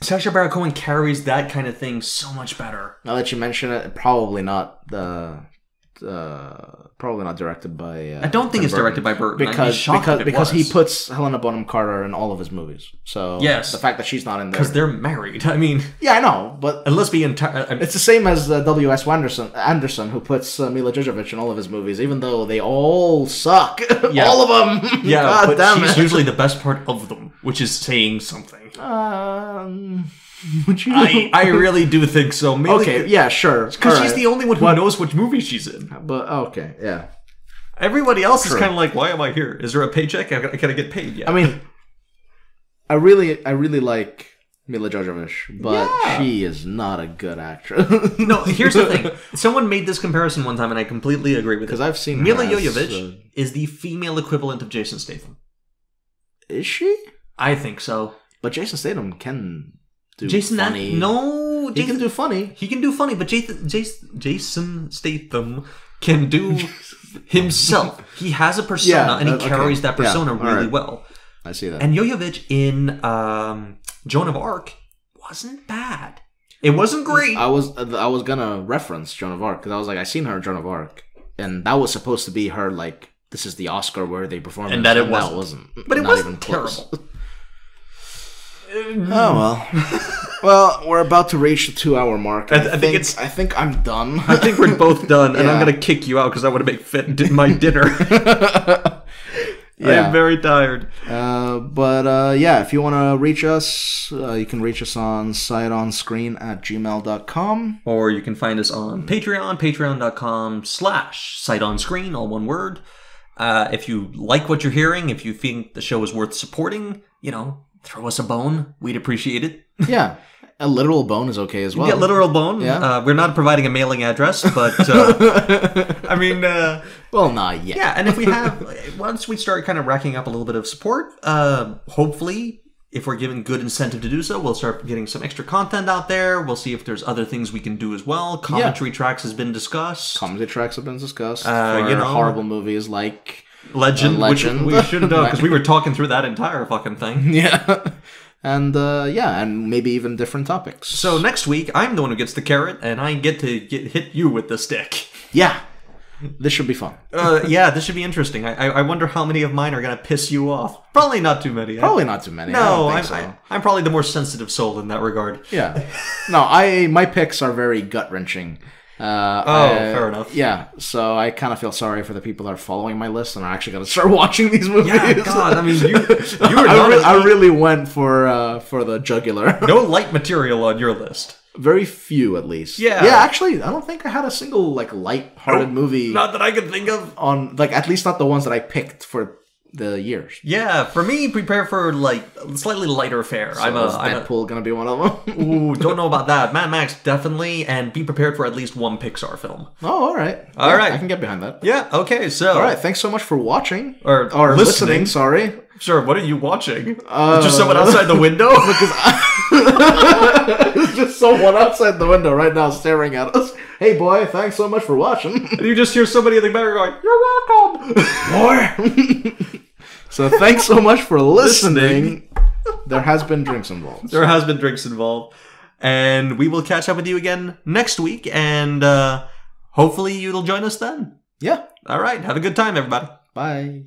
Sacha Baron Cohen carries that kind of thing so much better. Now that you mention it, probably not directed by. I don't think it's directed by Burton. Because he puts Helena Bonham Carter in all of his movies. So yes, the fact that she's not in there because they're married. I mean, yeah, I know, but and let's be it's the same as W.S. Anderson, who puts Mila Jovovich in all of his movies, even though they all suck. Yeah. All of them. Yeah, God but damn she's it. usually the best part of them, which is saying something. Would you? I really do think so. Maybe okay, yeah, sure. Because she's the only one who knows which movie she's in. But okay, yeah. Everybody else is kind of like, why am I here? Is there a paycheck? I gotta get paid. Yeah. I mean, I really like Mila Jovovich, but she is not a good actress. No, here's the thing. Someone made this comparison one time, and I completely agree with it. Because I've seen Mila Jovovich is the female equivalent of Jason Statham. Is she? I think so. But Jason Statham can do He funny. Can do funny. He can do funny, but Jason Statham can do himself. He has a persona, and he carries that persona really well. I see that. And Jovovich in Joan of Arc wasn't bad. It wasn't great. I was gonna reference Joan of Arc because I was like, I seen her in Joan of Arc, and that was supposed to be her like, this is the Oscar-worthy performance, and that wasn't. But it wasn't terrible. Oh well. Well, we're about to reach the 2-hour mark. I think I'm done. I think we're both done, and I'm gonna kick you out because I want to make my dinner. I am very tired. But if you want to reach us, you can reach us on sightonscreen@gmail.com. Or you can find us on Patreon, patreon.com/sightonscreen, all one word. If you like what you're hearing, if you think the show is worth supporting, throw us a bone. We'd appreciate it. Yeah. A literal bone is okay as well. Yeah, literal bone. Yeah. We're not providing a mailing address, but I mean... well, not yet. Yeah, and if we have... once we start kind of racking up a little bit of support, hopefully if we're given good incentive to do so, we'll start getting some extra content out there. We'll see if there's other things we can do as well. Commentary tracks has been discussed. Commentary tracks have been discussed. You know, horrible movies like Legend. Which we should have done because we were talking through that entire fucking thing. Yeah. And and maybe even different topics. So next week, I'm the one who gets the carrot, and I get to hit you with the stick. Yeah. This should be fun. Yeah, this should be interesting. I wonder how many of mine are going to piss you off. Probably not too many. Probably not too many. No, I don't think so. I'm probably the more sensitive soul in that regard. Yeah. No, my picks are very gut-wrenching. Fair enough. Yeah, so I kind of feel sorry for the people that are following my list and are actually going to start watching these movies. Yeah, God, I mean, you were I really went for the jugular. No light material on your list. Very few, at least. Yeah. Yeah, actually, I don't think I had a single, like, light-hearted movie. Not that I can think of. On, like, at least not the ones that I picked for the years. Yeah, for me, prepare for, like, slightly lighter fare. So is Deadpool gonna be one of them? Ooh, don't know about that. Mad Max, definitely, and be prepared for at least one Pixar film. Oh, all right. All right. I can get behind that. Yeah, okay, so... All right, thanks so much for watching. Or listening, sorry. Sure, what are you watching? Just someone outside the window? There's just someone outside the window right now staring at us. Hey, boy, thanks so much for watching. And you just hear somebody in the background going, "You're welcome!" Boy! So thanks so much for listening. There has been drinks involved. There has been drinks involved. And we will catch up with you again next week, and hopefully you'll join us then. Yeah. All right, have a good time, everybody. Bye.